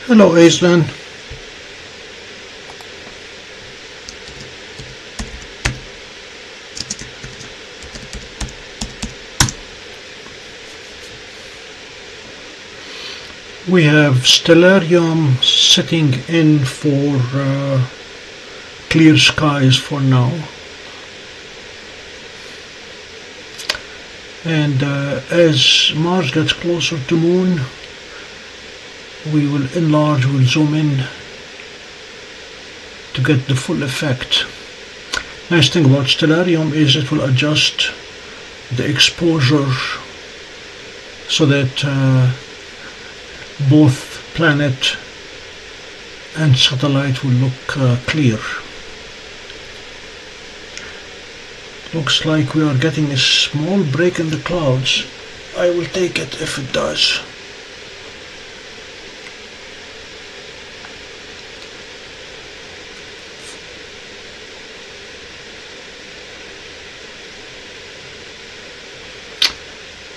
Hello, Aislinn. We have Stellarium sitting in for clear skies for now. And as Mars gets closer to Moon, we will enlarge, we'll zoom in to get the full effect. Nice thing about Stellarium is it will adjust the exposure so that both planet and satellite will look clear. Looks like we are getting a small break in the clouds. I will take it if it does.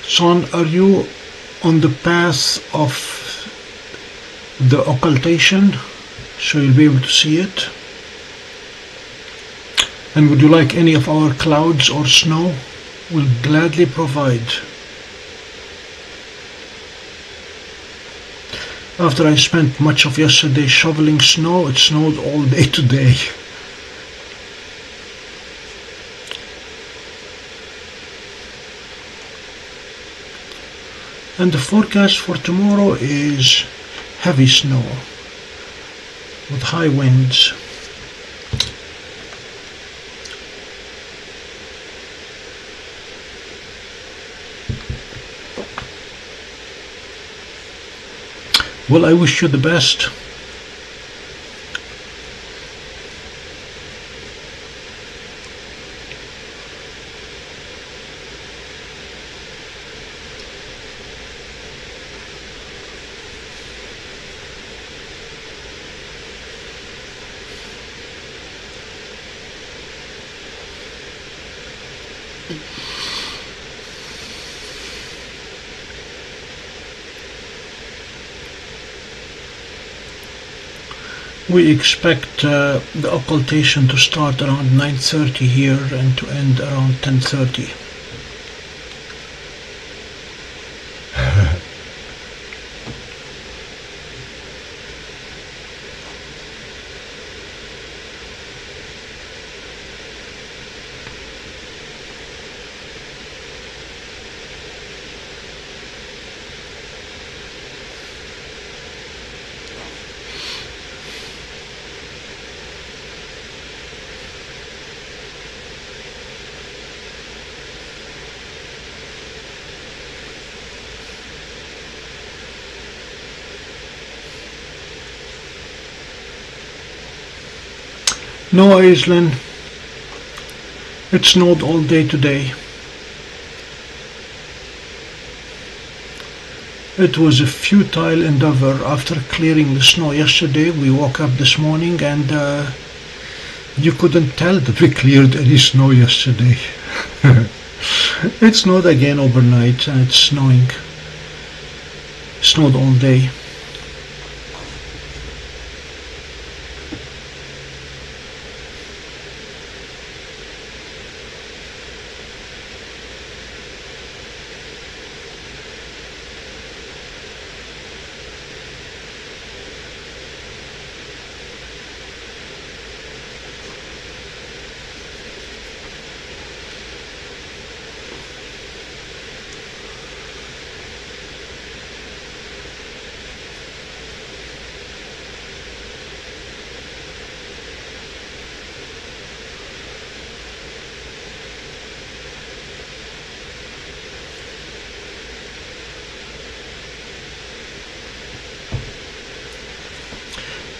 Son, are you on the path of the occultation, so you'll be able to see it? And would you like any of our clouds or snow? We'll gladly provide. After I spent much of yesterday shoveling snow, it snowed all day today. And the forecast for tomorrow is heavy snow with high winds. Well, I wish you the best. We expect the occultation to start around 9:30 here and to end around 10:30. No, Aislinn. It snowed all day today. It was a futile endeavor. After clearing the snow yesterday, we woke up this morning and you couldn't tell that we cleared any snow yesterday. It snowed again overnight and it's snowing. Snowed all day.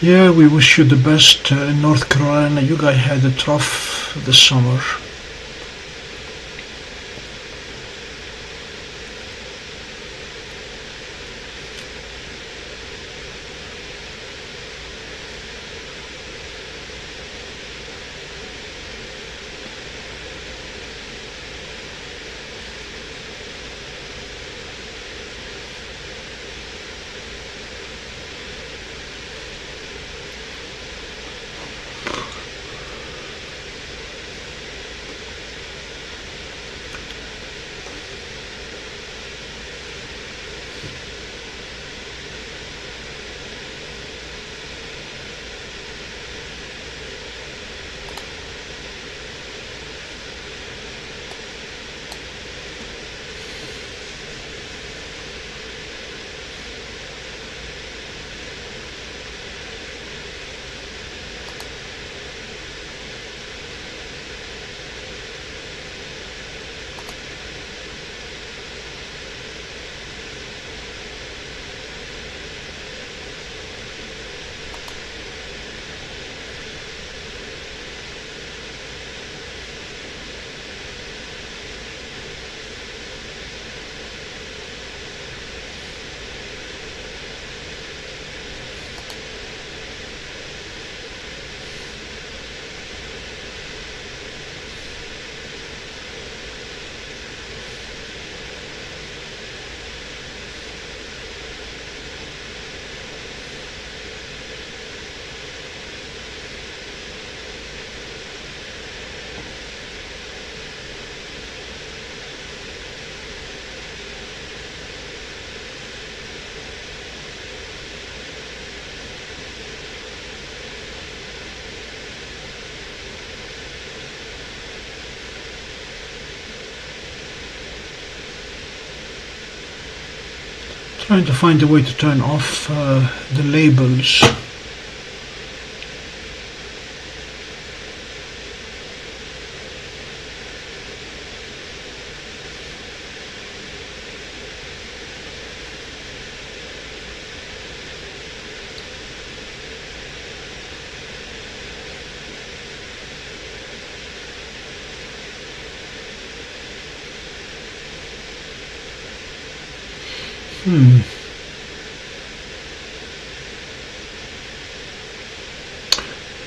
Yeah, we wish you the best in North Carolina. You guys had it rough this summer. Trying to find a way to turn off the labels.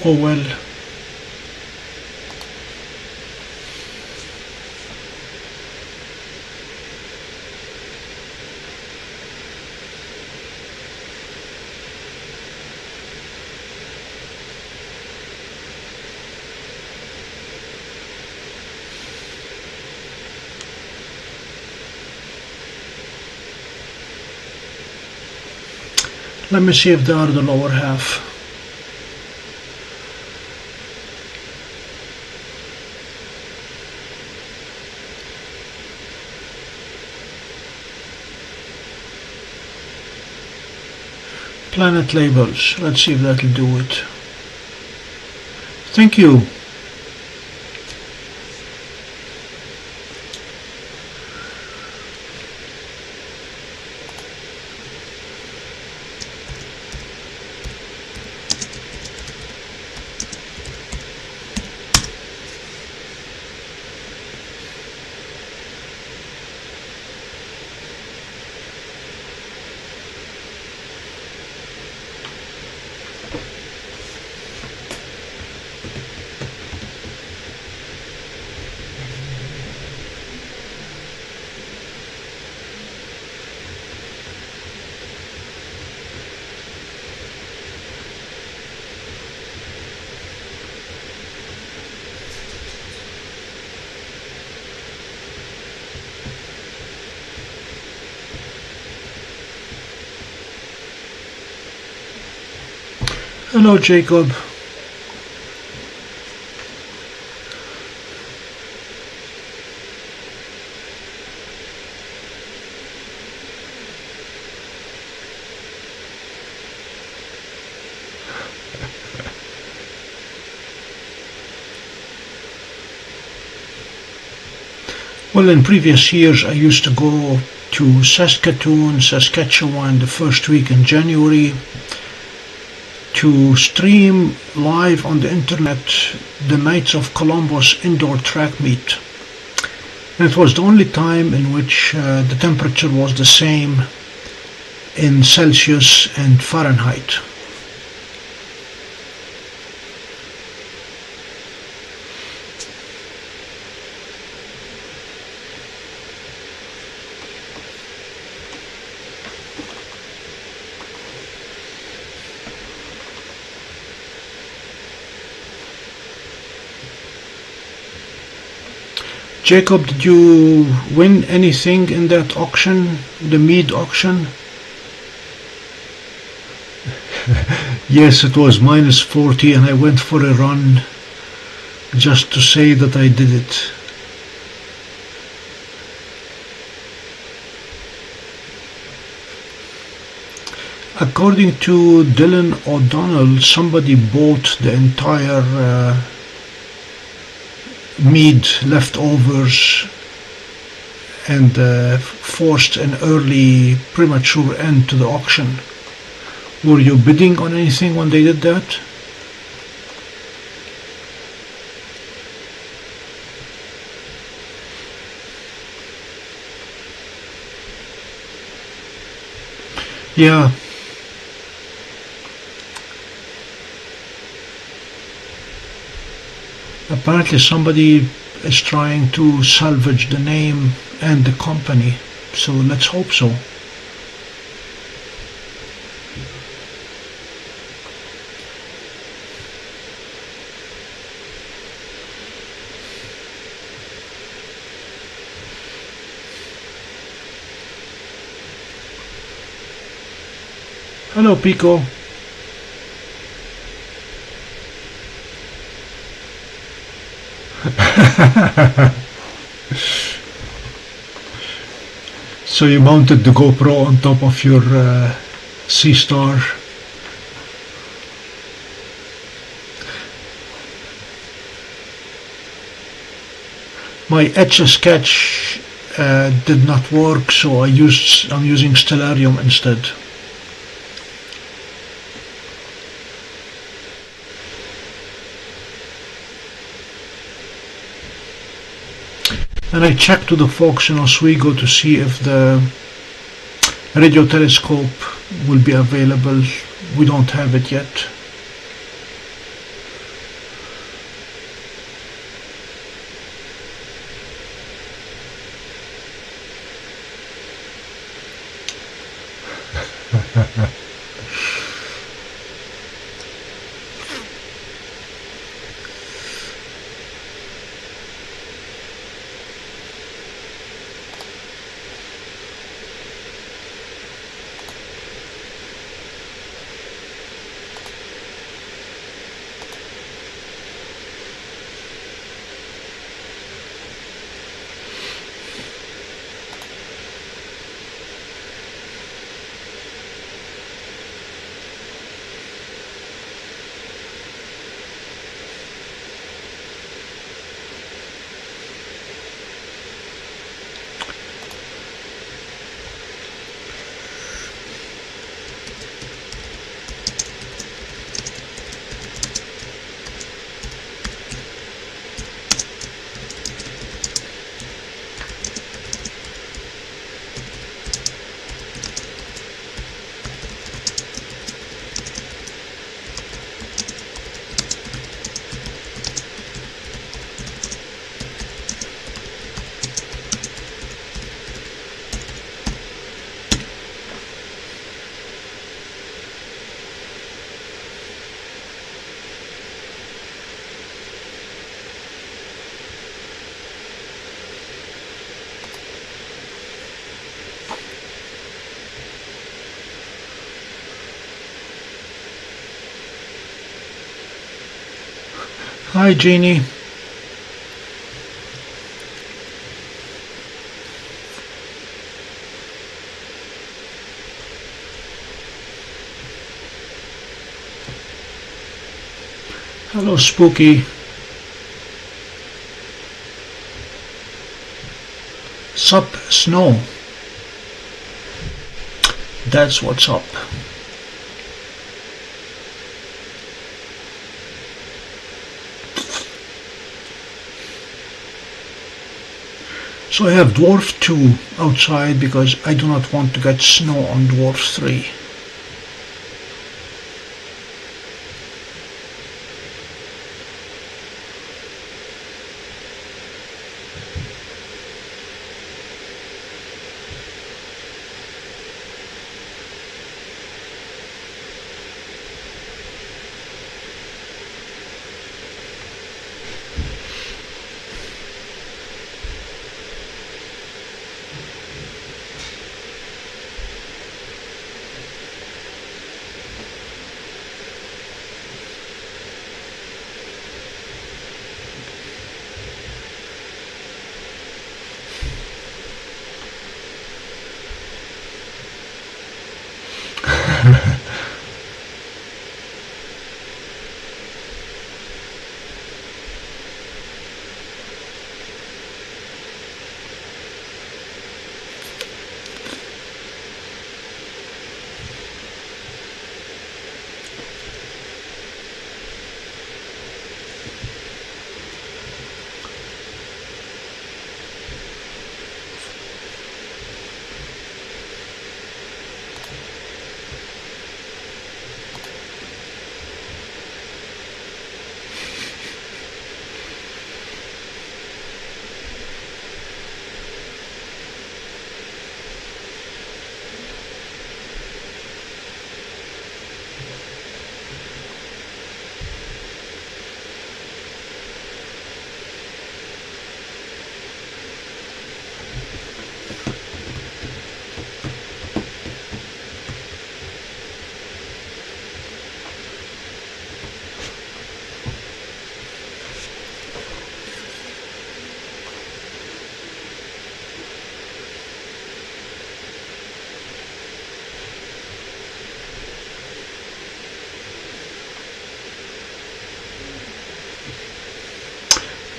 Oh well. Let me see if they are the lower half. Planet labels. Let's see if that'll do it. Thank you. Hello, Jacob. Well, in previous years I used to go to Saskatoon, Saskatchewan the first week in January to stream live on the internet the Knights of Columbus indoor track meet. And it was the only time in which the temperature was the same in Celsius and Fahrenheit. Jacob, did you win anything in that auction, the Meade auction? Yes, it was minus 40 and I went for a run just to say that I did it. According to Dylan O'Donnell, somebody bought the entire Meade leftovers and forced an early premature end to the auction. Were you bidding on anything when they did that? Yeah. Apparently somebody is trying to salvage the name and the company, so let's hope so. Hello, Pico. So you mounted the GoPro on top of your Seestar. My Etch-a-Sketch did not work, so I'm using Stellarium instead. And I checked to the folks in Oswego to see if the radio telescope will be available. We don't have it yet. Hi, Jeannie. Hello, Spooky. Sup, Snow. That's what's up. So I have Dwarf 2 outside because I do not want to get snow on Dwarf 3.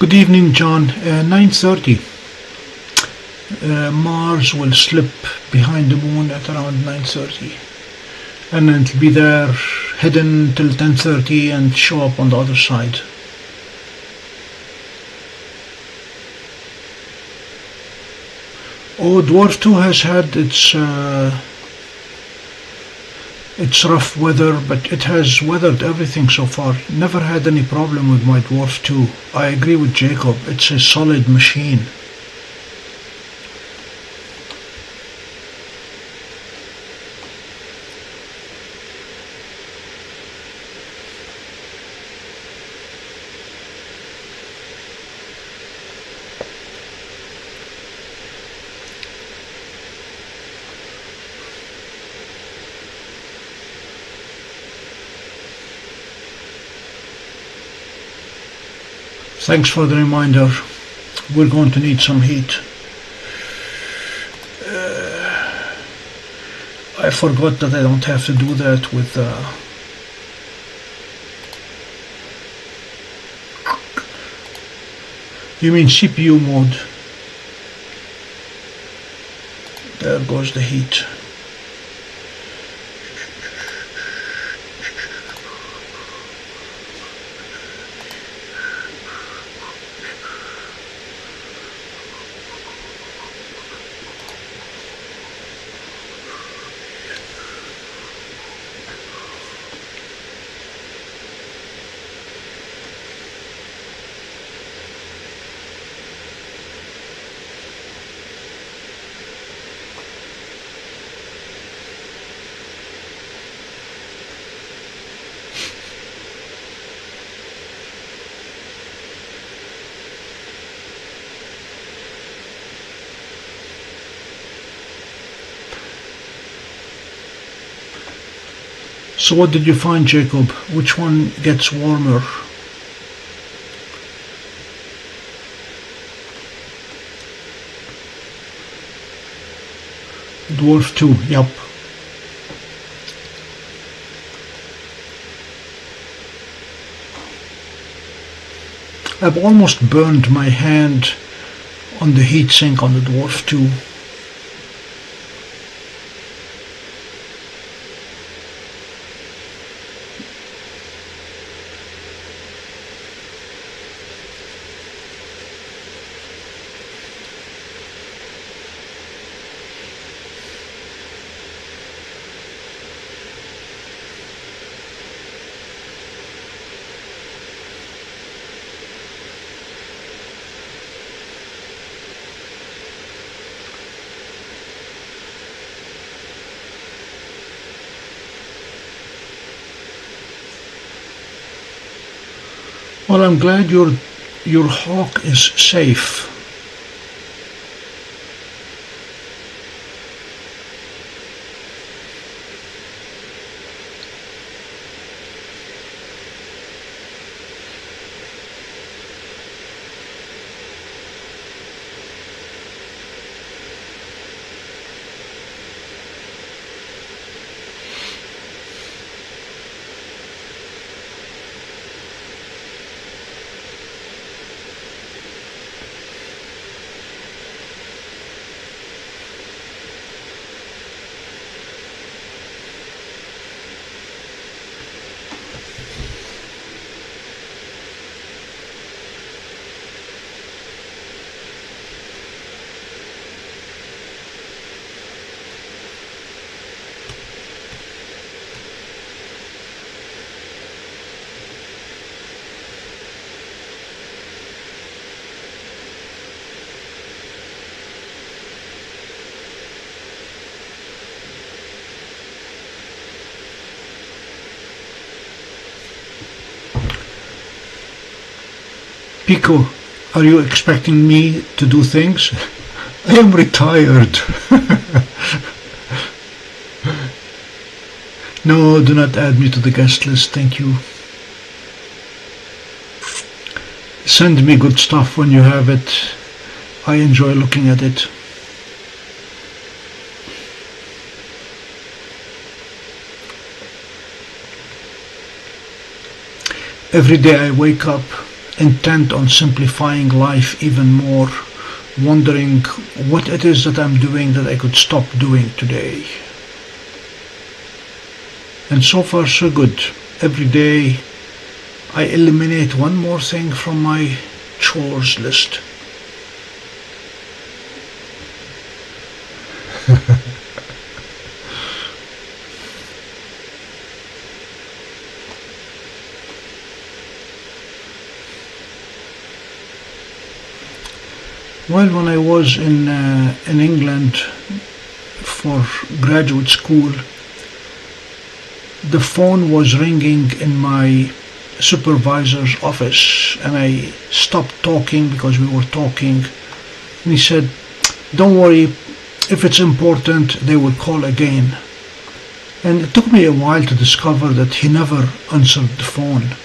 Good evening, John. 9:30. Mars will slip behind the moon at around 9:30, and then it'll be there hidden till 10:30 and show up on the other side. Oh, Dwarf 2 has had its rough weather, but it has weathered everything so far. Never had any problem with my Dwarf 2. I agree with Jacob, it's a solid machine. Thanks for the reminder. We're going to need some heat. I forgot that I don't have to do that with you mean CPU mode. There goes the heat. So what did you find, Jacob? Which one gets warmer? Dwarf 2, yep. I've almost burned my hand on the heatsink on the Dwarf 2. Well, I'm glad your hawk is safe. Pico, are you expecting me to do things? I am retired. No, do not add me to the guest list, thank you. Send me good stuff when you have it. I enjoy looking at it. Every day I wake up intent on simplifying life even more, wondering what it is that I'm doing that I could stop doing today. And so far so good. Every day I eliminate one more thing from my chores list. Well, when I was in England for graduate school, the phone was ringing in my supervisor's office, and I stopped talking because we were talking, and he said, "Don't worry, if it's important they will call again." And it took me a while to discover that he never answered the phone.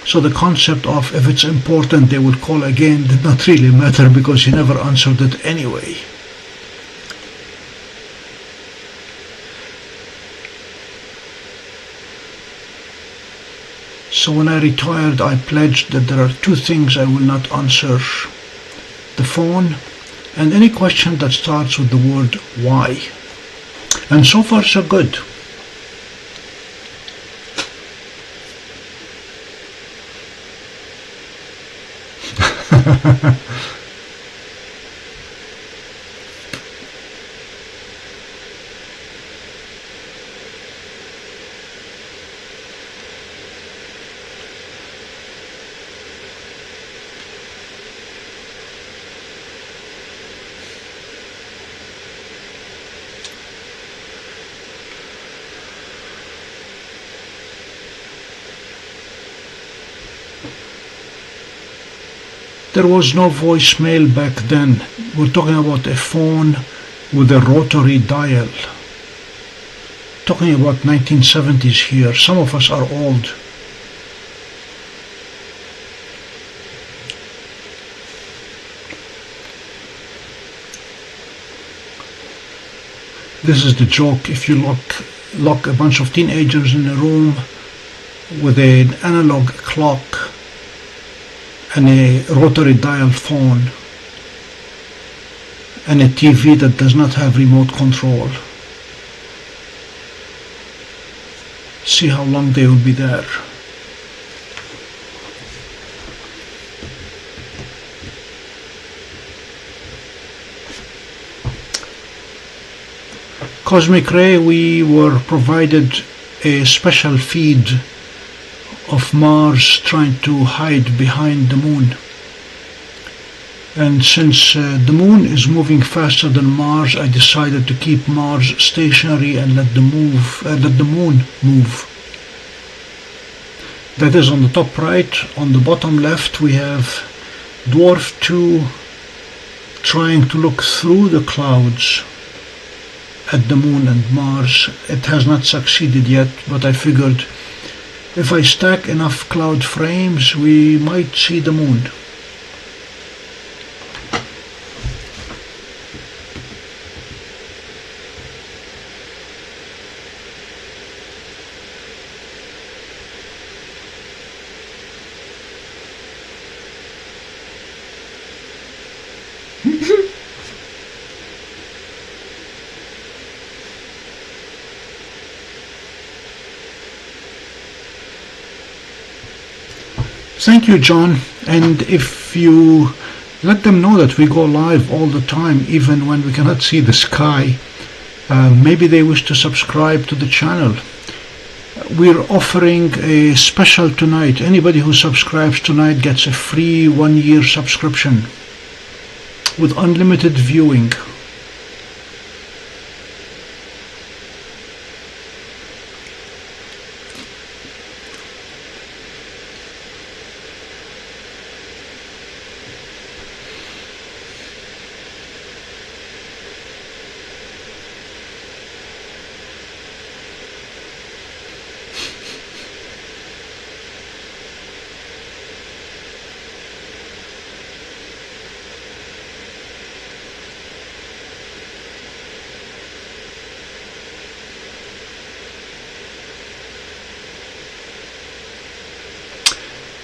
So the concept of if it's important they would call again did not really matter, because he never answered it anyway. So when I retired, I pledged that there are two things I will not answer: the phone and any question that starts with the word why. And so far so good. There was no voicemail back then. We're talking about a phone with a rotary dial. Talking about 1970s here. Some of us are old. This is the joke. If you lock a bunch of teenagers in a room with an analog clock and a rotary dial phone and a TV that does not have remote control, see how long they will be there. Cosmic Ray, we were provided a special feed of Mars trying to hide behind the moon. And since the moon is moving faster than Mars, I decided to keep Mars stationary and let the moon move. That is on the top right. On the bottom left we have Dwarf 2 trying to look through the clouds at the moon and Mars. It has not succeeded yet, but I figured if I stack enough cloud frames, we might see the moon. Thank you, John. And if you let them know that we go live all the time, even when we cannot see the sky, maybe they wish to subscribe to the channel. We're offering a special tonight. Anybody who subscribes tonight gets a free 1-year subscription with unlimited viewing.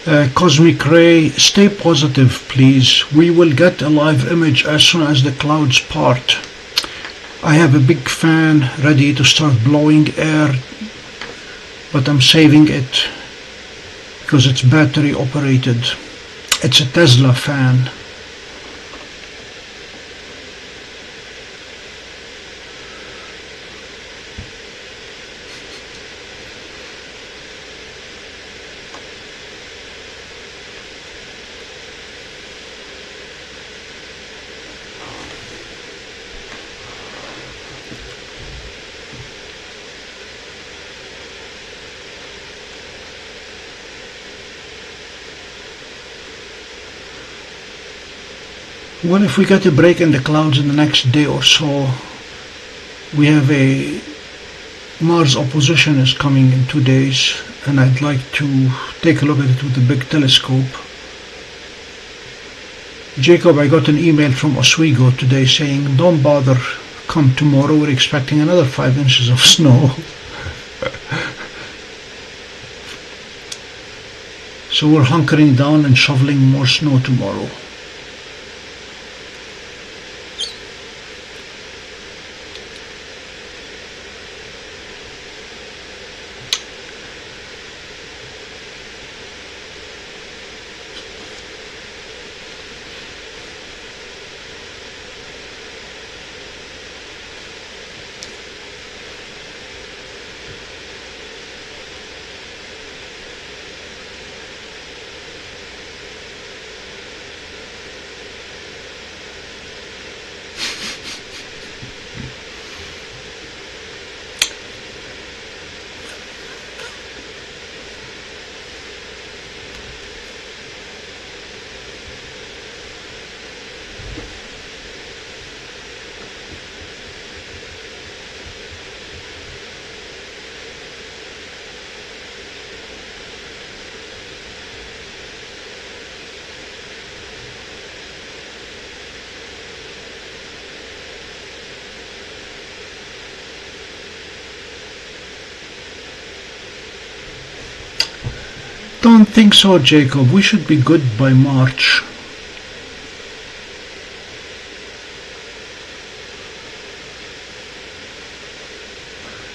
Cosmic Ray, stay positive please. We will get a live image as soon as the clouds part. I have a big fan ready to start blowing air, but I'm saving it because it's battery operated. It's a Tesla fan. Well, if we get a break in the clouds in the next day or so, we have a Mars opposition is coming in 2 days, and I'd like to take a look at it with a big telescope. Jacob, I got an email from Oswego today saying, don't bother, come tomorrow, we're expecting another 5 inches of snow. So we're hunkering down and shoveling more snow tomorrow. Don't think so, Jacob. We should be good by March.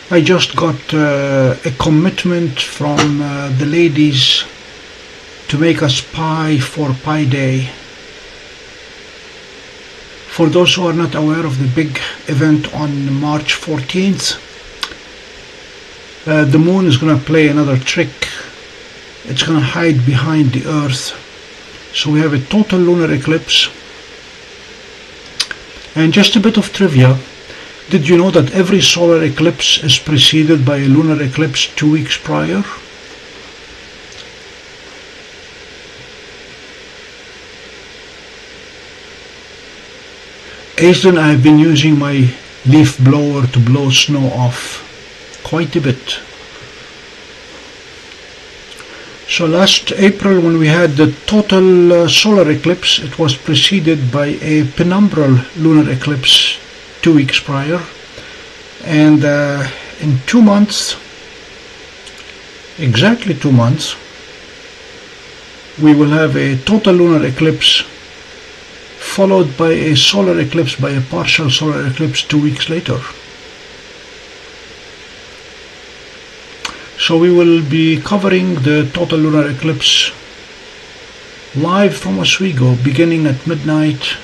I just got a commitment from the ladies to make us pie for Pi Day. For those who are not aware of the big event on March 14th, the moon is going to play another trick. It's going to hide behind the Earth. So we have a total lunar eclipse. And just a bit of trivia. Did you know that every solar eclipse is preceded by a lunar eclipse 2 weeks prior? Aidan, I've been using my leaf blower to blow snow off quite a bit. So last April, when we had the total solar eclipse, it was preceded by a penumbral lunar eclipse 2 weeks prior. And in 2 months, exactly 2 months, we will have a total lunar eclipse followed by a solar eclipse, by a partial solar eclipse 2 weeks later. So we will be covering the total lunar eclipse live from Oswego, beginning at midnight.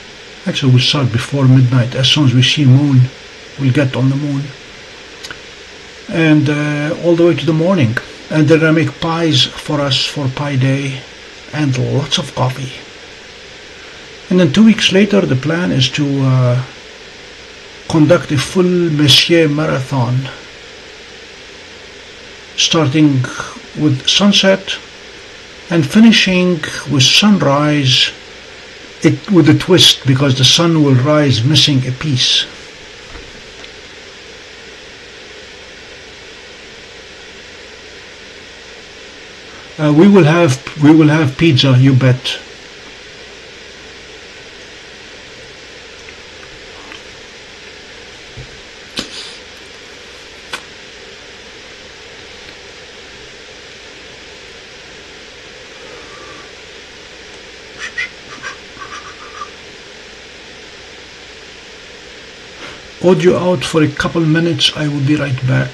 Actually, we'll start before midnight. As soon as we see moon, we'll get on the moon. And all the way to the morning. And they're going to make pies for us for Pi Day and lots of coffee. And then 2 weeks later, the plan is to conduct a full Messier marathon, starting with sunset and finishing with sunrise, with a twist, because the sun will rise missing a piece. We will have pizza, you bet. audio out for a couple minutes. I will be right back.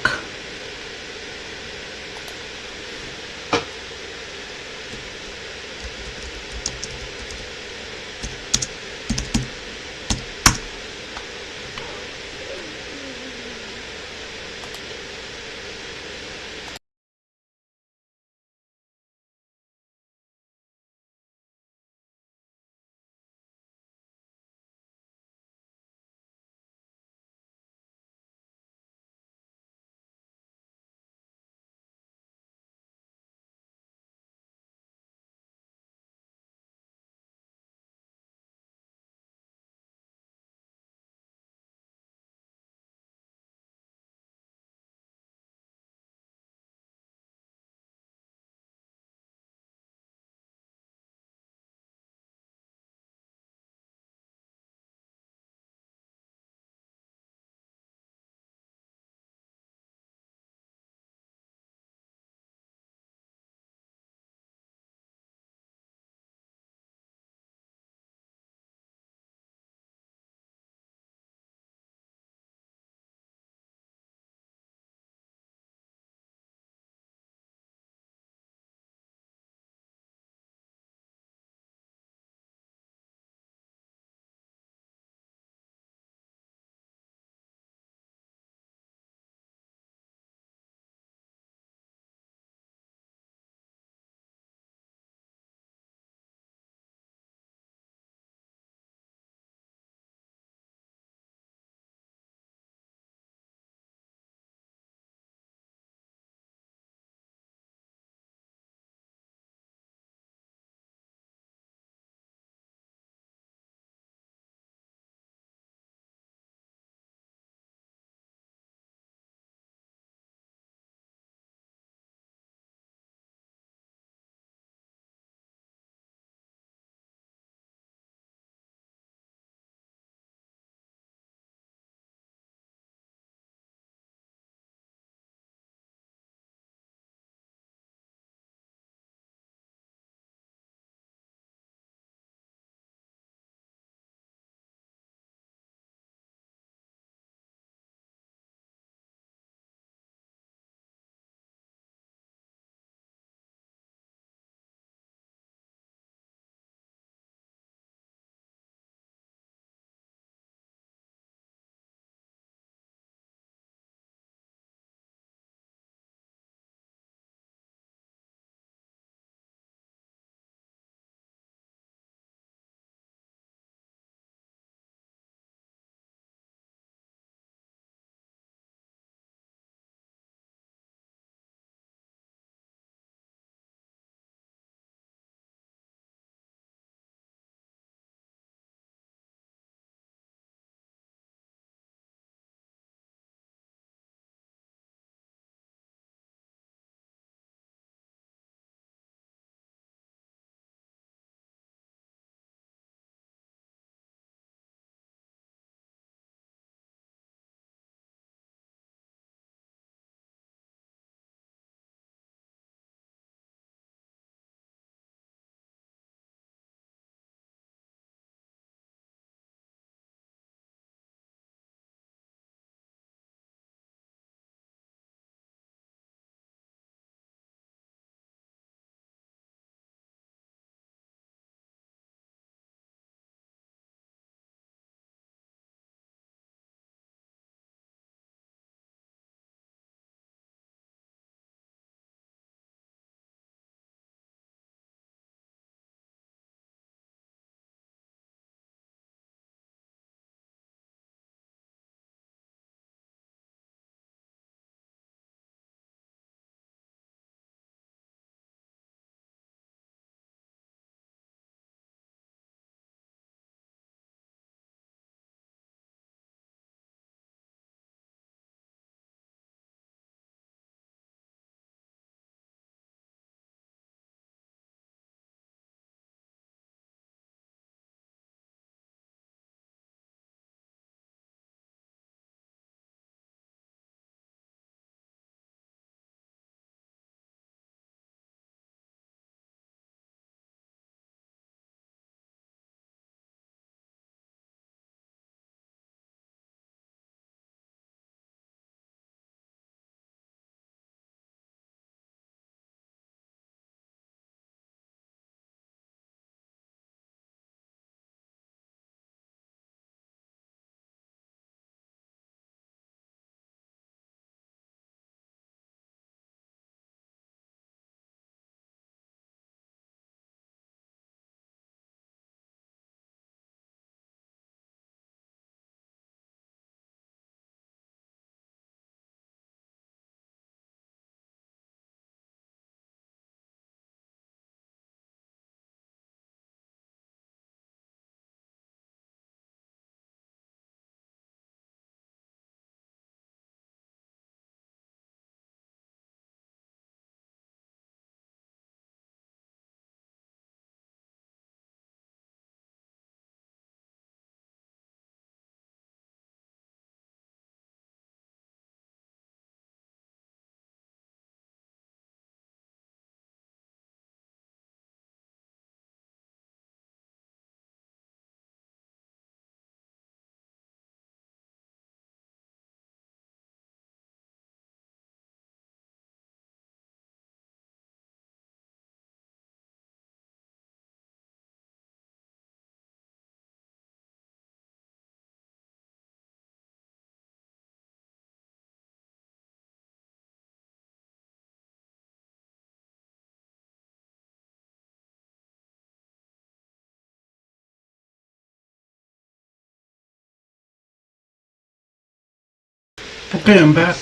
Okay, I'm back.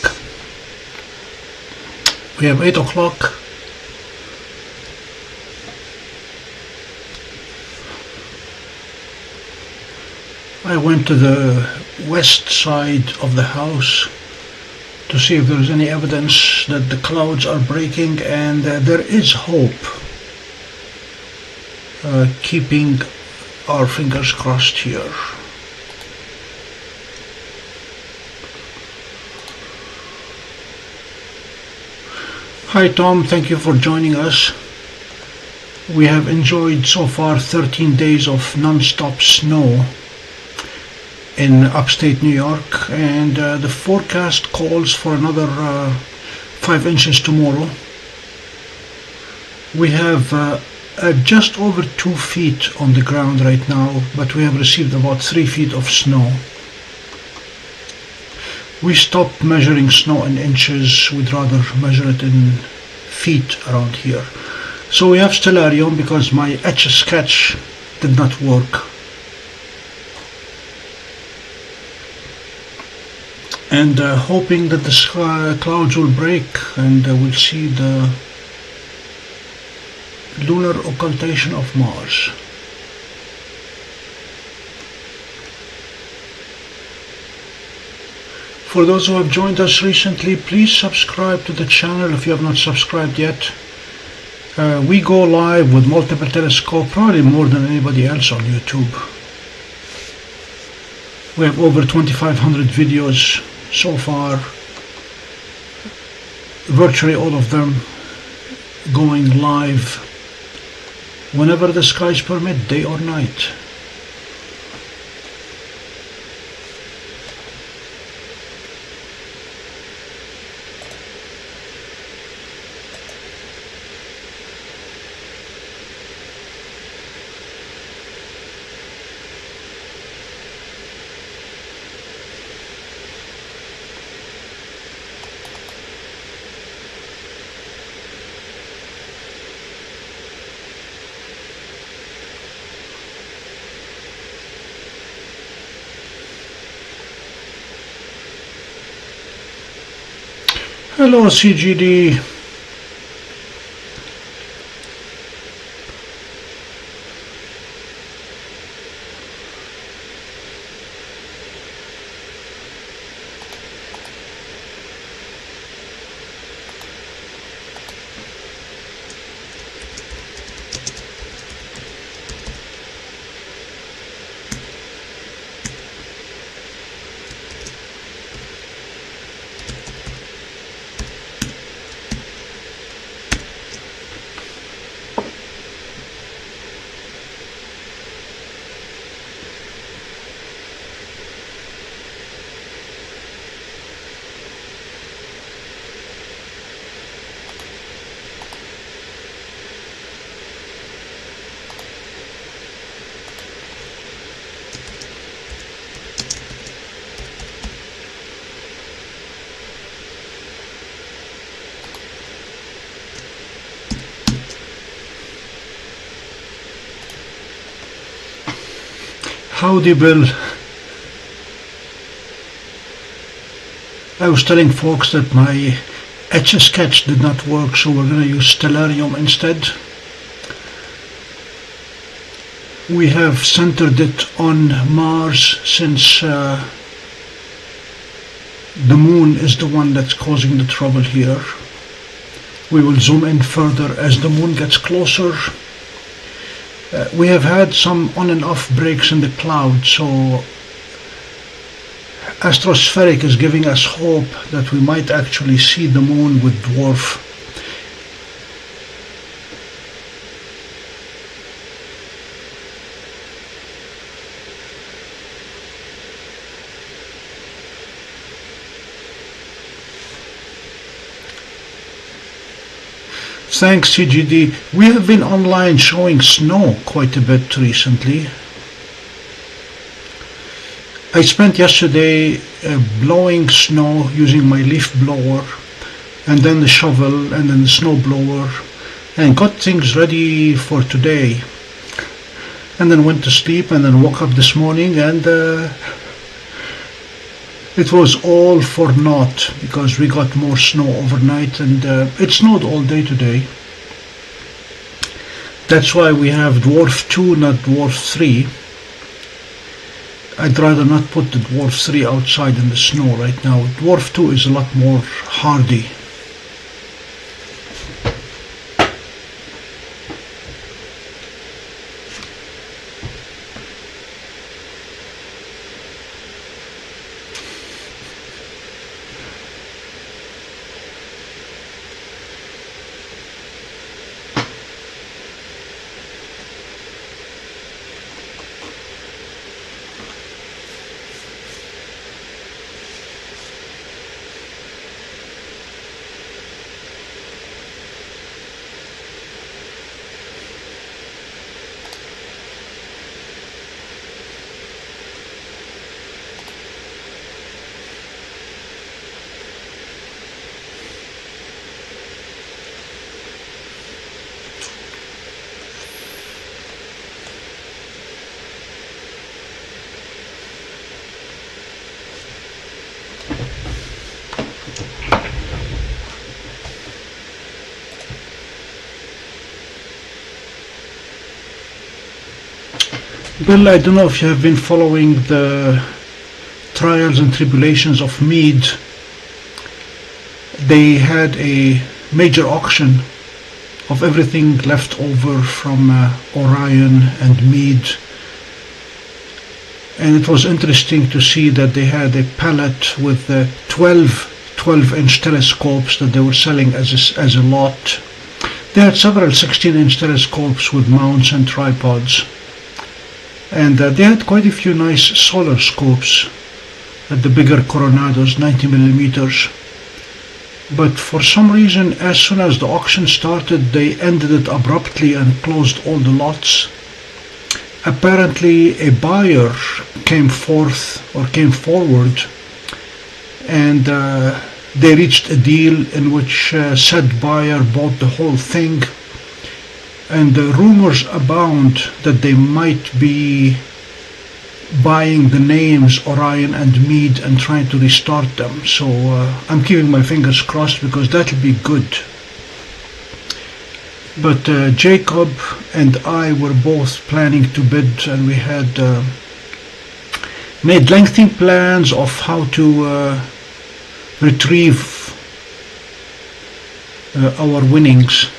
We have 8 o'clock. I went to the west side of the house to see if there's any evidence that the clouds are breaking, and there is hope. Keeping our fingers crossed here. Hi Tom, thank you for joining us. We have enjoyed so far 13 days of non-stop snow in upstate New York, and the forecast calls for another 5 inches tomorrow. We have just over 2 feet on the ground right now, but we have received about 3 feet of snow. We stopped measuring snow in inches, we'd rather measure it in feet around here. So we have stellarium because my Etch-a-Sketch did not work. And hoping that the clouds will break and we'll see the lunar occultation of Mars. For those who have joined us recently, please subscribe to the channel if you have not subscribed yet. We go live with multiple telescopes, probably more than anybody else on YouTube. We have over 2,500 videos so far, virtually all of them going live whenever the skies permit, day or night. Hello CGD. Howdy Bill. I was telling folks that my Etch-a-Sketch did not work, so we're going to use stellarium instead. We have centered it on Mars since the moon is the one that's causing the trouble here. We will zoom in further as the moon gets closer. We have had some on and off breaks in the cloud, so Astrospheric is giving us hope that we might actually see the moon with Dwarf. Thanks CGD. We have been online showing snow quite a bit recently. I spent yesterday blowing snow using my leaf blower, and then the shovel, and then the snow blower, and got things ready for today. And then went to sleep, and then woke up this morning, and it was all for naught because we got more snow overnight, and it snowed all day today. That's why we have Dwarf 2, not Dwarf 3. I'd rather not put the Dwarf 3 outside in the snow right now. Dwarf 2 is a lot more hardy. Bill, I don't know if you have been following the trials and tribulations of Meade. They had a major auction of everything left over from Orion and Meade, and it was interesting to see that they had a palette with 12-inch telescopes that they were selling as a lot. They had several 16-inch telescopes with mounts and tripods. And they had quite a few nice solar scopes at the bigger Coronados, 90 millimeters. But for some reason, as soon as the auction started, they ended it abruptly and closed all the lots. Apparently, a buyer came forward, and they reached a deal in which said buyer bought the whole thing. And the rumors abound that they might be buying the names Orion and Meade and trying to restart them. So I'm keeping my fingers crossed because that'll be good. But Jacob and I were both planning to bid, and we had made lengthy plans of how to retrieve our winnings.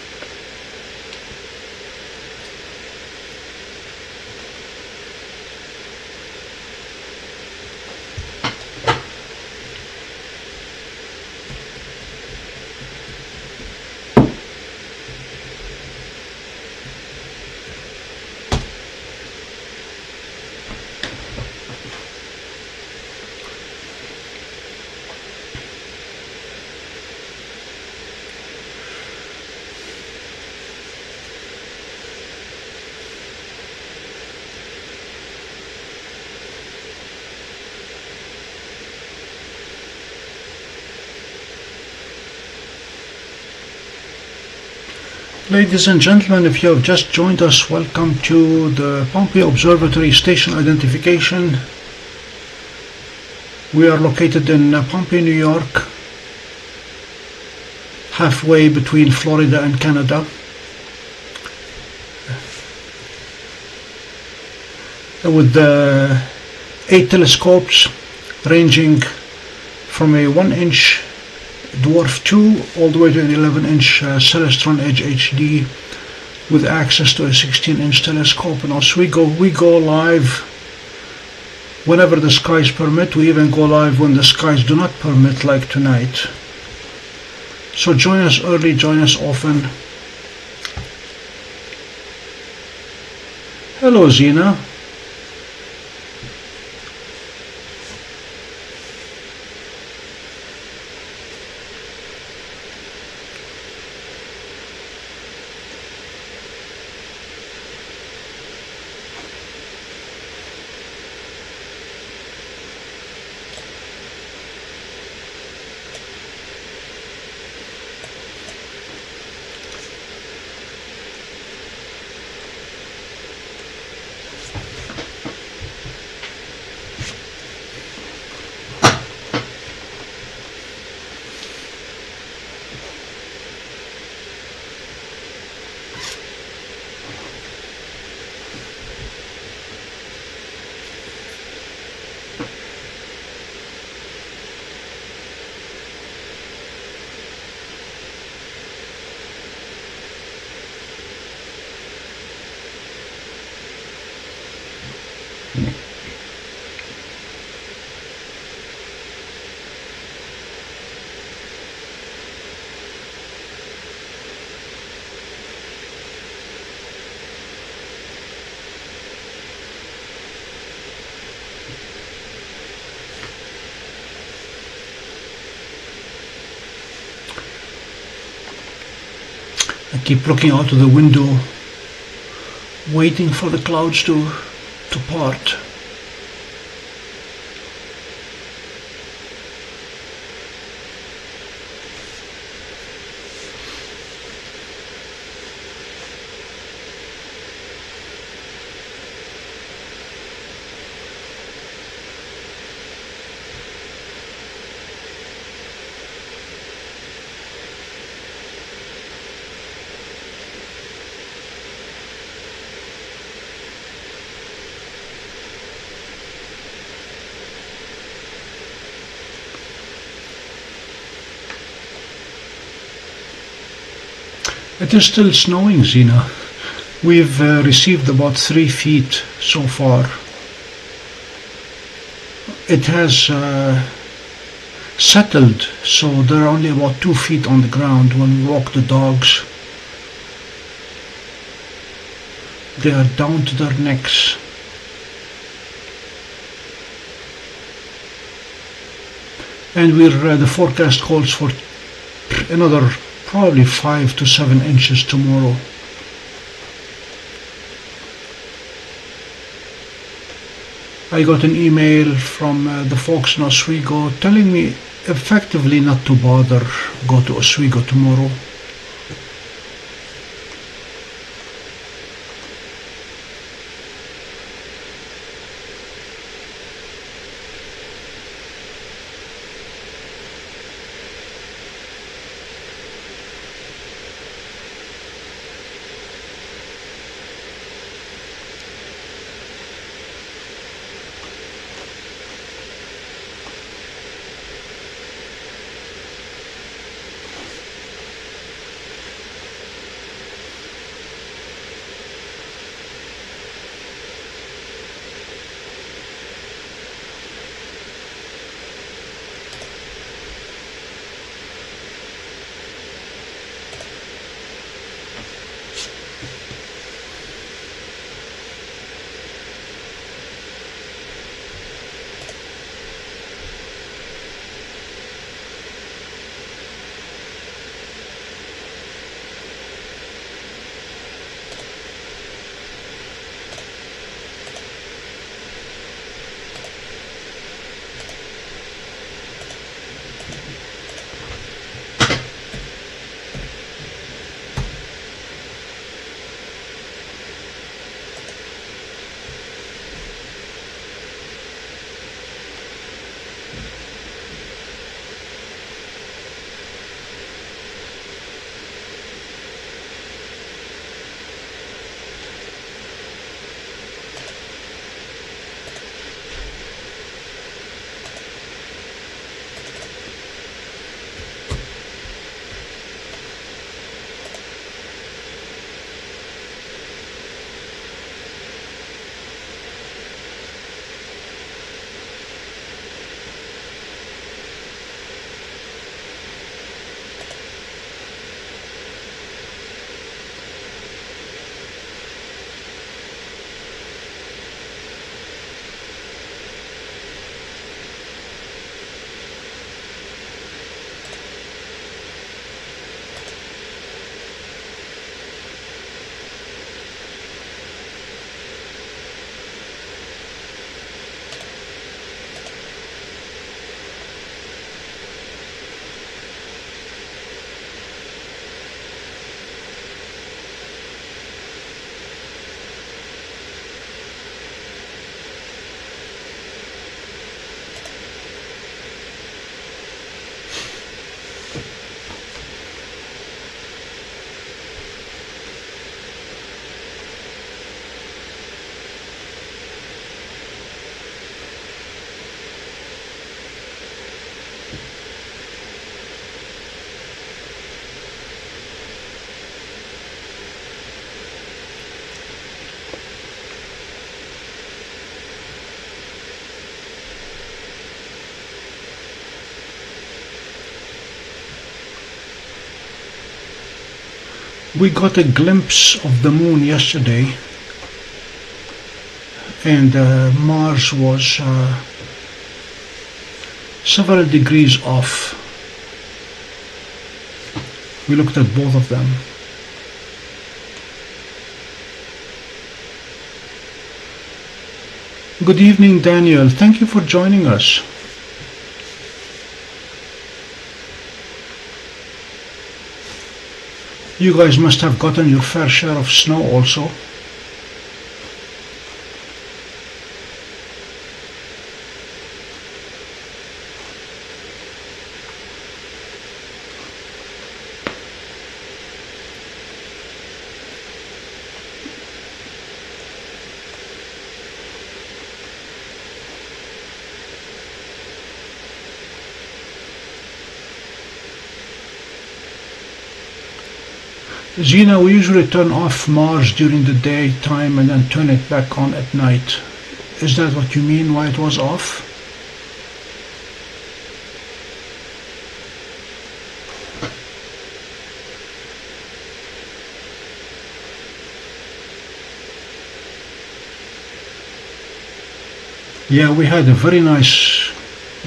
Ladies and gentlemen, if you have just joined us, welcome to the Pompey Observatory station identification. We are located in Pompey, New York, halfway between Florida and Canada. With 8 telescopes ranging from a 1-inch Dwarf 2 all the way to an 11-inch Celestron Edge HD with access to a 16-inch telescope. And also we go live whenever the skies permit. We even go live when the skies do not permit, like tonight. So join us early, join us often. Hello, Zena. I keep looking out of the window, waiting for the clouds to part. It is still snowing, Zena. We've received about 3 feet so far. It has settled, so there are only about 2 feet on the ground. When we walk the dogs, they are down to their necks. And the forecast calls for another probably 5 to 7 inches tomorrow. I got an email from the folks in Oswego telling me effectively not to bother go to Oswego tomorrow. We got a glimpse of the moon yesterday, and Mars was several degrees off. We looked at both of them. Good evening, Daniel. Thank you for joining us. You guys must have gotten your fair share of snow also. Gina, we usually turn off Mars during the daytime and then turn it back on at night. Is that what you mean, why it was off? Yeah, we had a very nice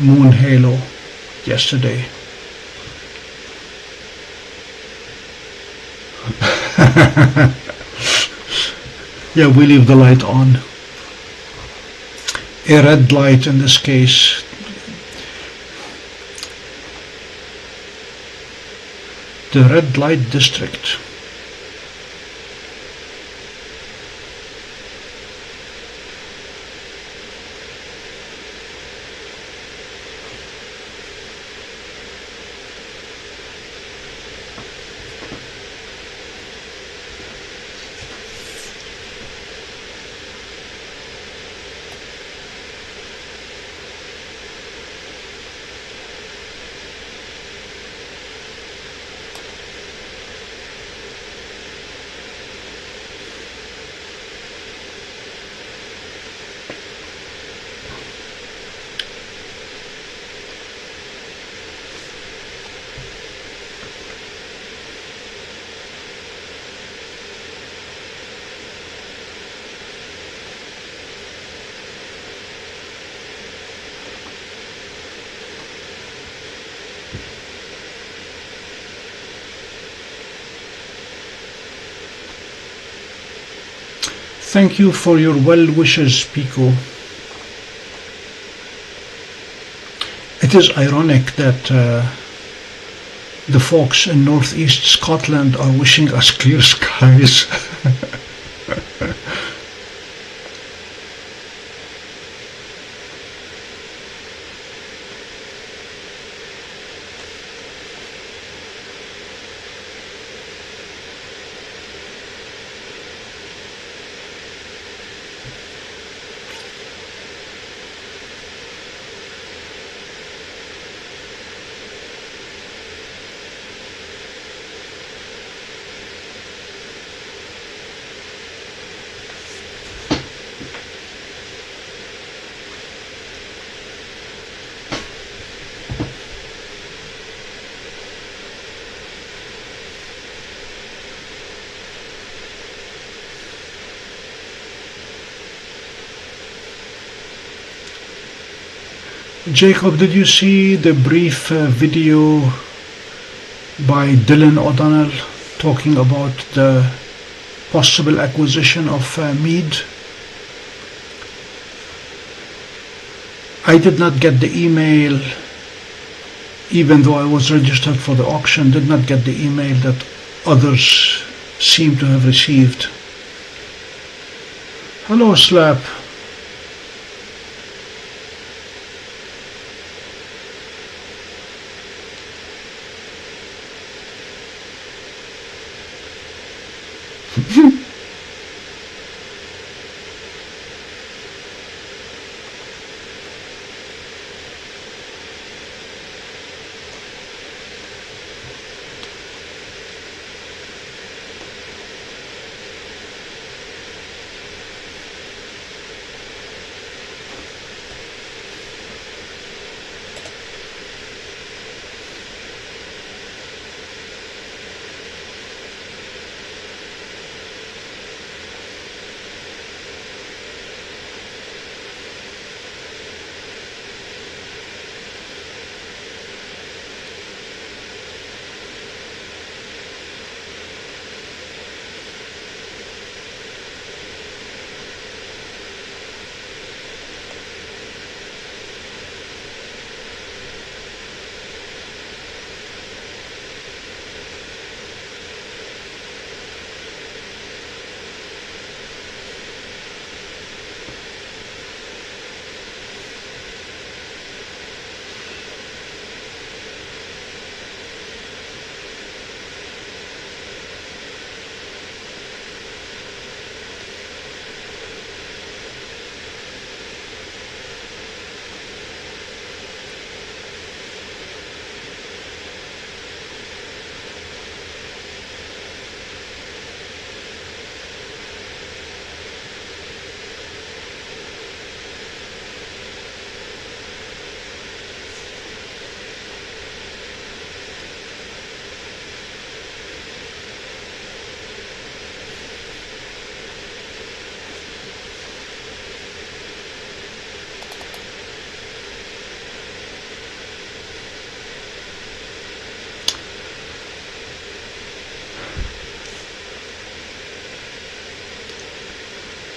moon halo yesterday. Yeah, we leave the light on. A red light in this case. The red light district. Thank you for your well wishes, Pico. It is ironic that the folks in northeast Scotland are wishing us clear skies. Jacob, did you see the brief video by Dylan O'Donnell talking about the possible acquisition of Meade? I did not get the email, even though I was registered for the auction, did not get the email that others seem to have received. Hello, Slap.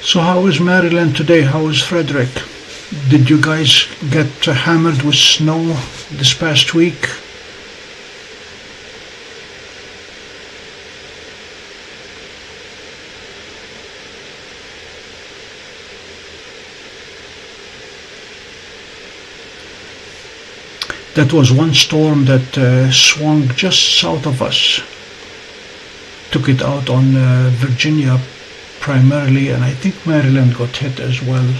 So how is Maryland today? How is Frederick? Did you guys get hammered with snow this past week? That was one storm that swung just south of us. Took it out on Virginia primarily, and I think Maryland got hit as well.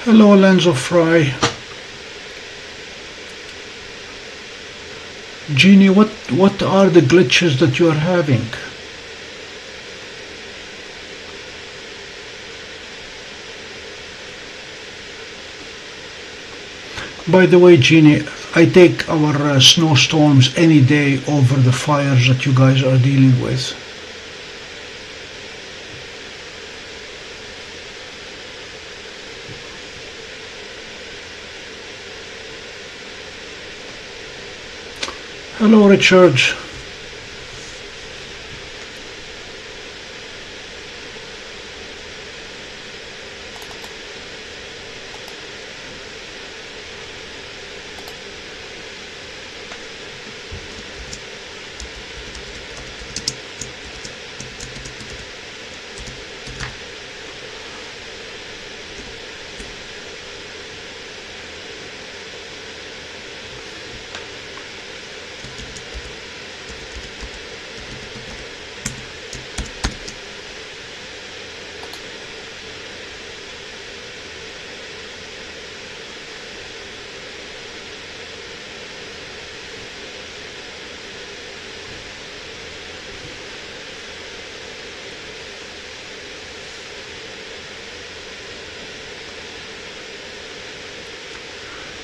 Hello, Lenzo Fry. Jeannie, what are the glitches that you are having? By the way, Jeannie, I take our snowstorms any day over the fires that you guys are dealing with. Hello, Richard.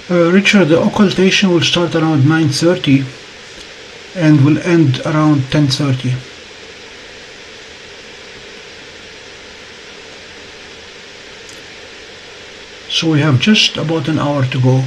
Richard, the occultation will start around 9:30 and will end around 10:30. So we have just about an hour to go.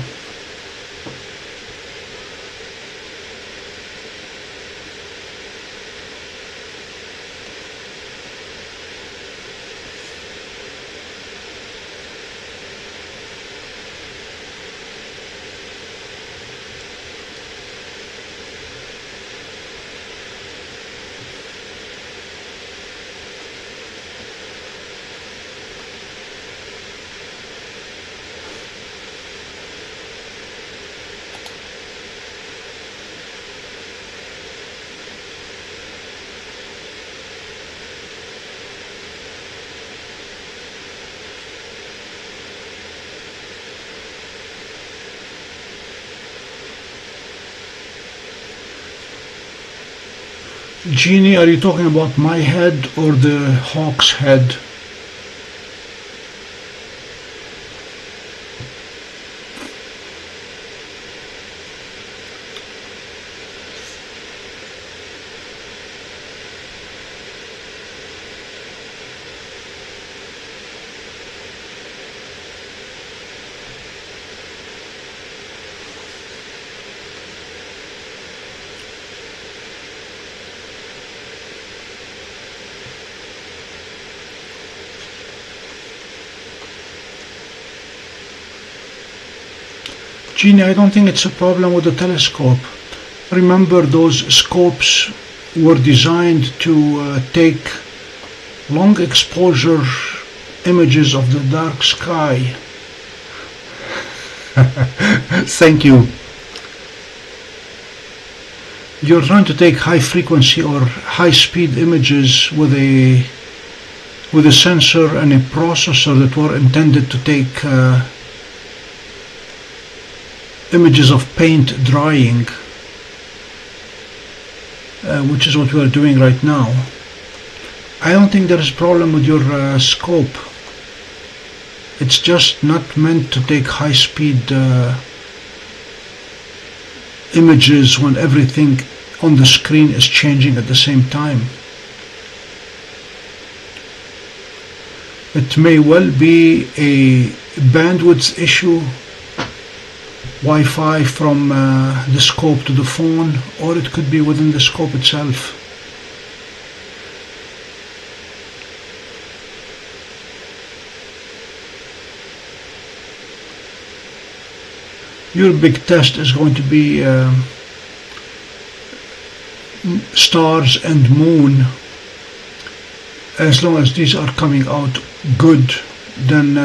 Jeannie, are you talking about my head or the hawk's head? Jeannie, I don't think it's a problem with the telescope. Remember, those scopes were designed to take long exposure images of the dark sky. Thank you. You're trying to take high frequency or high speed images with a sensor and a processor that were intended to take images of paint drying, which is what we are doing right now. I don't think there is a problem with your scope. It's just not meant to take high speed images when everything on the screen is changing at the same time. It may well be a bandwidth issue, Wi-Fi from the scope to the phone, or it could be within the scope itself. Your big test is going to be stars and moon. As long as these are coming out good, then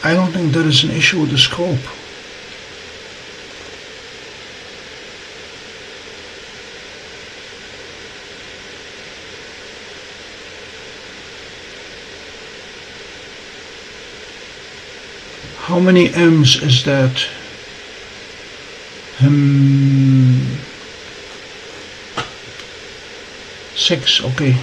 I don't think there is an issue with the scope. How many M's is that? 6, okay.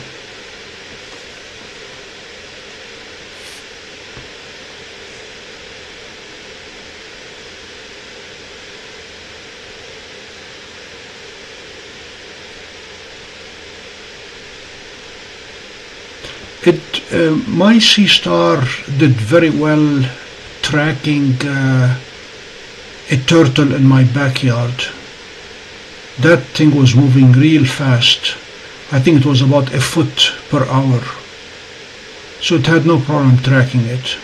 My Seestar did very well tracking a turtle in my backyard. That thing was moving real fast. I think it was about a foot per hour. So it had no problem tracking it.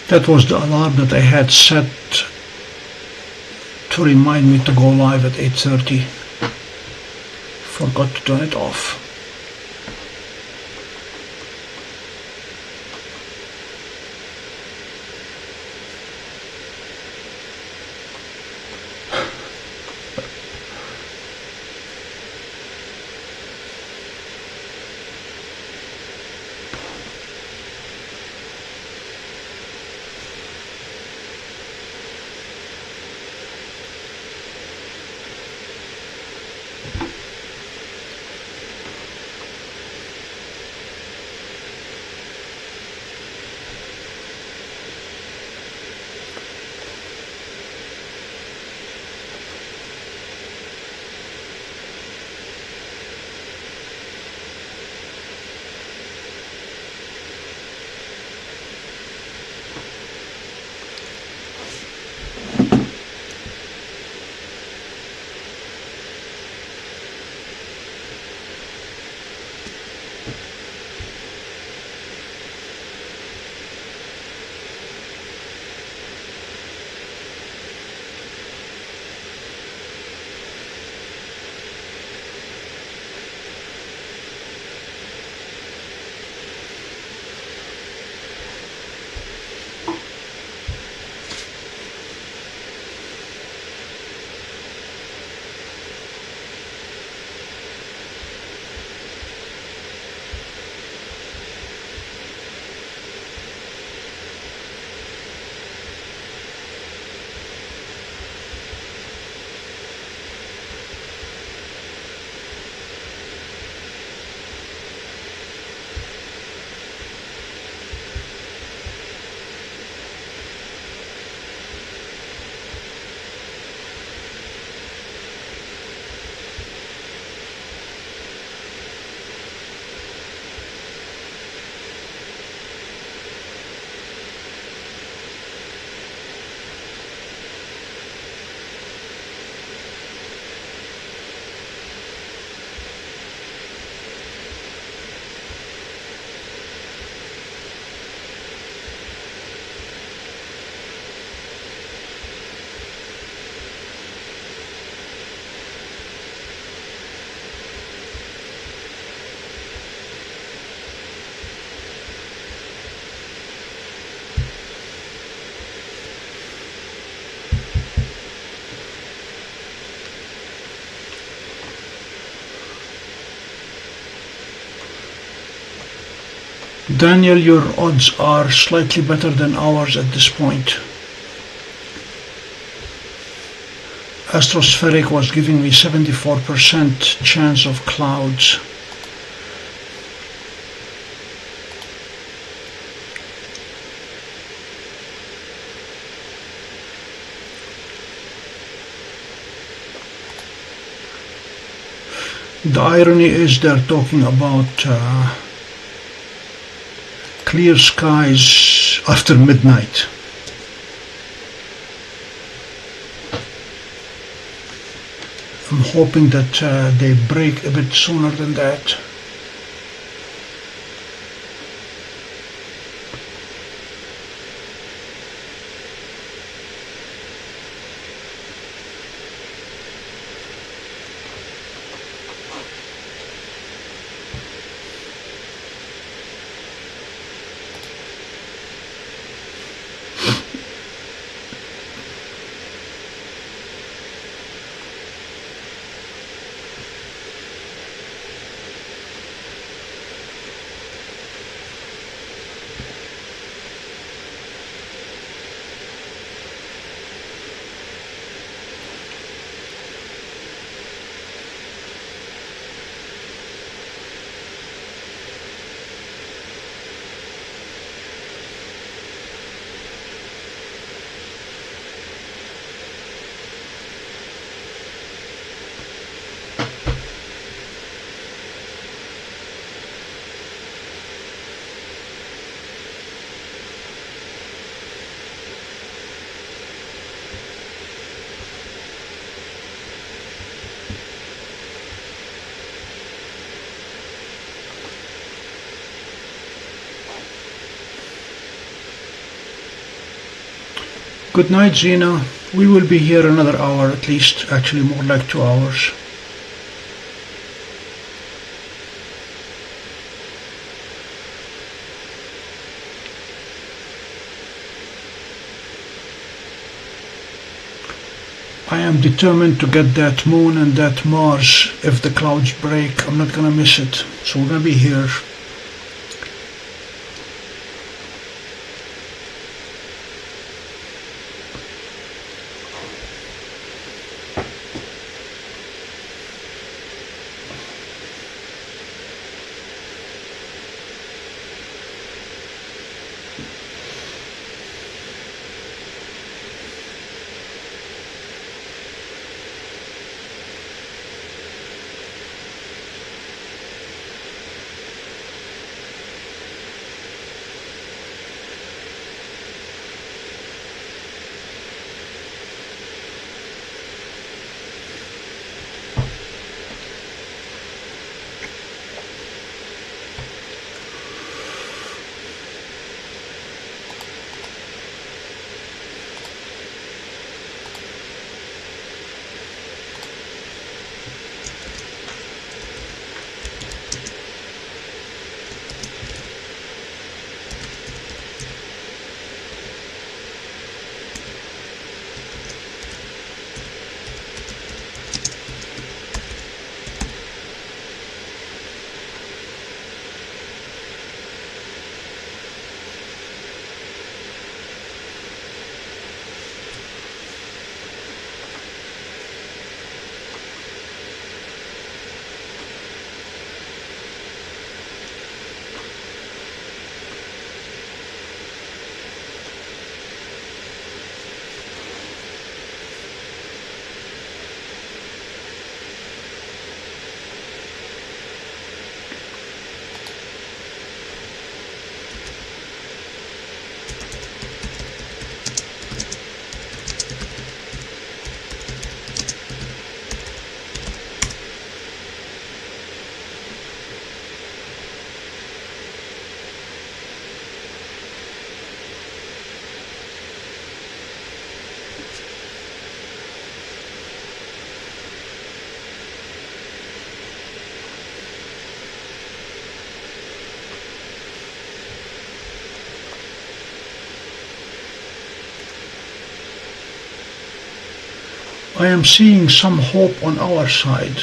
That was the alarm that I had set to remind me to go live at 8:30. Forgot to turn it off. Daniel, your odds are slightly better than ours at this point. Astrospheric was giving me 74% chance of clouds. The irony is they're talking about clear skies after midnight. I'm hoping that they break a bit sooner than that. Good night, Zena. We will be here another hour at least, actually more like 2 hours. I am determined to get that moon and that Mars. If the clouds break, I'm not gonna miss it. So we're gonna be here. I am seeing some hope on our side.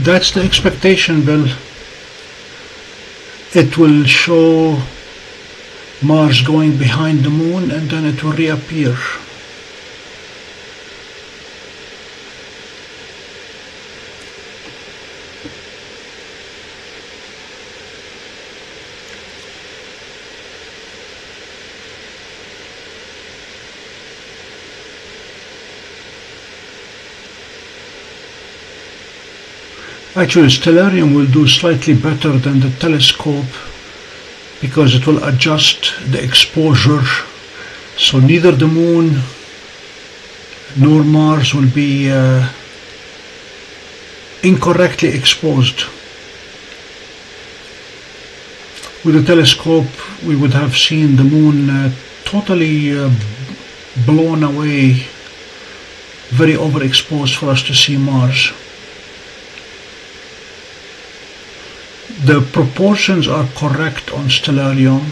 That's the expectation, Bill. It will show Mars going behind the moon and then it will reappear. Actually, Stellarium will do slightly better than the telescope because it will adjust the exposure, so neither the moon nor Mars will be incorrectly exposed. With the telescope we would have seen the moon totally blown away, very overexposed for us to see Mars. The proportions are correct on Stellarium.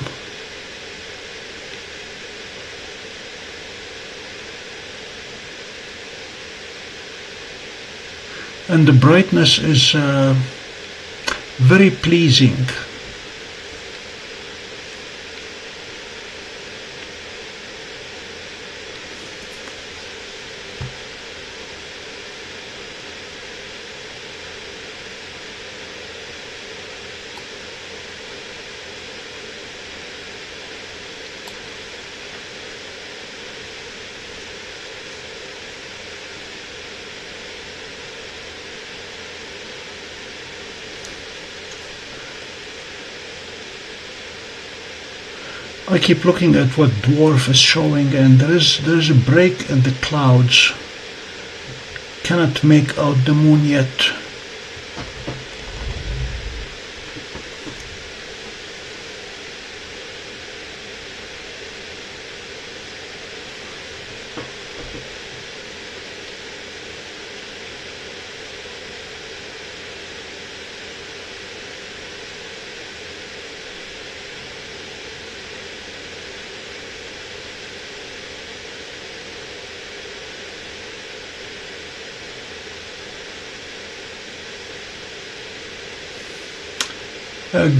And the brightness is very pleasing. I keep looking at what Dwarf is showing, and there is a break in the clouds. Cannot make out the moon yet.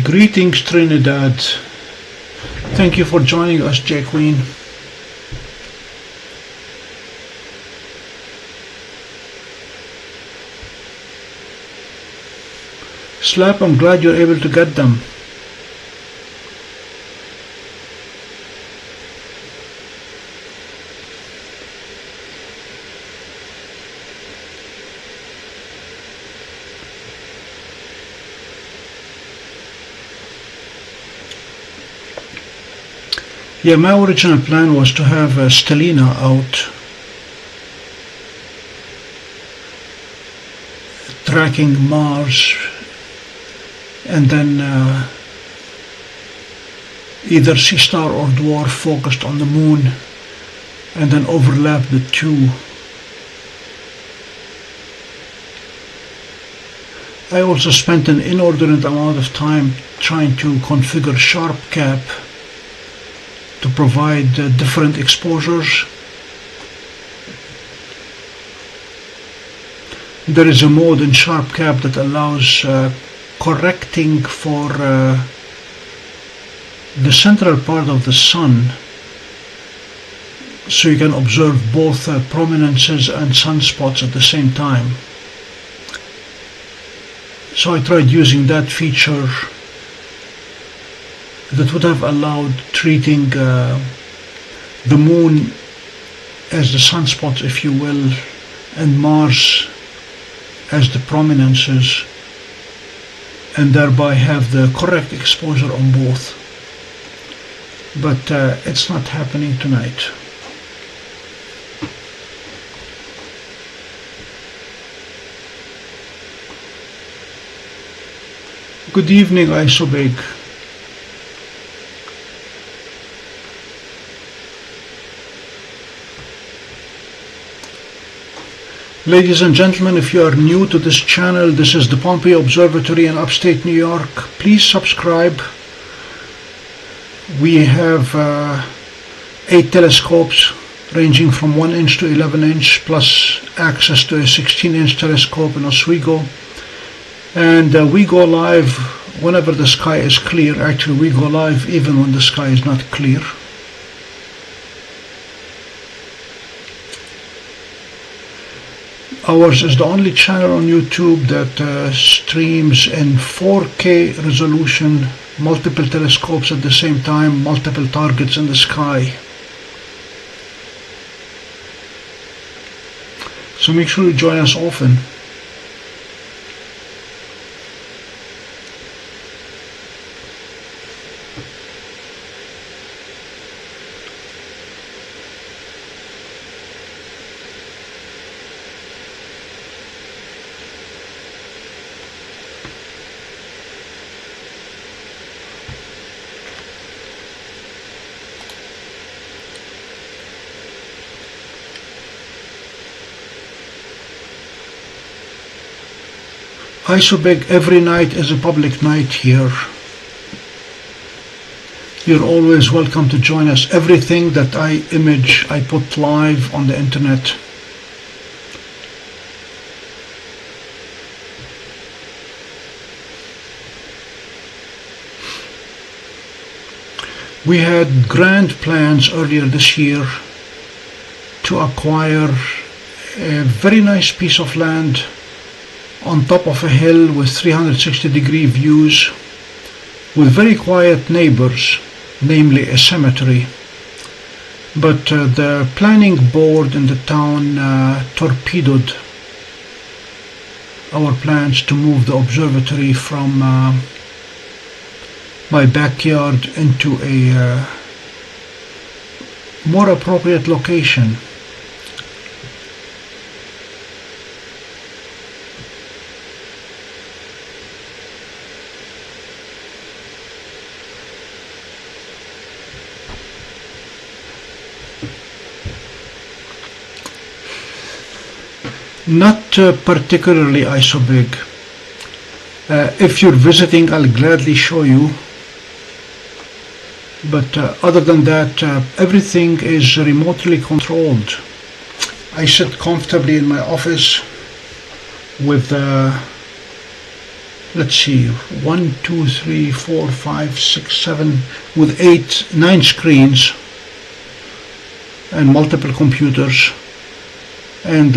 Greetings, Trinidad. Thank you for joining us, J Queen. Slap, I'm glad you're able to get them. Yeah, my original plan was to have Stellina out tracking Mars, and then either Seestar or Dwarf focused on the moon and then overlap the two. I also spent an inordinate amount of time trying to configure Sharp Cap to provide different exposures. There is a mode in Sharp Cap that allows correcting for the central part of the sun, so you can observe both prominences and sunspots at the same time. So I tried using that feature that would have allowed treating the moon as the sunspots, if you will, and Mars as the prominences, and thereby have the correct exposure on both. But it's not happening tonight. Good evening, Isobig. Ladies and gentlemen, if you are new to this channel, this is the Pompey Observatory in Upstate New York. Please subscribe. We have 8 telescopes ranging from 1" to 11" plus access to a 16" telescope in Oswego. And we go live whenever the sky is clear. Actually, we go live even when the sky is not clear. Ours is the only channel on YouTube that streams in 4K resolution, multiple telescopes at the same time, multiple targets in the sky. So make sure you join us often. Isobeg, every night is a public night here. You're always welcome to join us. Everything that I image, I put live on the internet. We had grand plans earlier this year to acquire a very nice piece of land on top of a hill with 360-degree views, with very quiet neighbors, namely a cemetery. But the planning board in the town torpedoed our plans to move the observatory from my backyard into a more appropriate location. Not particularly isobig. If you're visiting, I'll gladly show you. But other than that, everything is remotely controlled. I sit comfortably in my office with, let's see, 1, 2, 3, 4, 5, 6, 7, with 8, 9 screens and multiple computers, and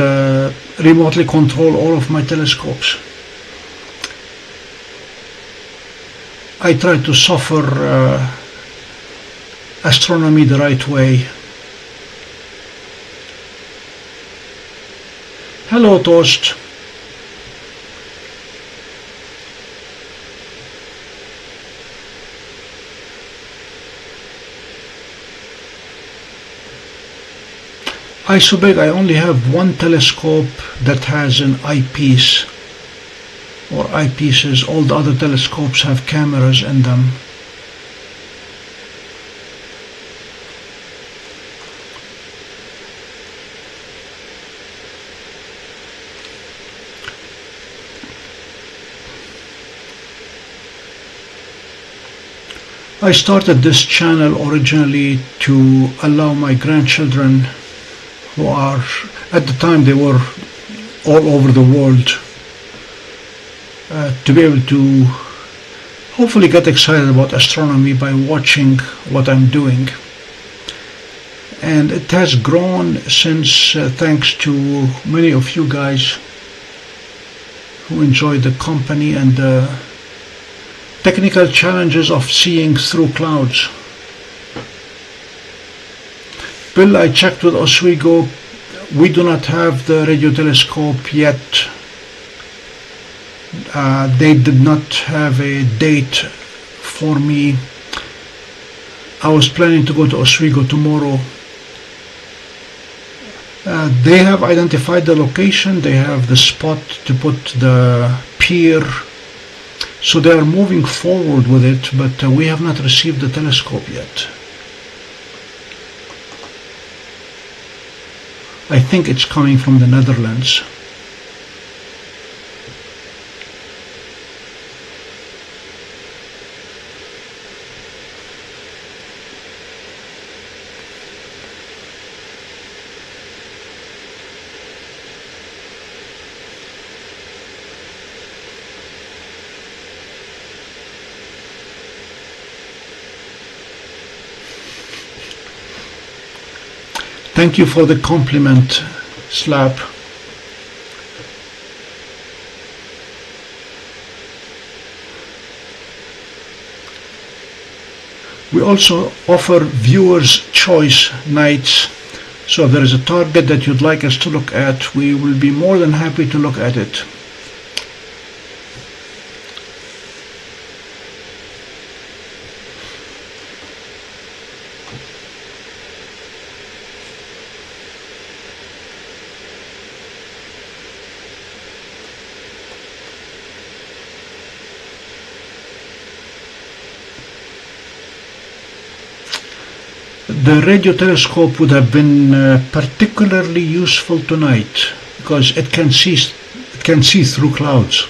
remotely control all of my telescopes. I try to suffer astronomy the right way. Hello, Toast. Isobig, I only have one telescope that has an eyepiece or eyepieces. All the other telescopes have cameras in them. I started this channel originally to allow my grandchildren, who are, at the time they were all over the world, to be able to hopefully get excited about astronomy by watching what I'm doing. And it has grown since, thanks to many of you guys who enjoy the company and the technical challenges of seeing through clouds. Bill, I checked with Oswego. We do not have the radio telescope yet. They did not have a date for me. I was planning to go to Oswego tomorrow. They have identified the location. They have the spot to put the pier. So they are moving forward with it, but we have not received the telescope yet. I think it's coming from the Netherlands. Thank you for the compliment, Slap. We also offer viewers' choice nights, so if there is a target that you'd like us to look at, we will be more than happy to look at it. The radio telescope would have been particularly useful tonight because it can see through clouds.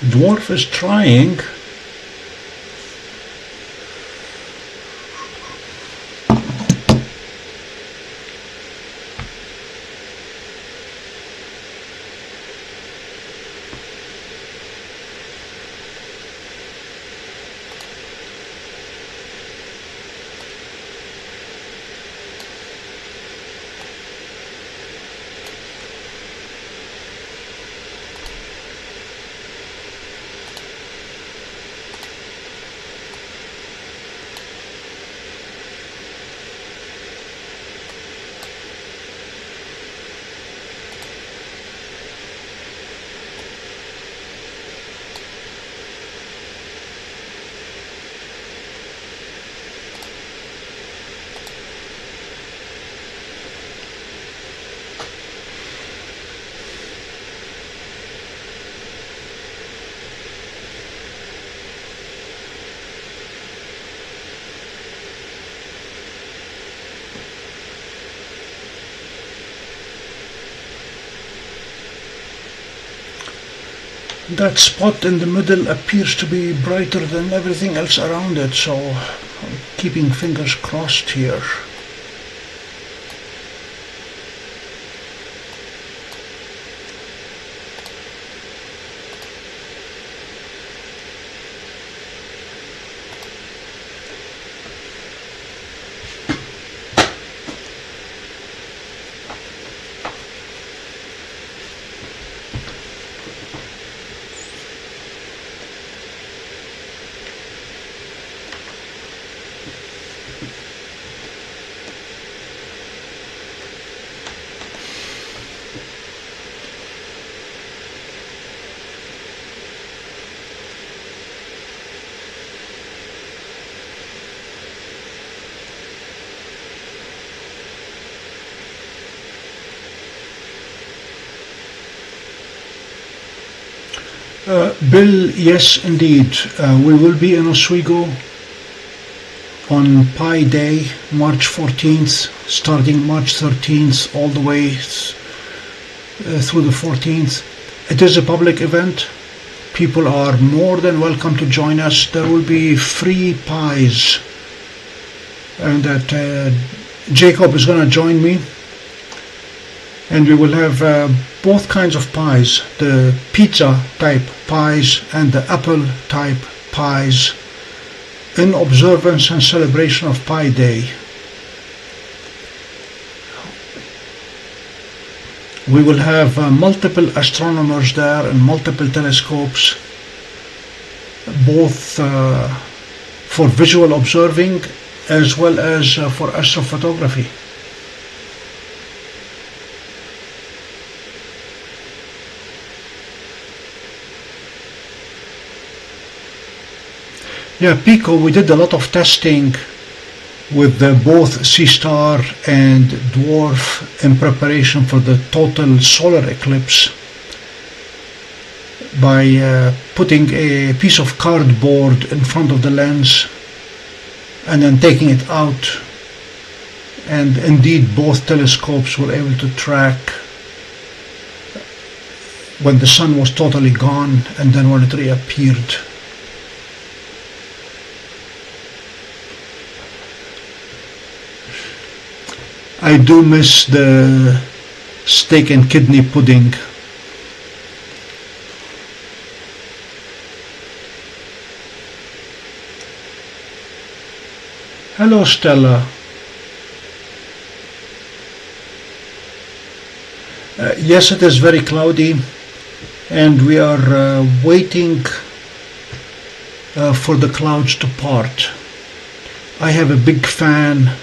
Dwarf is trying. That spot in the middle appears to be brighter than everything else around it, so I'm keeping fingers crossed here. Bill, yes indeed. We will be in Oswego on Pi Day, March 14th, starting March 13th all the way through the 14th. It is a public event. People are more than welcome to join us. There will be free pies, and that Jacob is going to join me. And we will have both kinds of pies, the pizza type pies and the apple type pies, in observance and celebration of Pi Day. We will have multiple astronomers there and multiple telescopes, both for visual observing as well as for astrophotography. Yeah, Pico, we did a lot of testing with both Seestar and Dwarf in preparation for the total solar eclipse by putting a piece of cardboard in front of the lens and then taking it out, and indeed both telescopes were able to track when the sun was totally gone and then when it reappeared. I do miss the steak and kidney pudding. Hello, Stella. Yes, it is very cloudy, and we are waiting for the clouds to part. I have a big fan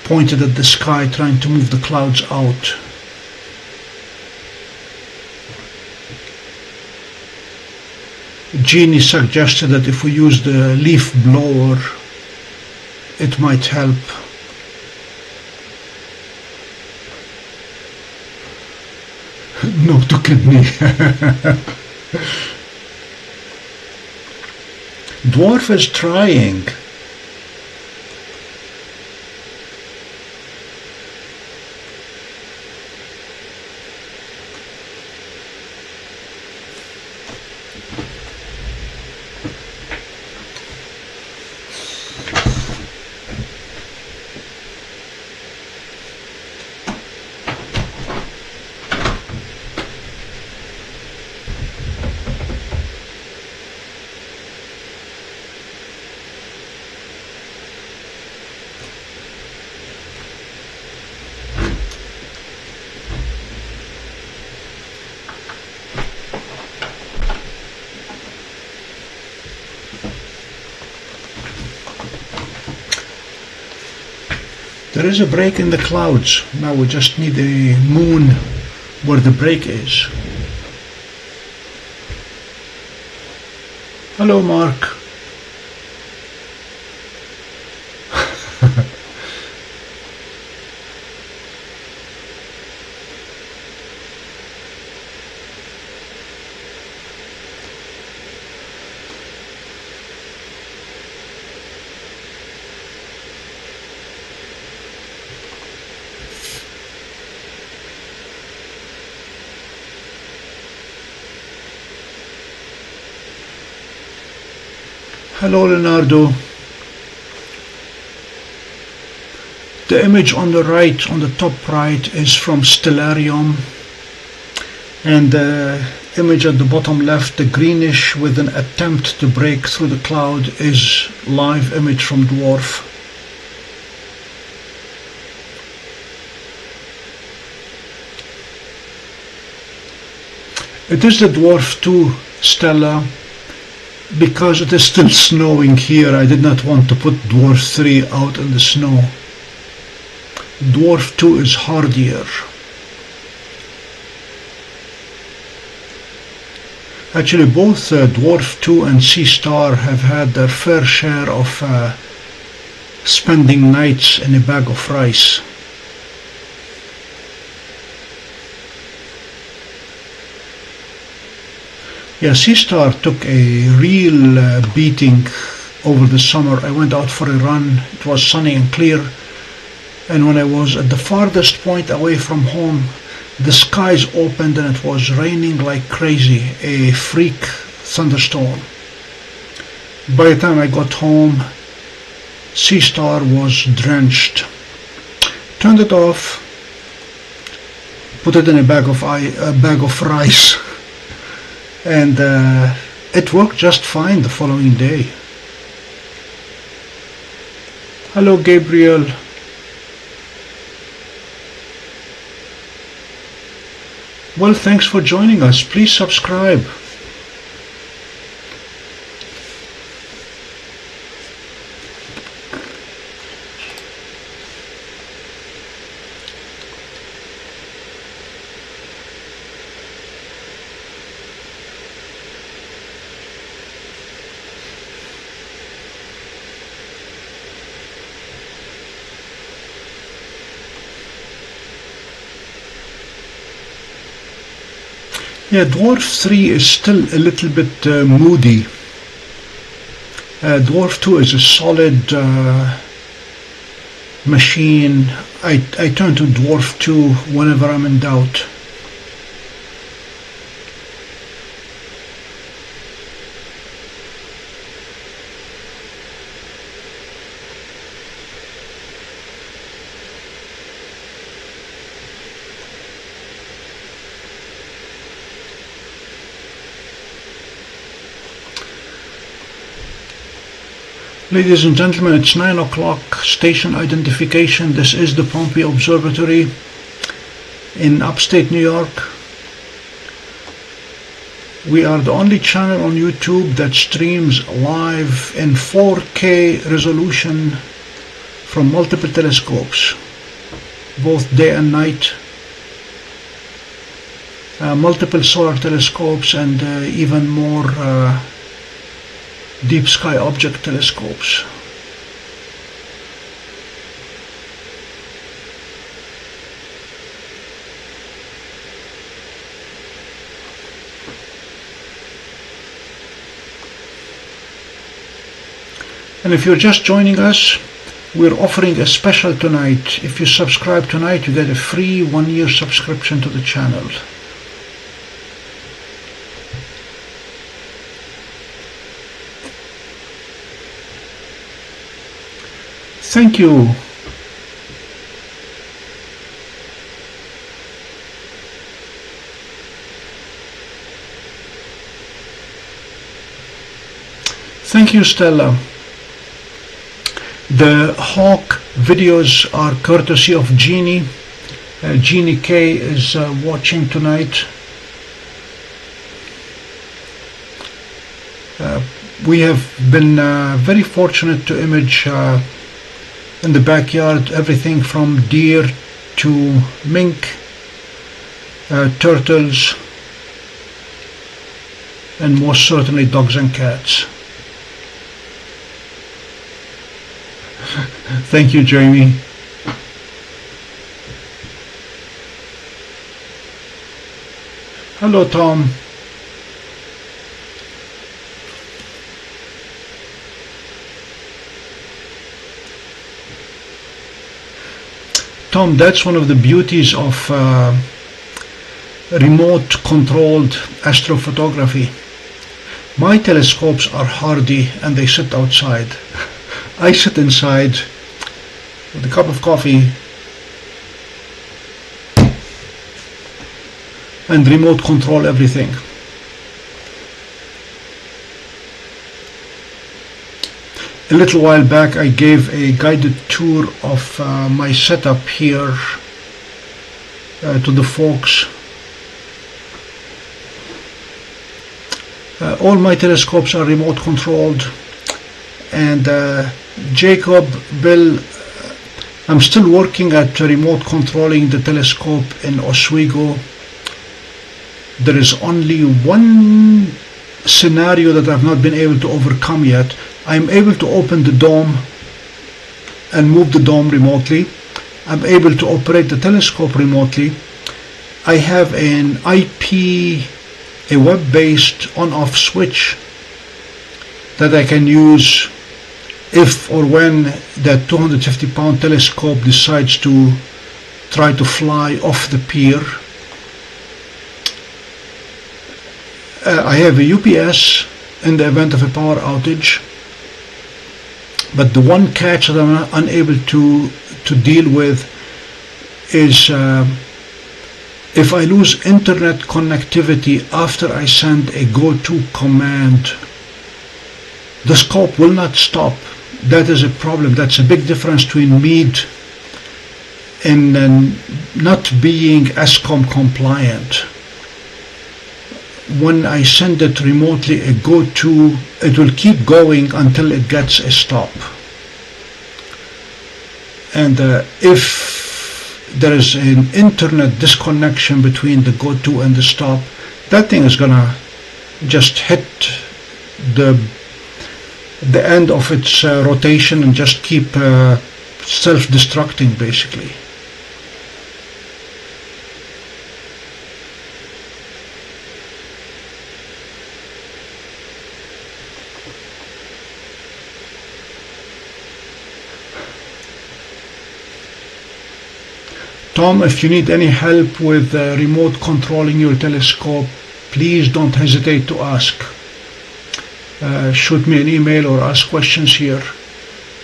pointed at the sky trying to move the clouds out. Jeannie suggested that if we use the leaf blower, it might help. No to kidney. Dwarf is trying. There is a break in the clouds. Now we just need a moon where the break is. Hello, Mark. Hello, Leonardo. The image on the right, on the top right, is from Stellarium, and the image at the bottom left, the greenish with an attempt to break through the cloud, is live image from Dwarf. It is the Dwarf 2, Stella. Because it is still snowing here, I did not want to put Dwarf 3 out in the snow. Dwarf 2 is hardier. Actually, both Dwarf 2 and Seestar have had their fair share of spending nights in a bag of rice. Yeah, Seestar took a real beating over the summer. I went out for a run. It was sunny and clear, and when I was at the farthest point away from home, the skies opened and it was raining like crazy, a freak thunderstorm. By the time I got home, Seestar was drenched. Turned it off, put it in a bag of rice, and it worked just fine the following day. Hello, Gabriel. Well, thanks for joining us. Please subscribe. Yeah, Dwarf 3 is still a little bit moody. Dwarf 2 is a solid machine. I turn to Dwarf 2 whenever I'm in doubt. Ladies and gentlemen, it's 9 o'clock, station identification. This is the Pompey Observatory in upstate New York. We are the only channel on YouTube that streams live in 4K resolution from multiple telescopes, both day and night, multiple solar telescopes, and even more deep sky object telescopes. And if you're just joining us, we're offering a special tonight. If you subscribe tonight, you get a free 1-year subscription to the channel. Thank you. Thank you, Stella. The Hawk videos are courtesy of Jeannie. Jeannie K is watching tonight. We have been very fortunate to image in the backyard everything from deer to mink, turtles, and most certainly dogs and cats. Thank you, Jamie. Hello, Tom. Tom, that's one of the beauties of remote controlled astrophotography. My telescopes are hardy and they sit outside. I sit inside with a cup of coffee and remote control everything. A little while back I gave a guided tour of my setup here to the folks. All my telescopes are remote controlled, and Jacob, Bill, I'm still working at remote controlling the telescope in Oswego. There is only one scenario that I've not been able to overcome yet. I'm able to open the dome and move the dome remotely. I'm able to operate the telescope remotely. I have an IP, a web-based on-off switch that I can use if or when that 250-pound telescope decides to try to fly off the pier. I have a UPS in the event of a power outage, but the one catch that I'm unable to deal with is if I lose internet connectivity after I send a go-to command, the scope will not stop. That is a problem. That's a big difference between Meade and not being ESCOM compliant. When I send it remotely a go-to, it will keep going until it gets a stop. And if there is an internet disconnection between the go-to and the stop, that thing is gonna just hit the end of its rotation and just keep self-destructing basically. Tom, if you need any help with remote controlling your telescope, please don't hesitate to ask. Shoot me an email or ask questions here.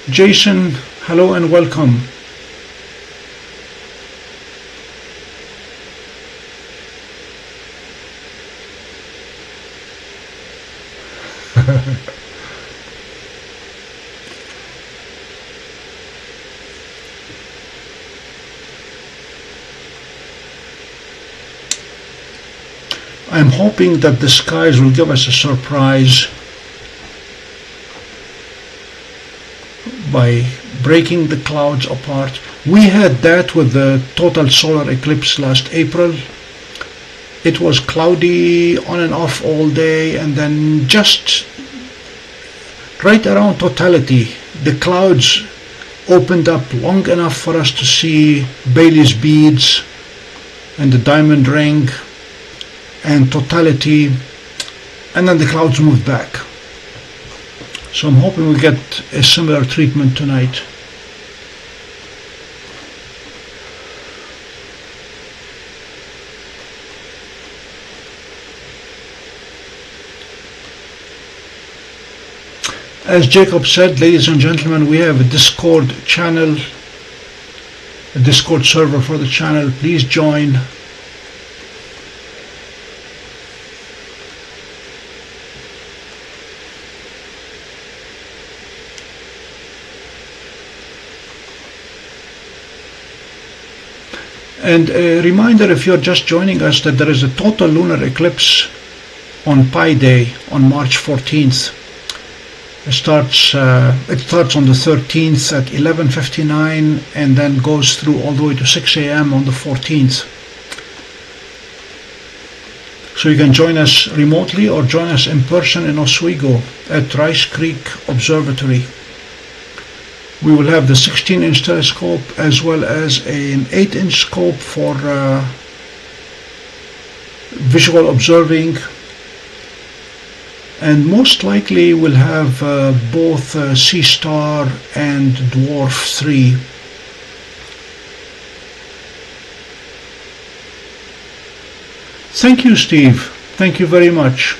Jason, hello and welcome. I'm hoping that the skies will give us a surprise by breaking the clouds apart. We had that with the total solar eclipse last April. It was cloudy on and off all day, and then just right around totality, the clouds opened up long enough for us to see Bailey's beads and the diamond ring and totality, and then the clouds moved back. So I'm hoping we get a similar treatment tonight. As Jacob said, ladies and gentlemen, we have a Discord channel, a Discord server for the channel. Please join. And a reminder, if you're just joining us, that there is a total lunar eclipse on Pi Day on March 14th. It starts on the 13th at 11:59 and then goes through all the way to 6 a.m. on the 14th. So you can join us remotely or join us in person in Oswego at Rice Creek Observatory. We will have the 16-inch telescope as well as an 8-inch scope for visual observing, and most likely we'll have both Seestar and Dwarf 3. Thank you, Steve. Thank you very much.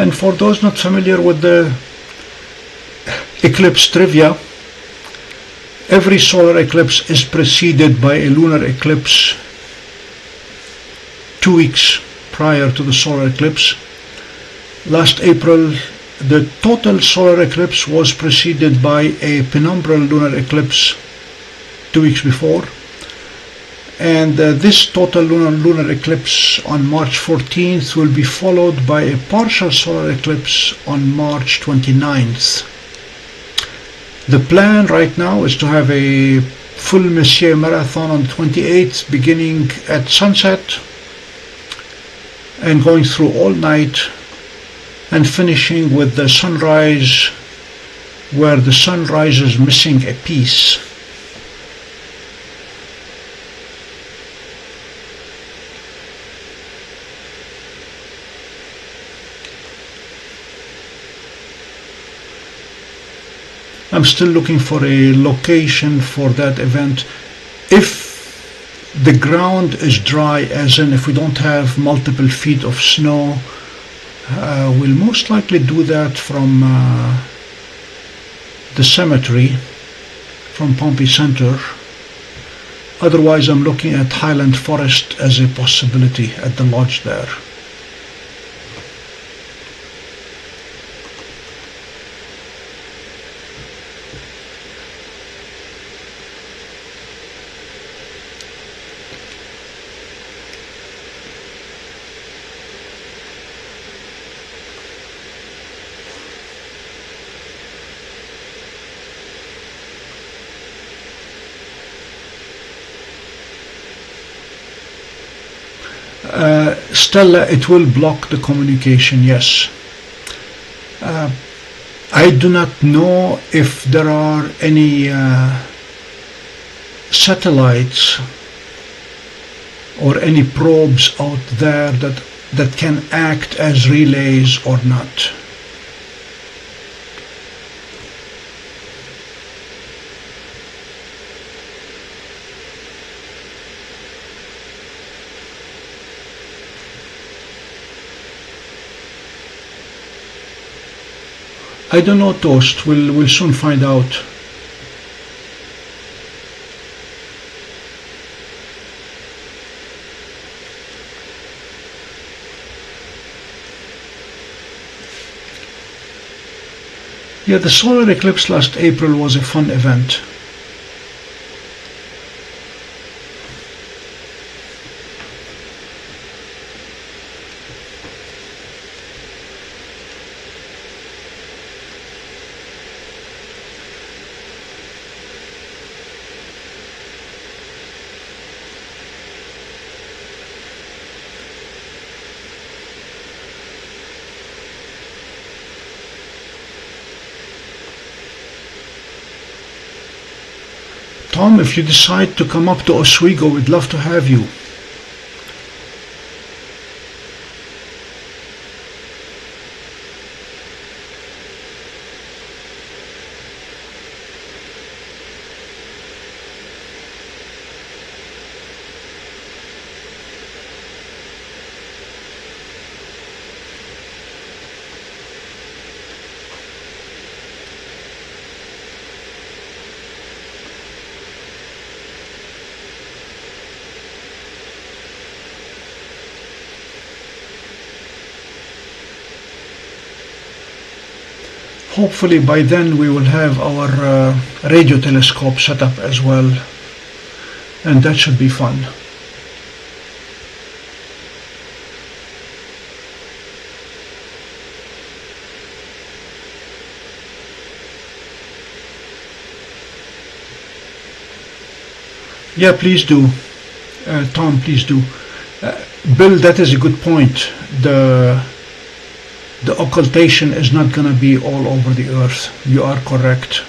And for those not familiar with the eclipse trivia, every solar eclipse is preceded by a lunar eclipse 2 weeks prior to the solar eclipse. Last April, the total solar eclipse was preceded by a penumbral lunar eclipse 2 weeks before. And this total lunar eclipse on March 14th will be followed by a partial solar eclipse on March 29th. The plan right now is to have a full Messier marathon on the 28th, beginning at sunset and going through all night and finishing with the sunrise where the sun rises missing a piece. I'm still looking for a location for that event. If the ground is dry, as in if we don't have multiple feet of snow, we'll most likely do that from the cemetery, from Pompey Center. Otherwise, I'm looking at Highland Forest as a possibility at the lodge there. Stella, it will block the communication, yes. I do not know if there are any satellites or any probes out there that can act as relays or not. I don't know, Toast. We'll soon find out. Yeah, the solar eclipse last April was a fun event. Tom, if you decide to come up to Oswego, we'd love to have you. Hopefully by then we will have our radio telescope set up as well, and that should be fun. Yeah, please do. Tom, please do. Bill, that is a good point. The occultation is not going to be all over the earth. You are correct.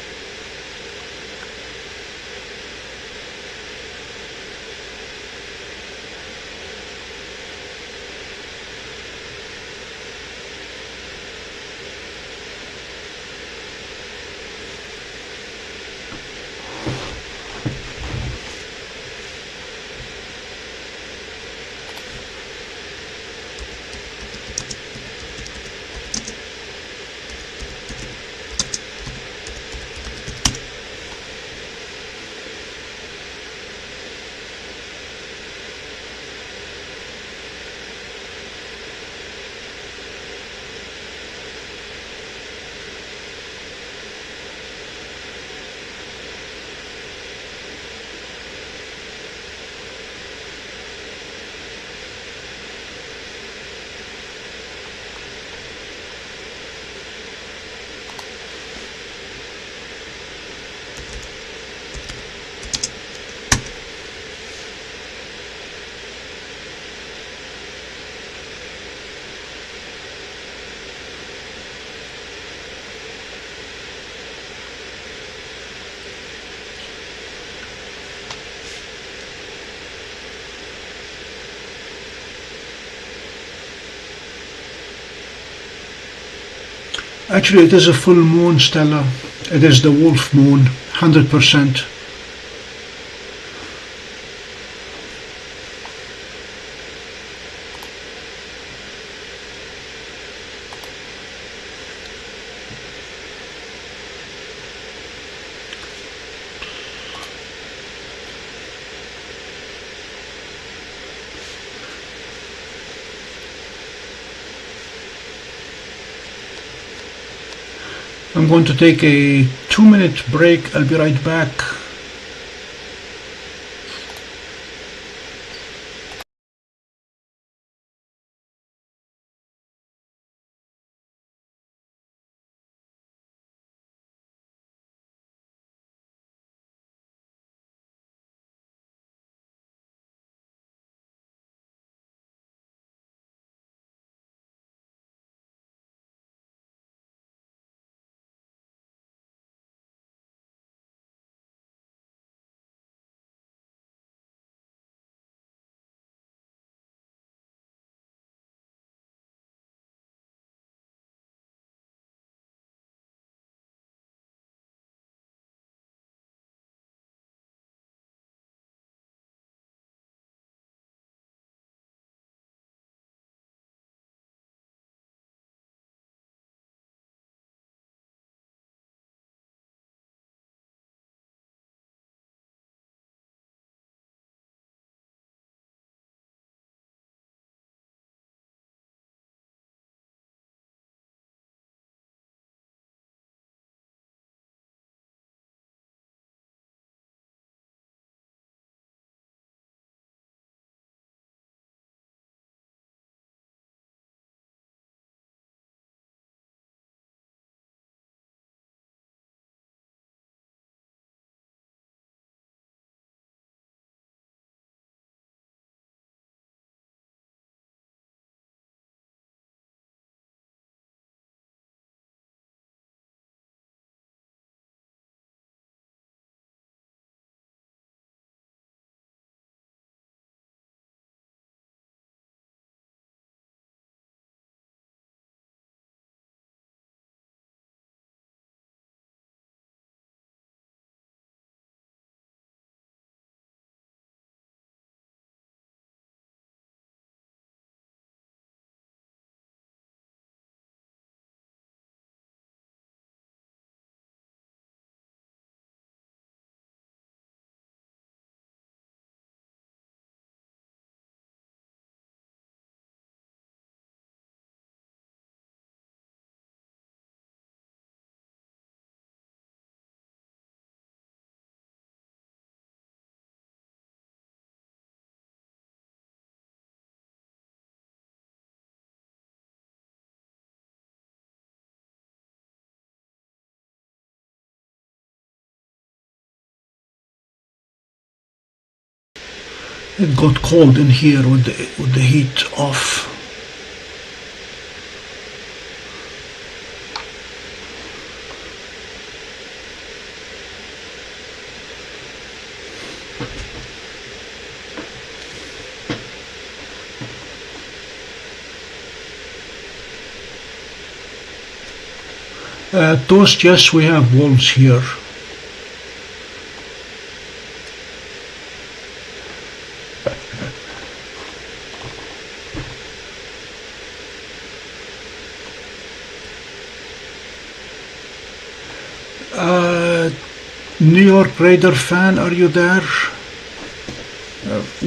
Actually, it is a full moon, Stella. It is the wolf moon, 100%. I'm going to take a 2-minute break. I'll be right back. It got cold in here with the heat off. Toast, yes, we have wolves here. New York Raider fan, are you there?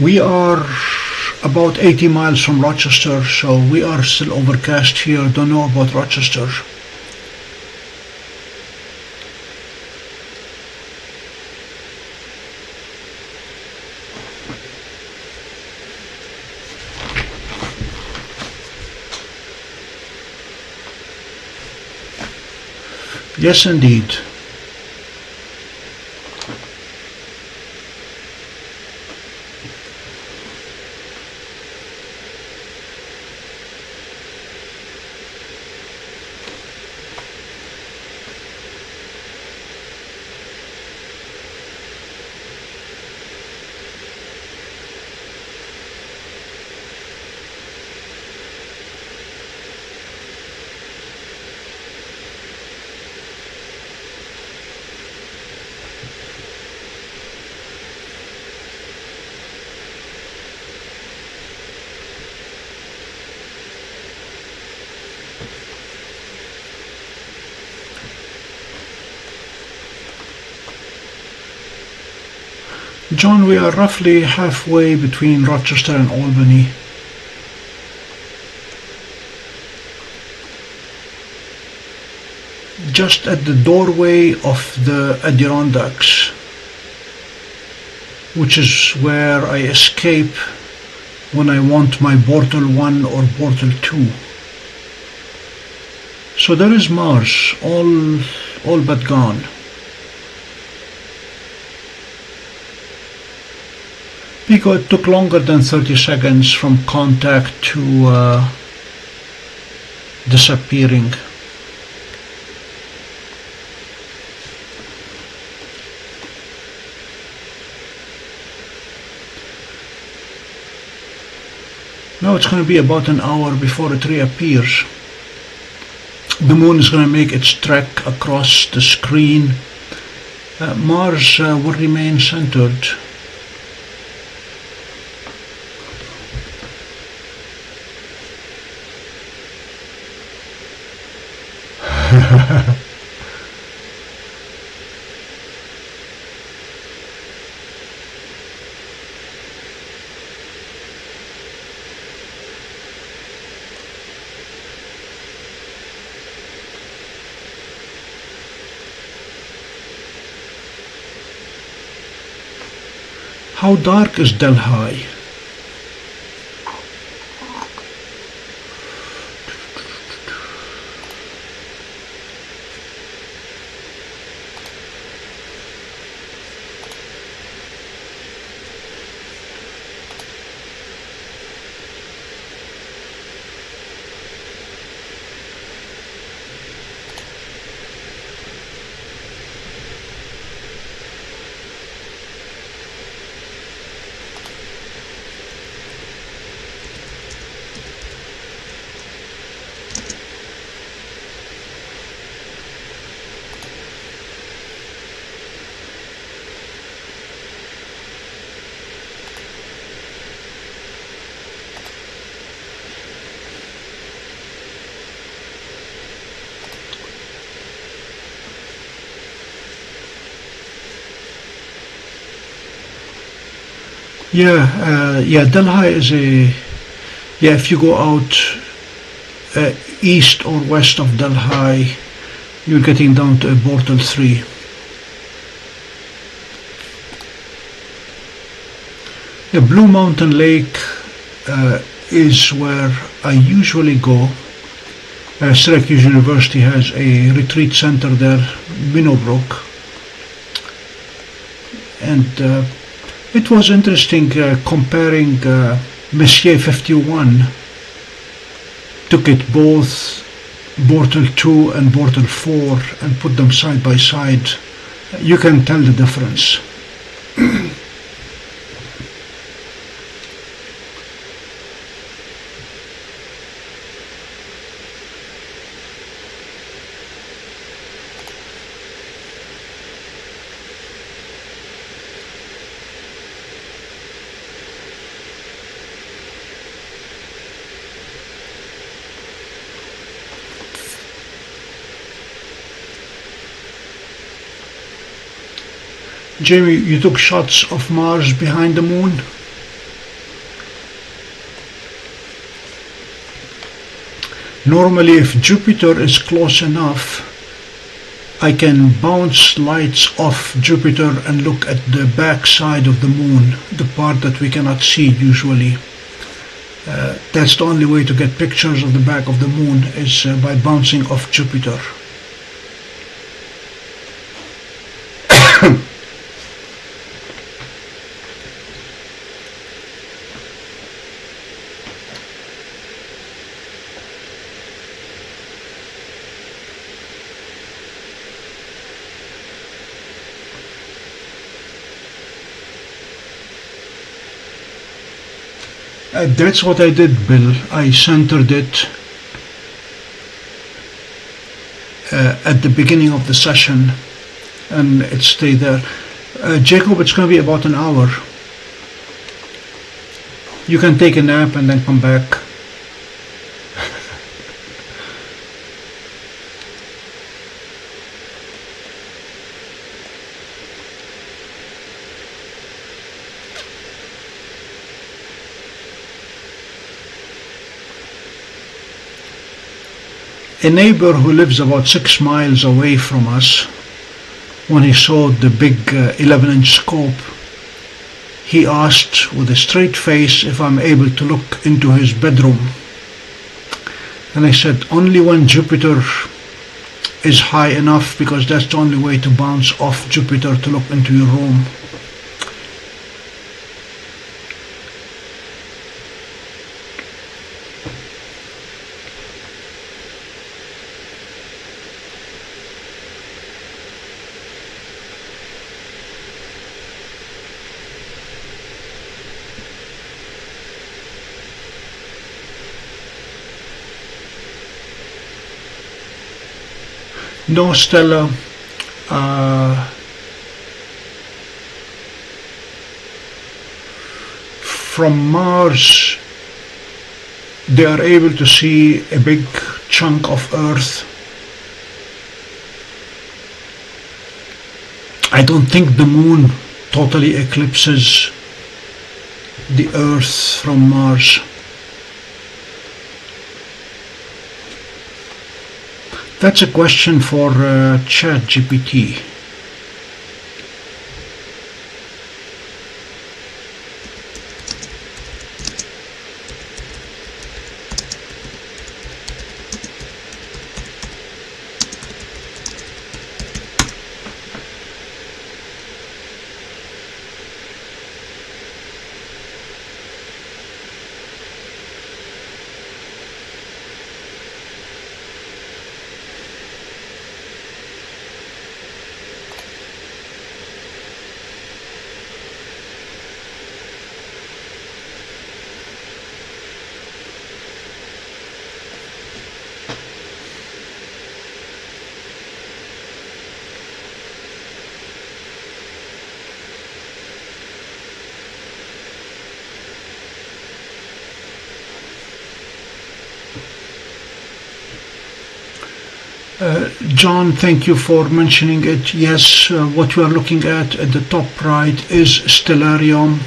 We are about 80 miles from Rochester, so we are still overcast here. Don't know about Rochester. Yes, indeed. John, we are roughly halfway between Rochester and Albany. Just at the doorway of the Adirondacks, which is where I escape when I want my Bortle 1 or Bortle 2. So there is Mars, all but gone. Pico, it took longer than 30 seconds from contact to disappearing. Now it's going to be about an hour before it reappears. The moon is going to make its trek across the screen. Mars will remain centered. How dark is Delhi? Yeah, Delhi is if you go out east or west of Delhi, you're getting down to a Bortle 3. The Blue Mountain Lake is where I usually go. Syracuse University has a retreat center there, Minnowbrook, and it was interesting comparing Messier 51. Took it both Bortle 2 and Bortle 4 and put them side by side. You can tell the difference. Jamie, you took shots of Mars behind the moon? Normally, if Jupiter is close enough, I can bounce lights off Jupiter and look at the back side of the moon, the part that we cannot see usually. That's the only way to get pictures of the back of the moon, is by bouncing off Jupiter. That's what I did, Bill. I centered it at the beginning of the session and it stayed there. Jacob, it's going to be about an hour. You can take a nap and then come back. A neighbor who lives about 6 miles away from us, when he saw the big 11-inch scope, he asked with a straight face if I'm able to look into his bedroom. And I said, only when Jupiter is high enough, because that's the only way to bounce off Jupiter to look into your room. No, Stella, from Mars they are able to see a big chunk of Earth. I don't think the moon totally eclipses the Earth from Mars. That's a question for ChatGPT. John, thank you for mentioning it. Yes, what we are looking at the top right is Stellarium,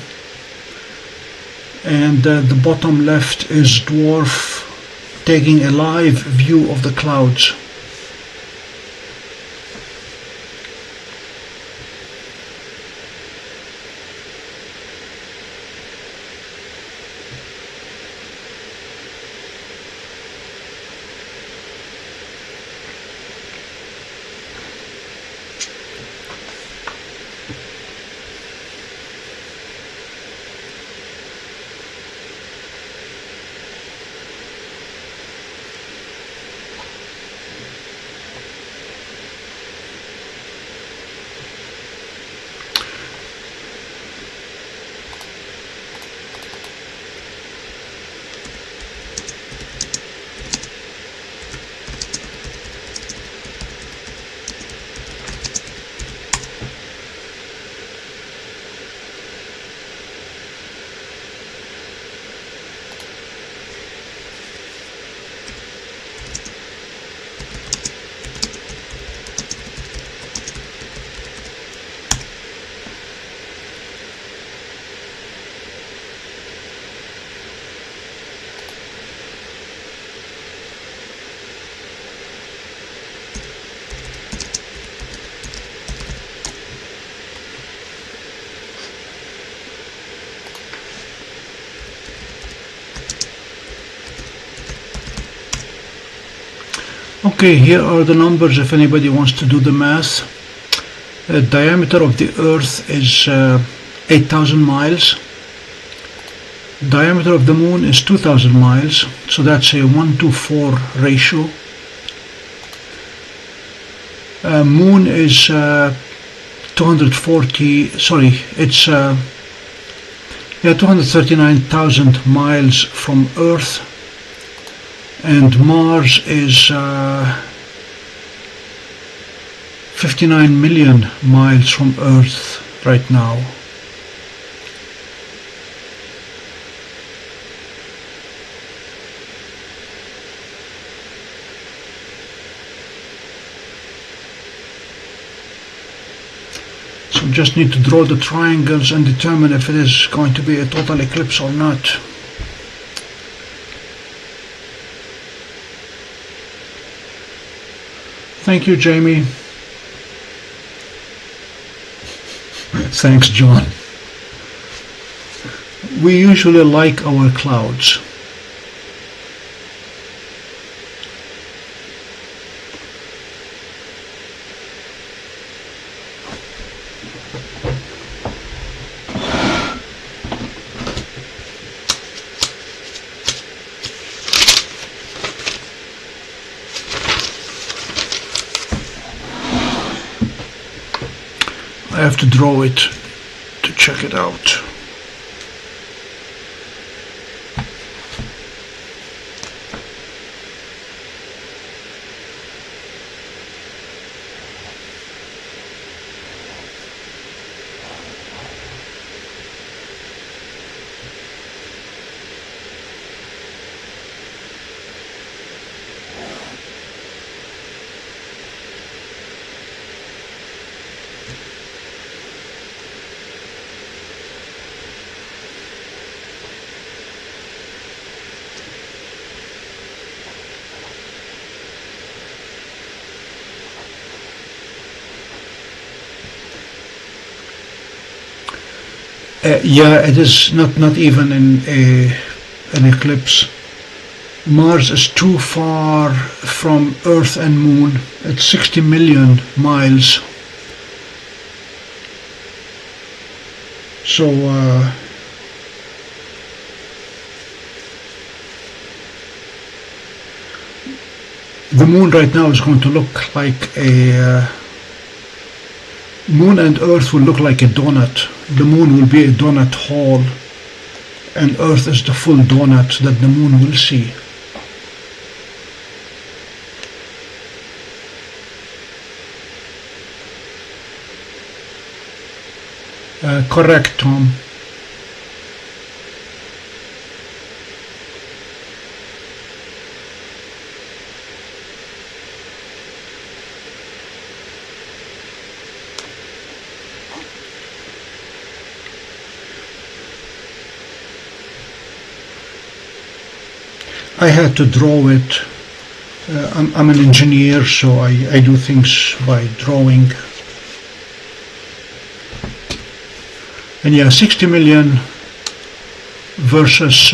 and the bottom left is Dwarf, taking a live view of the clouds. Okay, here are the numbers if anybody wants to do the math. The diameter of the Earth is 8,000 miles. Diameter of the Moon is 2,000 miles, so that's a 1:4 ratio. Moon is 239,000 miles from Earth. And Mars is 59 million miles from Earth right now. So just need to draw the triangles and determine if it is going to be a total eclipse or not. Thank you, Jamie. Thanks, John. We usually like our clouds. I have to draw it to check it out. Yeah, it is not even in an eclipse. Mars is too far from Earth and Moon. It's 60 million miles. So the Moon right now is going to look like a Moon and Earth will look like a donut. The Moon will be a donut hole, and Earth is the full donut that the Moon will see. Correct, Tom. I had to draw it. I'm an engineer, so I do things by drawing. And yeah, 60 million versus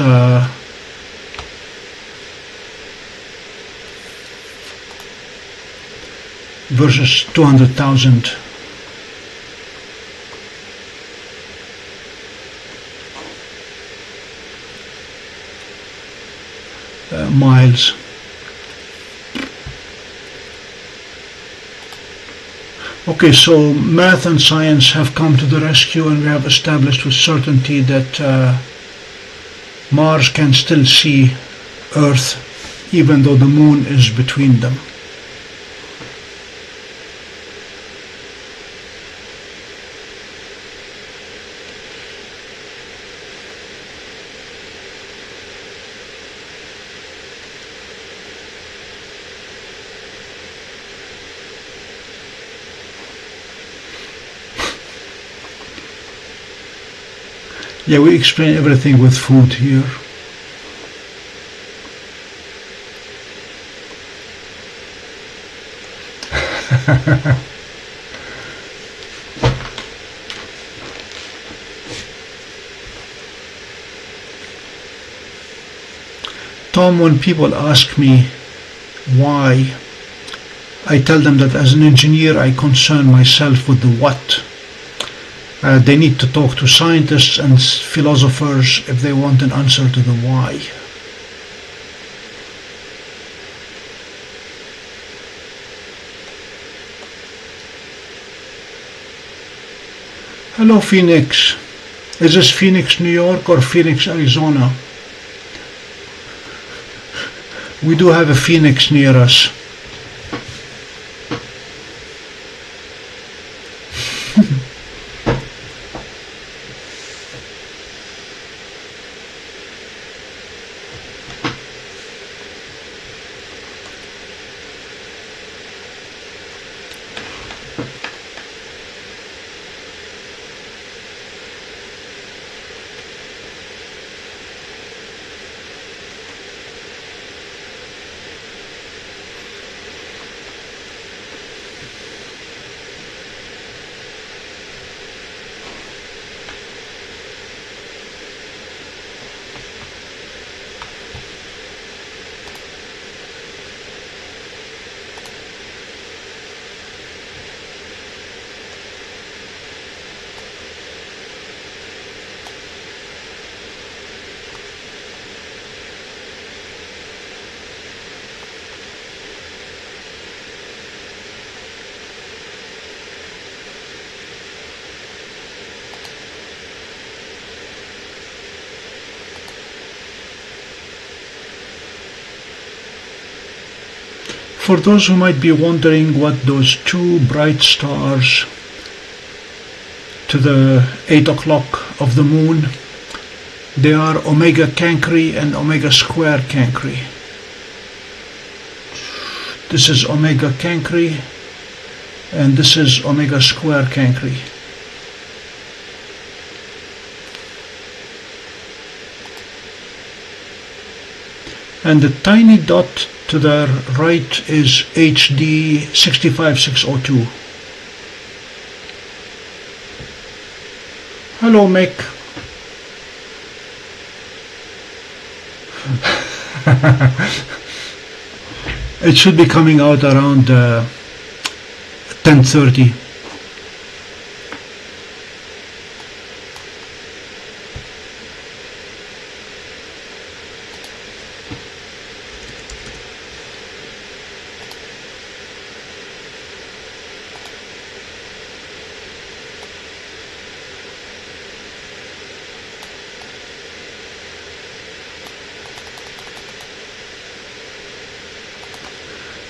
versus 200,000. Miles. Okay, so math and science have come to the rescue, and we have established with certainty that Mars can still see Earth even though the Moon is between them. Yeah, we explain everything with food here. Tom, when people ask me why, I tell them that as an engineer I concern myself with the what. They need to talk to scientists and philosophers if they want an answer to the why. Hello, Phoenix. Is this Phoenix, New York or Phoenix, Arizona? We do have a Phoenix near us. For those who might be wondering what those two bright stars to the 8 o'clock of the moon, they are Omega Cancri and Omega Square Cancri. This is Omega Cancri and this is Omega Square Cancri. And the tiny dot to the right is HD 65602. Hello, Mick. It should be coming out around 10:30.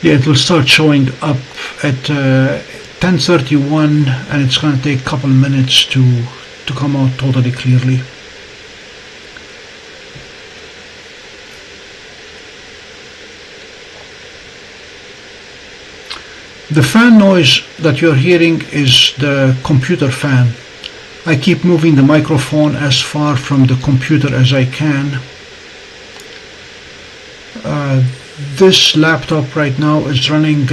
Yeah, it will start showing up at 10:31, and it's going to take a couple minutes to come out totally clearly. The fan noise that you're hearing is the computer fan. I keep moving the microphone as far from the computer as I can. This laptop right now is running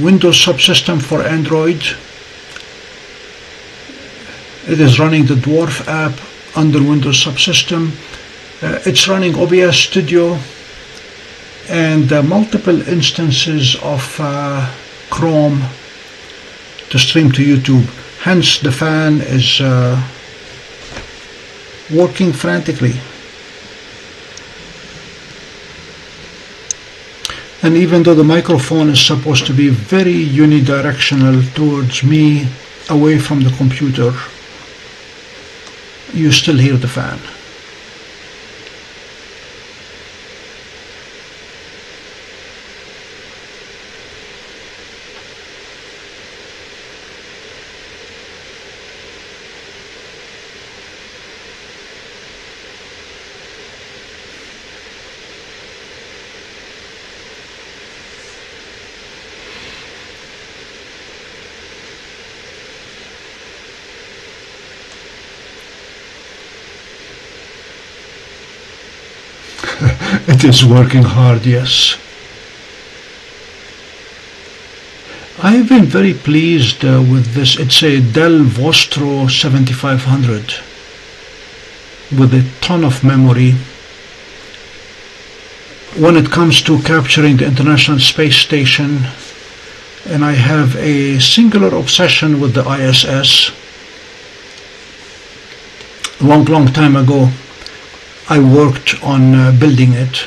Windows subsystem for Android. It is running the Dwarf app under Windows subsystem. It's running OBS Studio and multiple instances of Chrome to stream to YouTube. Hence the fan is working frantically. And even though the microphone is supposed to be very unidirectional towards me, away from the computer, you still hear the fan. It is working hard, yes. I have been very pleased with this. It's a Dell Vostro 7500 with a ton of memory. When it comes to capturing the International Space Station, and I have a singular obsession with the ISS. Long time ago, I worked on building it.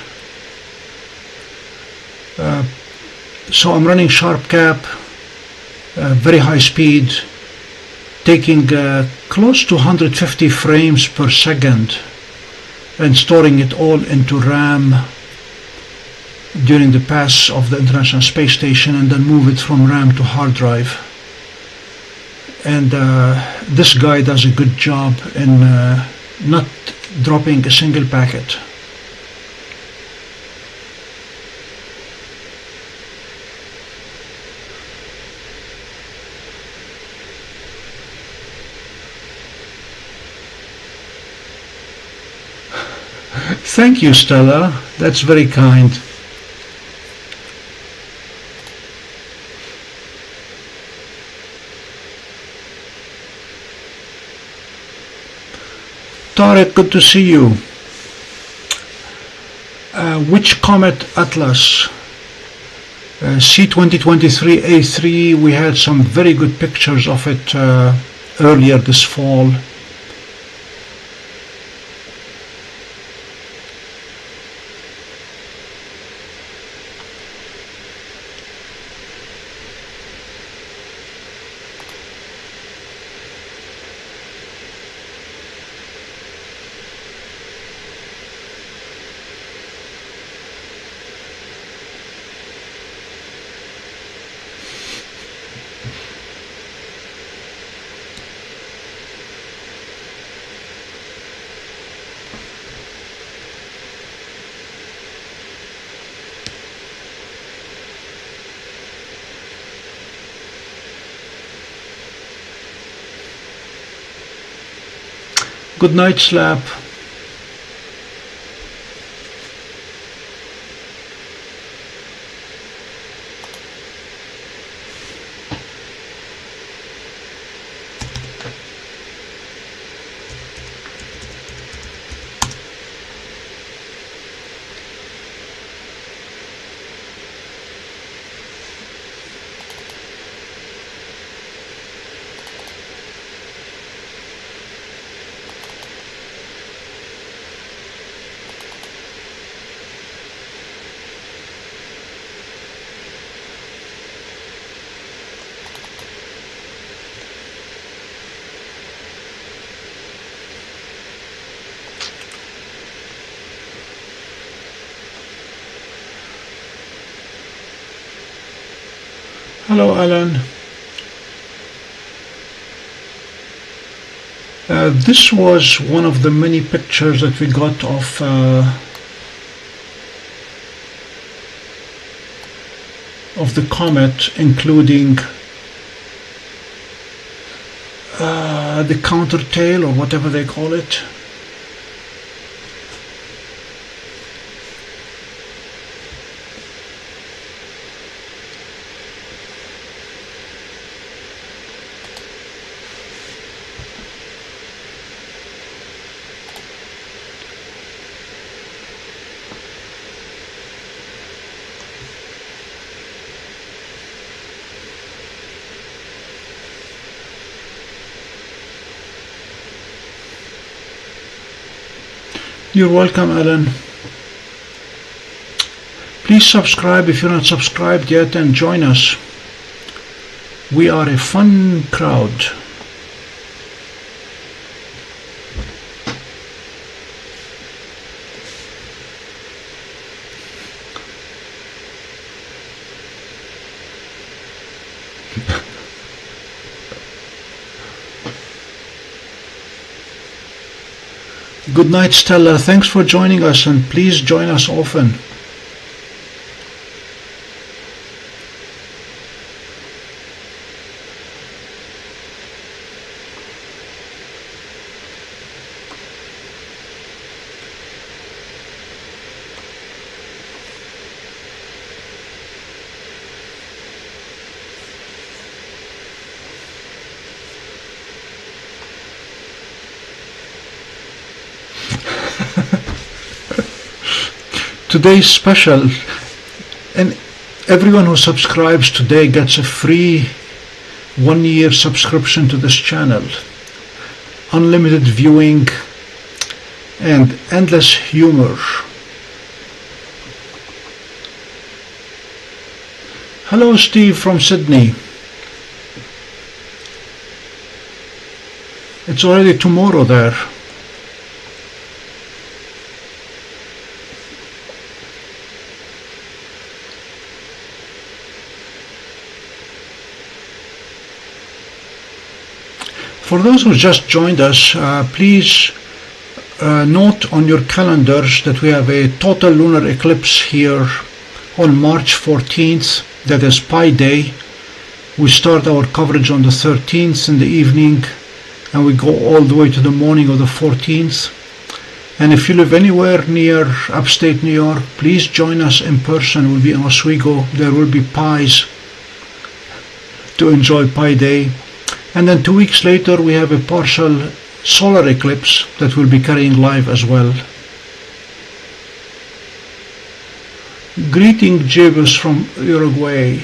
So I'm running sharp cap, very high speed, taking close to 150 frames per second and storing it all into RAM during the pass of the International Space Station, and then move it from RAM to hard drive. And this guy does a good job in not dropping a single packet. Thank you, Stella. That's very kind. Tarek, good to see you. Which comet atlas? C2023A3, we had some very good pictures of it earlier this fall. Good night, Slap. Hello, Alan. This was one of the many pictures that we got of the comet, including the countertail, or whatever they call it. You're welcome, Alan. Please subscribe if you're not subscribed yet and join us. We are a fun crowd. Good night, Stella. Thanks for joining us, and please join us often. Today's special, and everyone who subscribes today gets a free 1-year subscription to this channel, unlimited viewing and endless humor. Hello, Steve from Sydney. It's already tomorrow there. For those who just joined us, please note on your calendars that we have a total lunar eclipse here on March 14th, that is Pi Day. We start our coverage on the 13th in the evening and we go all the way to the morning of the 14th. And if you live anywhere near upstate New York, please join us in person. We'll be in Oswego. There will be pies to enjoy Pi Day. And then 2 weeks later we have a partial solar eclipse that we'll be carrying live as well. Greeting Jebus from Uruguay.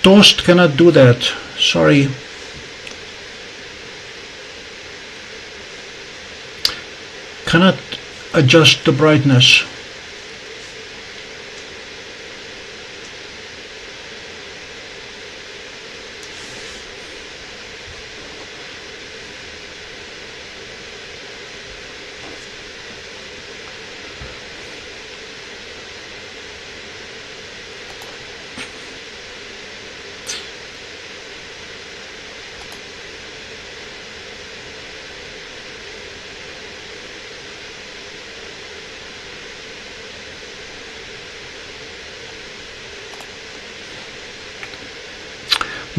Toast cannot do that, sorry. Cannot adjust the brightness.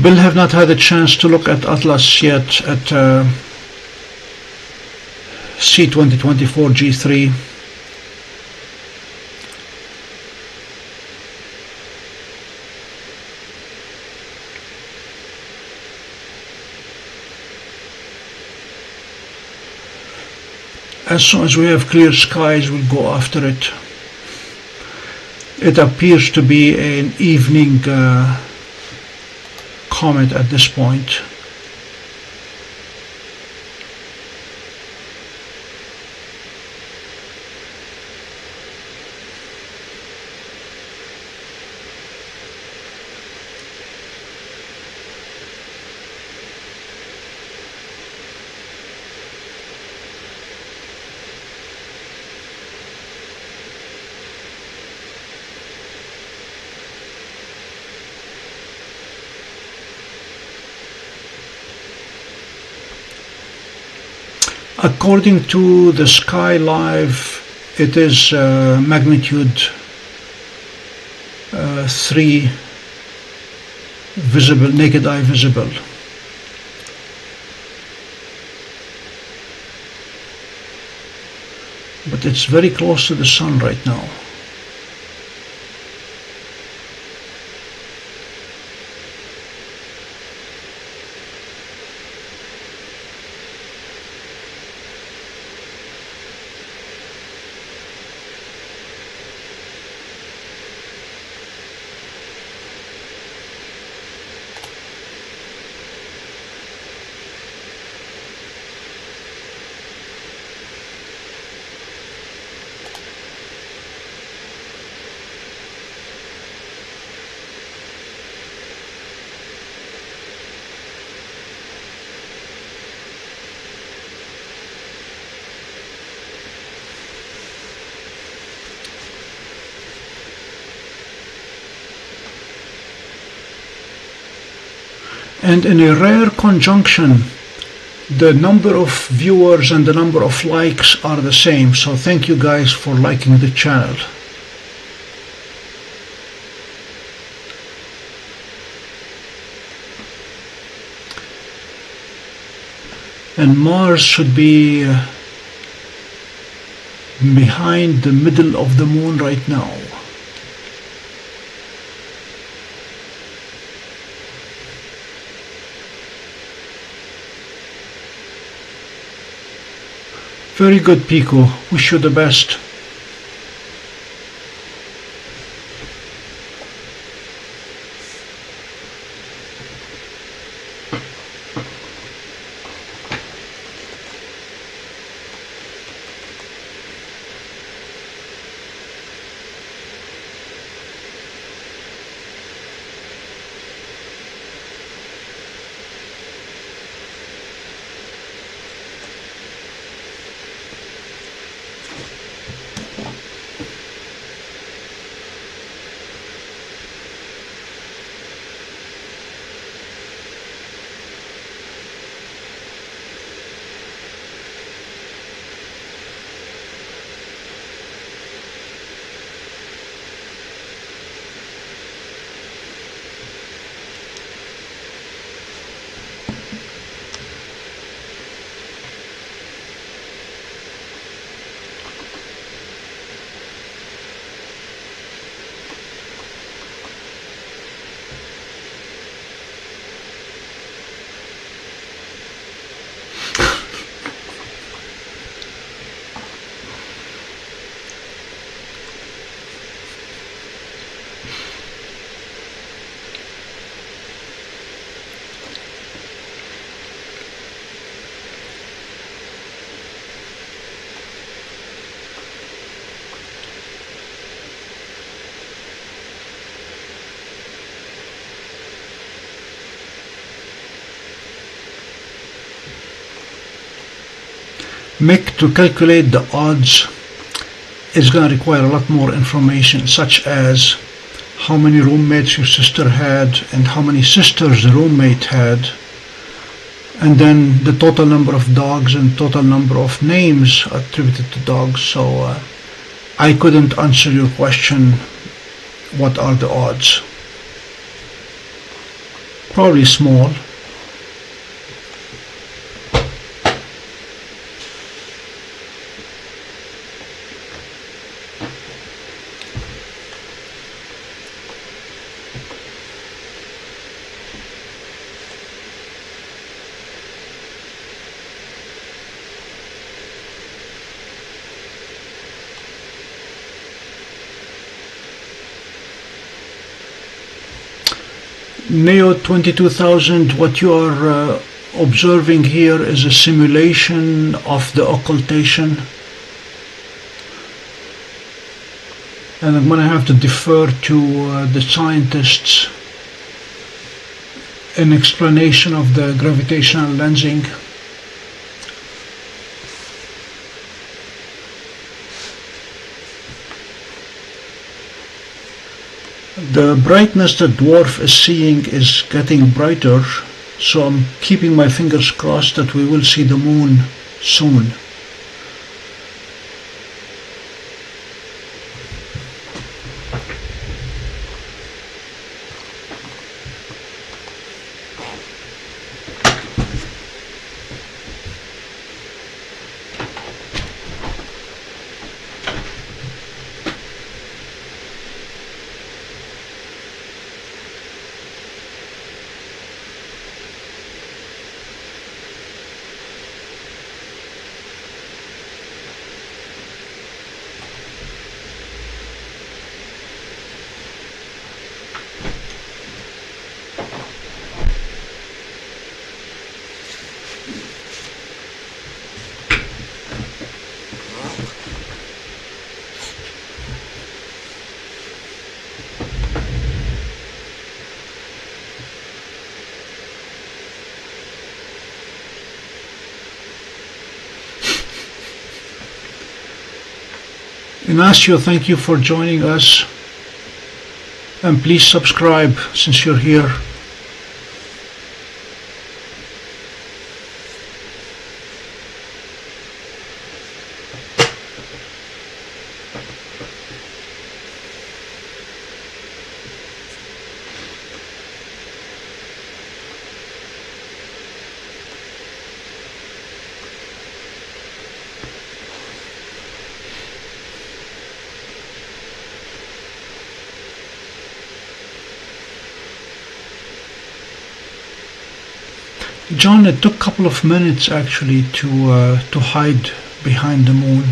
Bill have not had a chance to look at Atlas yet, at C2024 G3. As soon as we have clear skies, we'll go after it. It appears to be an evening comet at this point. According to the Sky Live, it is magnitude 3 visible, naked eye visible. But it's very close to the sun right now. And in a rare conjunction, the number of viewers and the number of likes are the same. So thank you guys for liking the channel. And Mars should be behind the middle of the moon right now. Very good, Pico. Wish you the best. Mick, to calculate the odds is going to require a lot more information, such as how many roommates your sister had and how many sisters the roommate had, and then the total number of dogs and total number of names attributed to dogs. So I couldn't answer your question, what are the odds? probably small. Neo 22,000, what you are observing here is a simulation of the occultation, and I'm going to have to defer to the scientists in explanation of the gravitational lensing. The brightness that Dwarf is seeing is getting brighter, so I'm keeping my fingers crossed that we will see the moon soon. Ignacio, thank you for joining us, and please subscribe since you're here. John, it took a couple of minutes actually to hide behind the moon.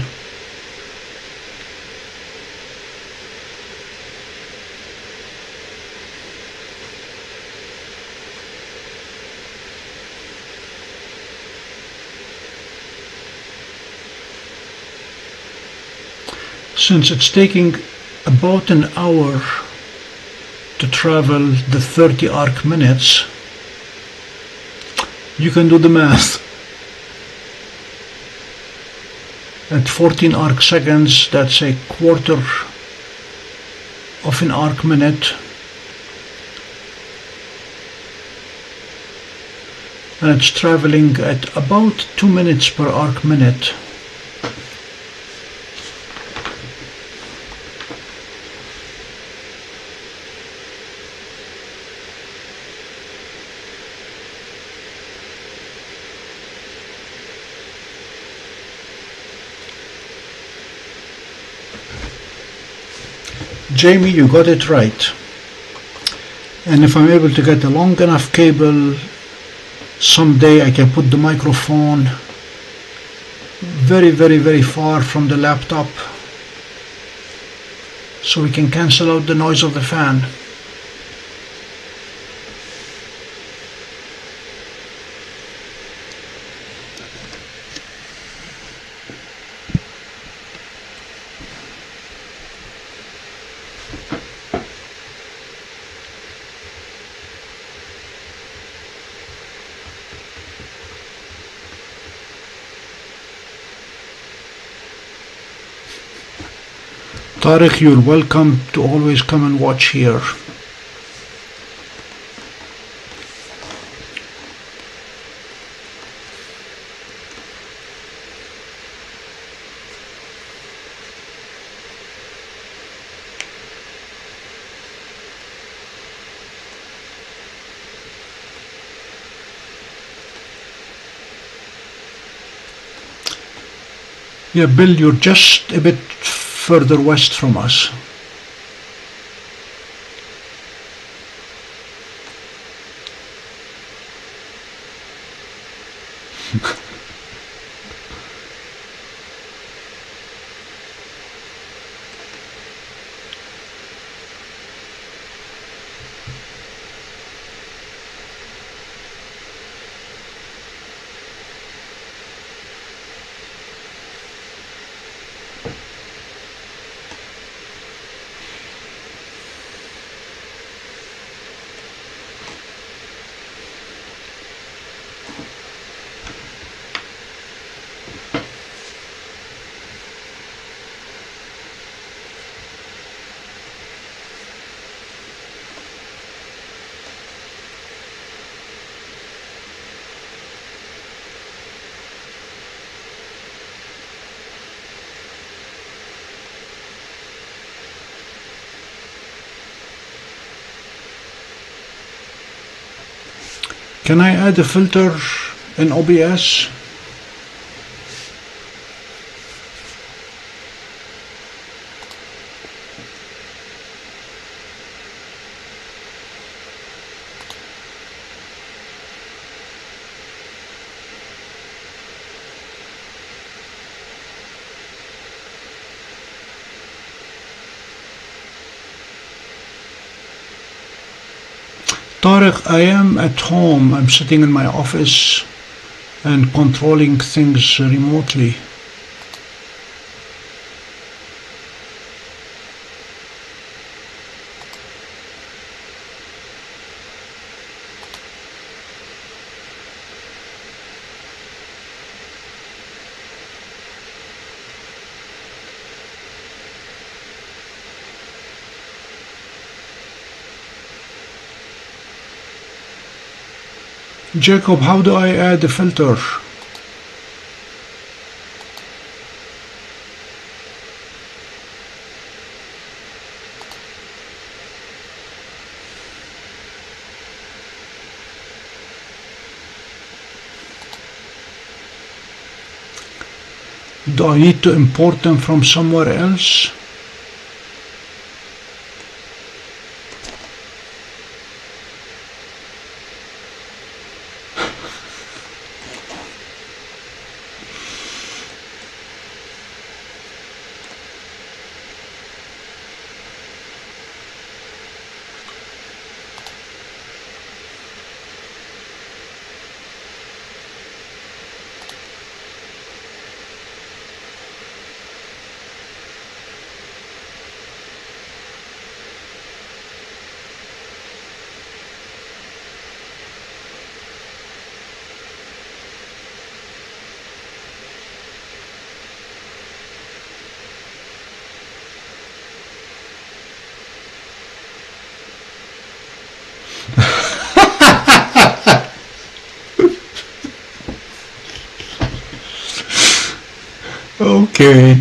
Since it's taking about an hour to travel the 30 arc minutes, you can do the math. At 14 arc seconds, that's a quarter of an arc minute. And it's traveling at about 2 minutes per arc minute. Jamie, you got it right. And if I'm able to get a long enough cable, someday I can put the microphone very, very, very far from the laptop so we can cancel out the noise of the fan. Tariq, you're welcome to always come and watch here. Yeah, Bill, you're just a bit further west from us. Can I add a filter in OBS? Tariq, I am at home. I'm sitting in my office and controlling things remotely. Jacob, how do I add a filter? Do I need to import them from somewhere else? Okay.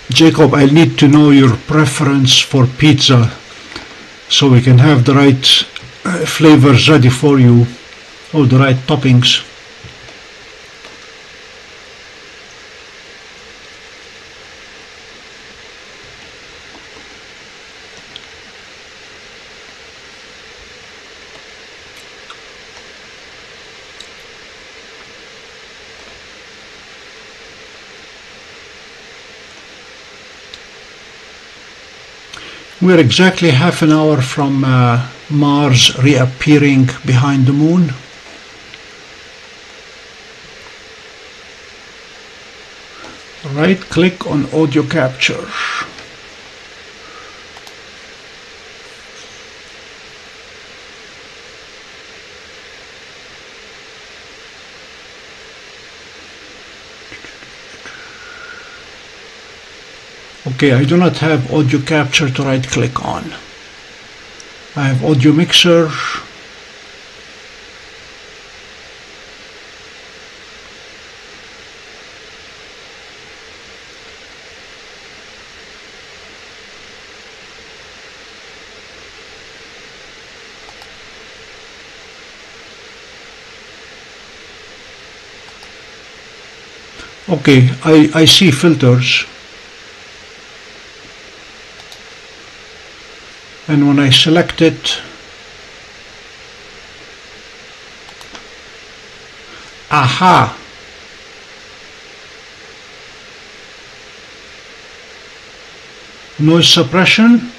Jacob, I'll need to know your preference for pizza so we can have the right flavors ready for you, or the right toppings. We're exactly half an hour from Mars reappearing behind the moon. Right-click on audio capture. Okay, I do not have audio capture to right-click on. I have audio mixer. Okay, I see filters, and when I select it, aha, noise suppression,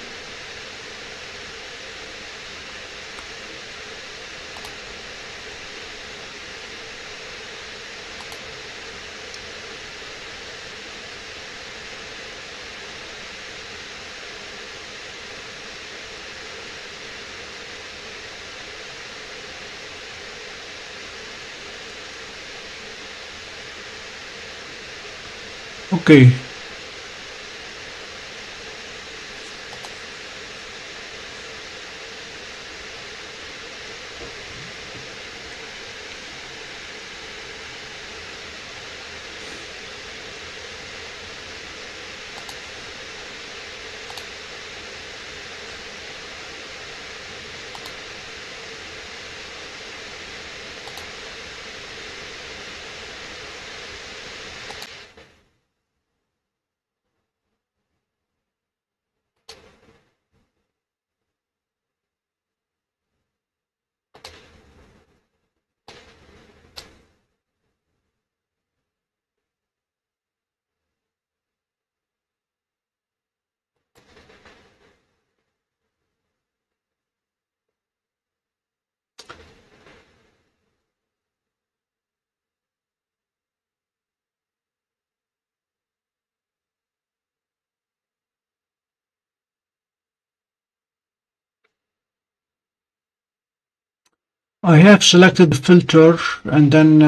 okay. I have selected the filter, and then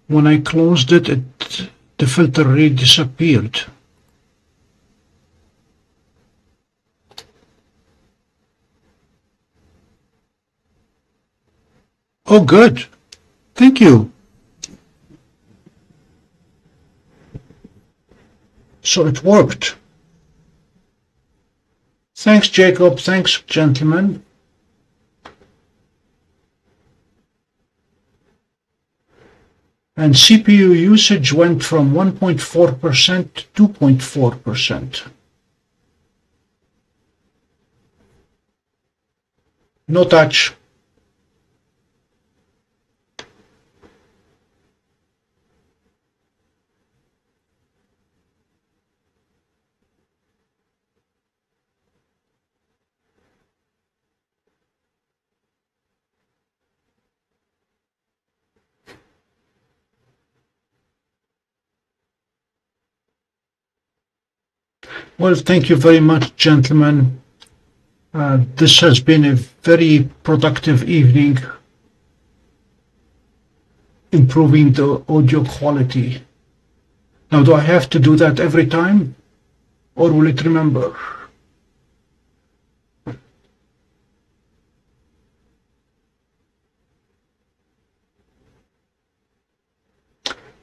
when I closed it, the filter really disappeared. Oh, good. Thank you. So it worked. Thanks, Jacob. Thanks, gentlemen. And CPU usage went from 1.4% to 2.4%. No touch. Well, thank you very much, gentlemen. This has been a very productive evening, improving the audio quality. Now, do I have to do that every time, or will it remember?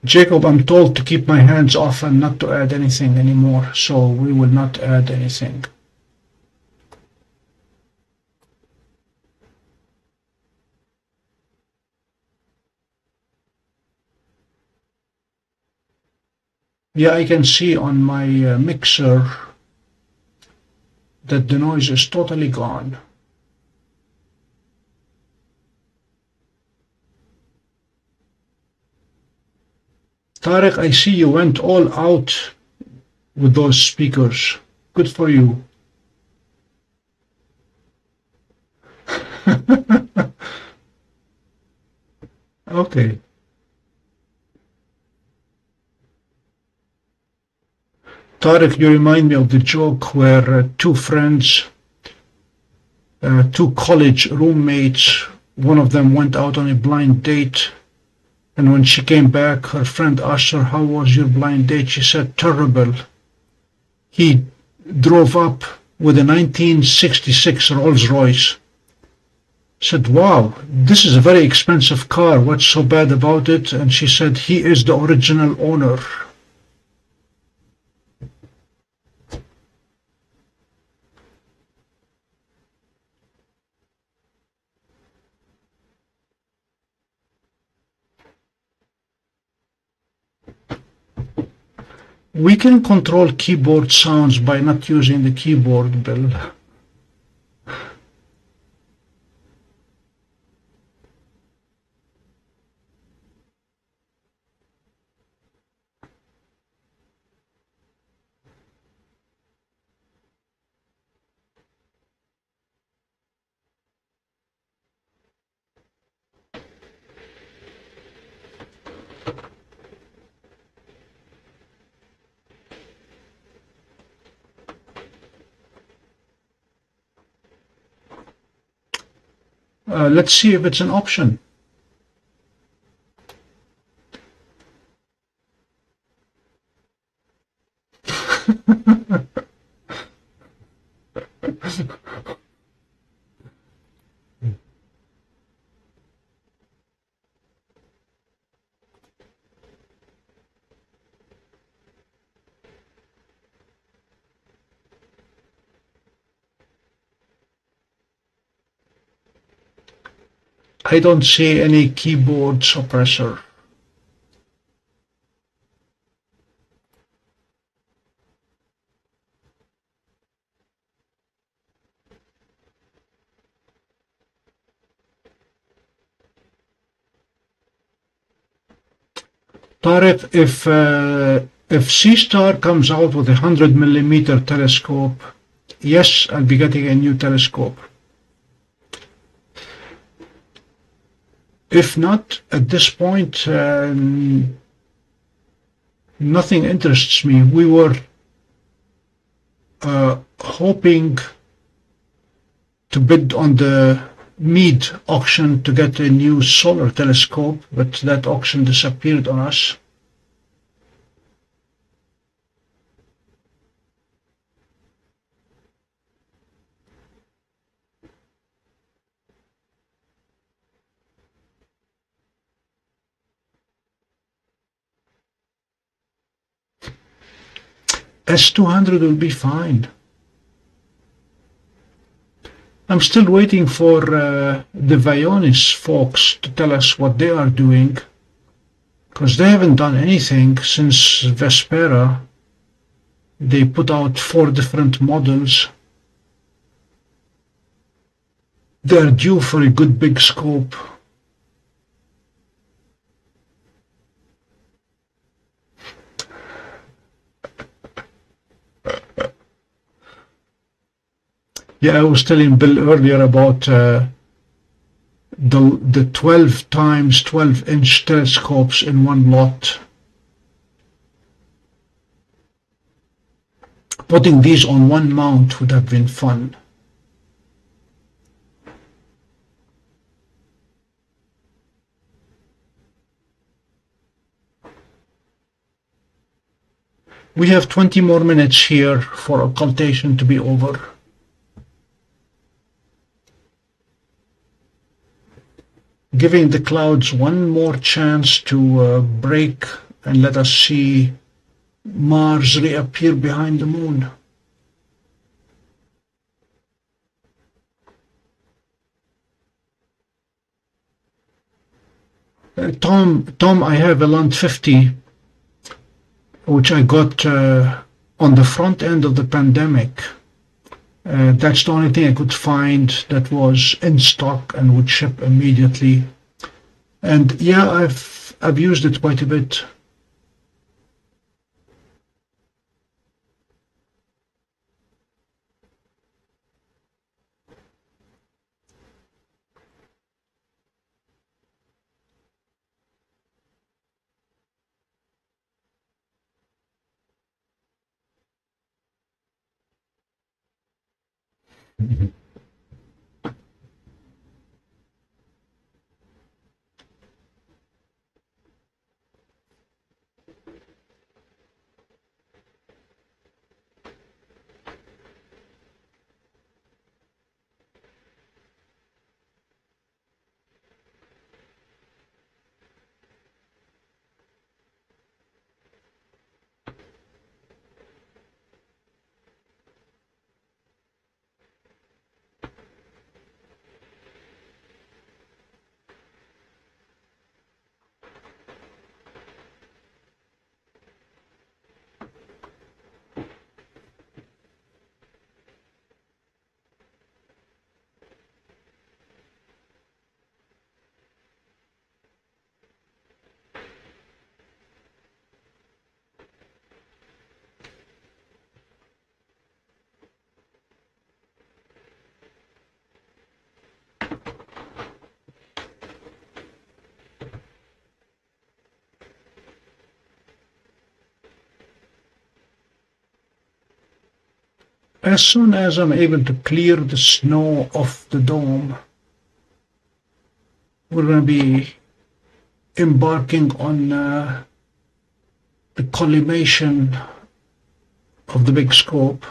Jacob, I'm told to keep my hands off and not to add anything anymore, so we will not add anything. Yeah, I can see on my mixer that the noise is totally gone. Tarek, I see you went all out with those speakers. Good for you. Okay. Tarek, you remind me of the joke where two friends, two college roommates, one of them went out on a blind date, and when she came back, her friend asked her, "How was your blind date?" She said, "Terrible. He drove up with a 1966 Rolls-Royce. Said, wow, this is a very expensive car. What's so bad about it? And she said, he is the original owner. We can control keyboard sounds by not using the keyboard, Bill. Let's see if it's an option. I don't see any keyboard suppressor. Tarek, if Seestar comes out with a 100mm telescope, yes, I'll be getting a new telescope. If not, at this point, nothing interests me. We were hoping to bid on the Meade auction to get a new solar telescope, but that auction disappeared on us. S200 will be fine. I'm still waiting for the Vaonis folks to tell us what they are doing, because they haven't done anything since Vespera. They put out 4 different models. They're due for a good big scope. Yeah, I was telling Bill earlier about the 12 times 12-inch telescopes in one lot. Putting these on one mount would have been fun. We have 20 more minutes here for occultation to be over. Giving the clouds one more chance to break and let us see Mars reappear behind the moon. Tom, I have a Lunt 50, which I got on the front end of the pandemic. That's the only thing I could find that was in stock and would ship immediately. And yeah, I've used it quite a bit. As soon as I'm able to clear the snow off the dome, we're going to be embarking on the collimation of the big scope.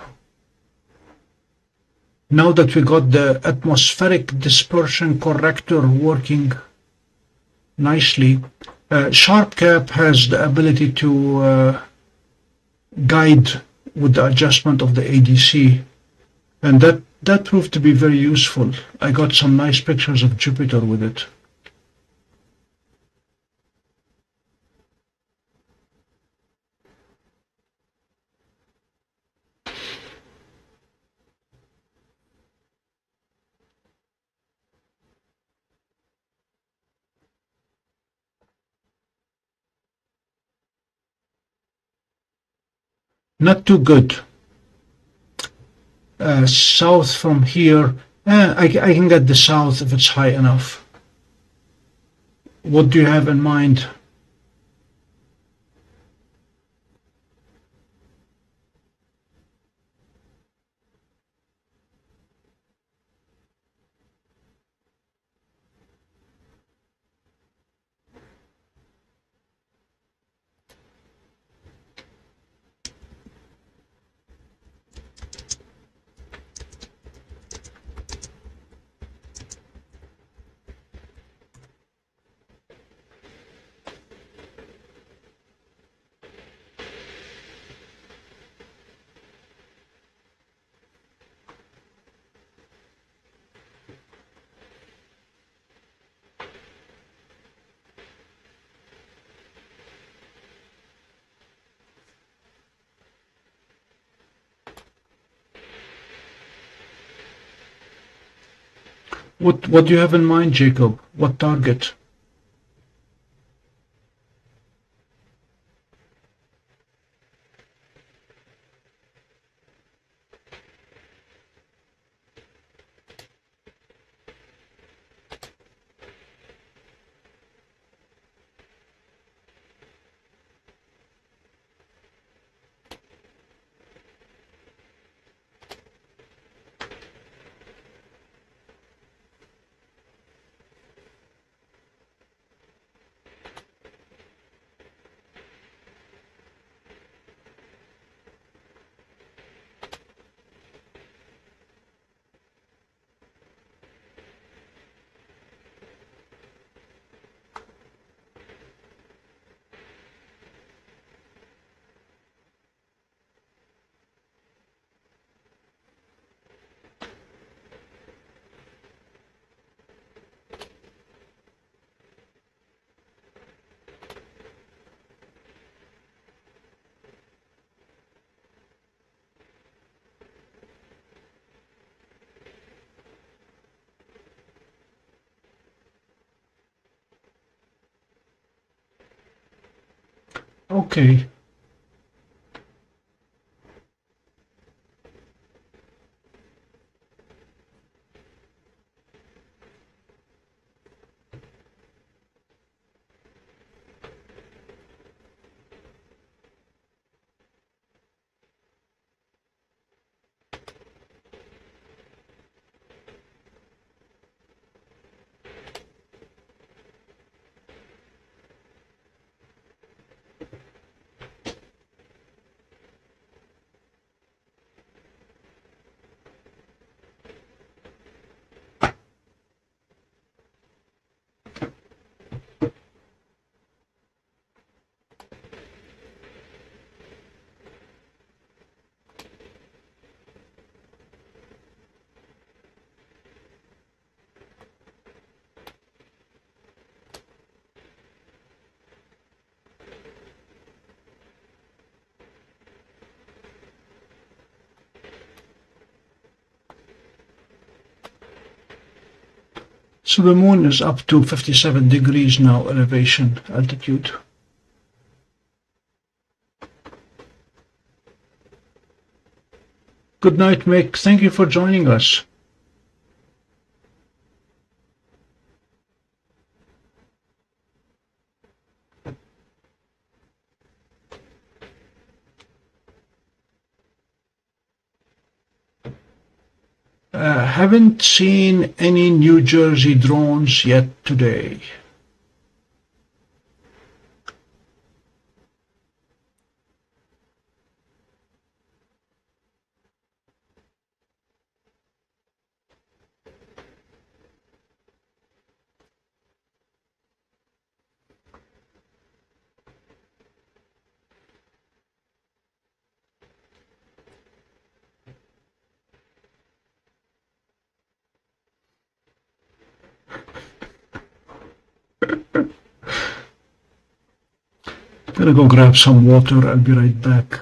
Now that we got the atmospheric dispersion corrector working nicely, SharpCap has the ability to guide with the adjustment of the ADC, and that proved to be very useful. I got some nice pictures of Jupiter with it. Not too good. South from here, I can get the south if it's high enough. What do you have in mind? What do you have in mind, Jacob? What target? Okay. So the moon is up to 57 degrees now, elevation, altitude. Good night, Mick. Thank you for joining us. Haven't seen any New Jersey drones yet today. Gonna go grab some water. I'll be right back.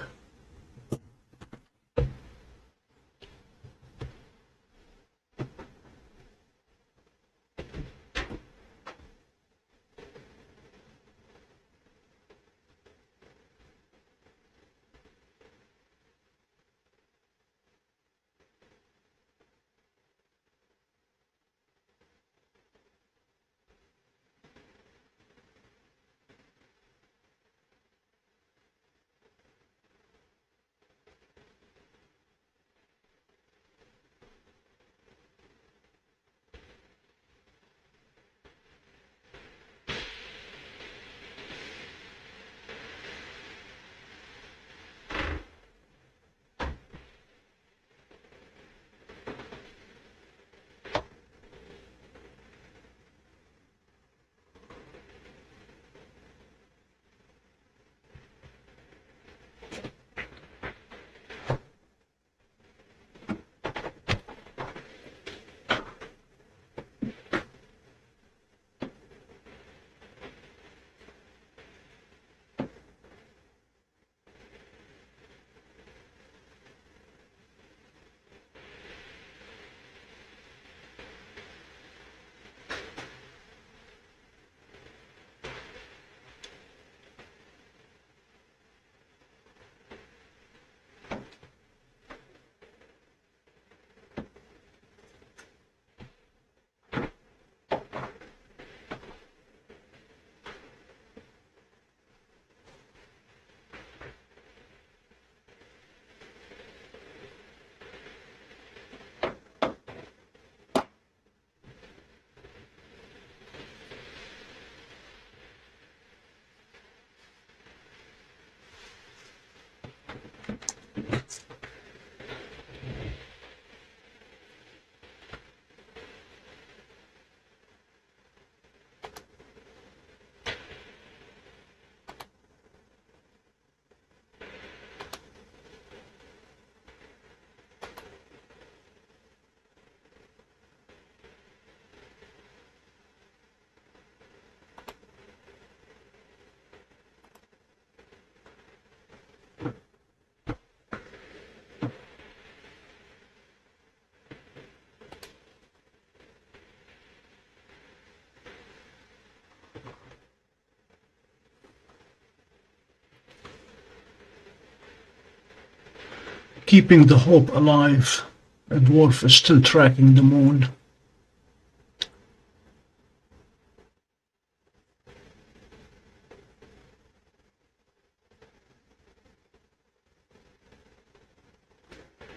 Keeping the hope alive, a dwarf is still tracking the moon.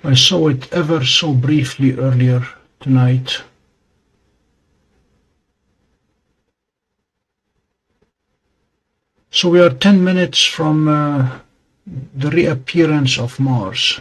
I saw it ever so briefly earlier tonight. So we are 10 minutes from the reappearance of Mars.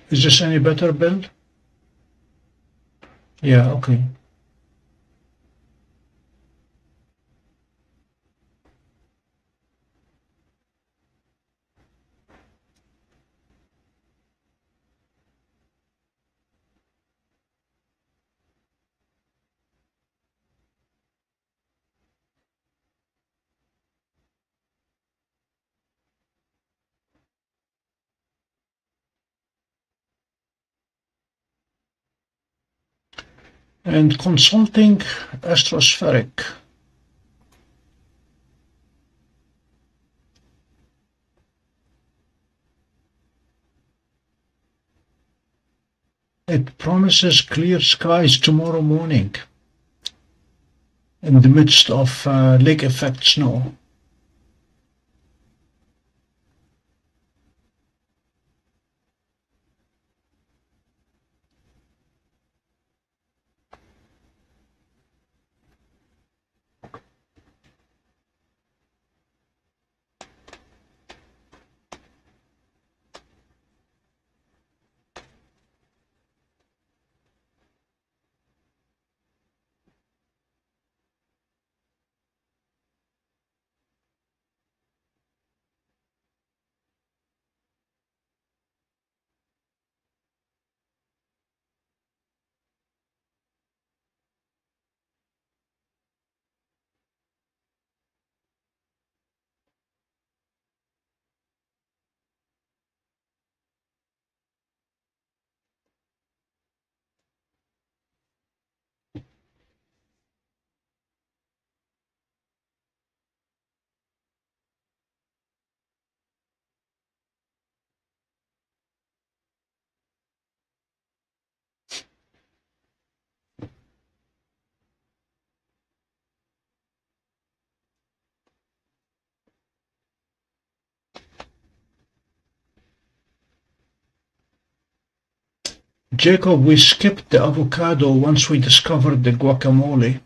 Is this any better, Bill? Yeah, okay. and consulting astrospheric. It promises clear skies tomorrow morning in the midst of lake effect snow. Jacob, we skipped the avocado once we discovered the guacamole.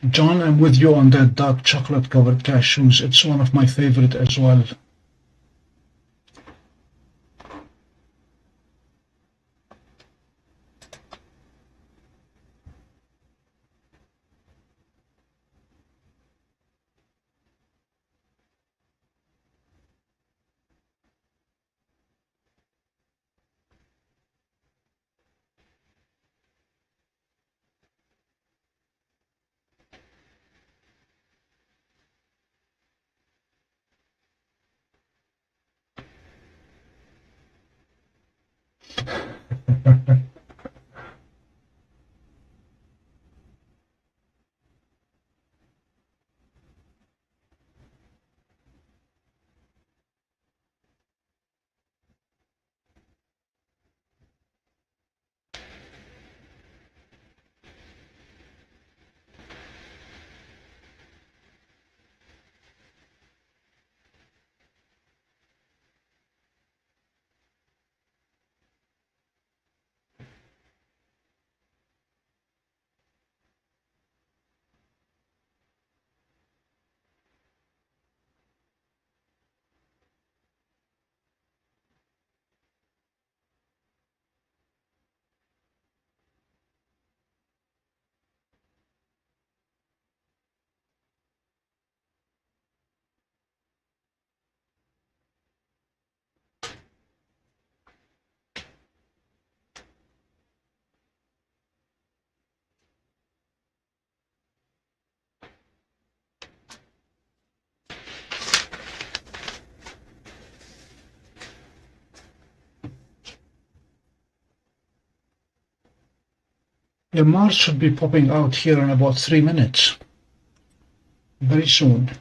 John, I'm with you on that dark chocolate covered cashews. It's one of my favorite as well. Yeah, Mars should be popping out here in about 3 minutes. Very soon.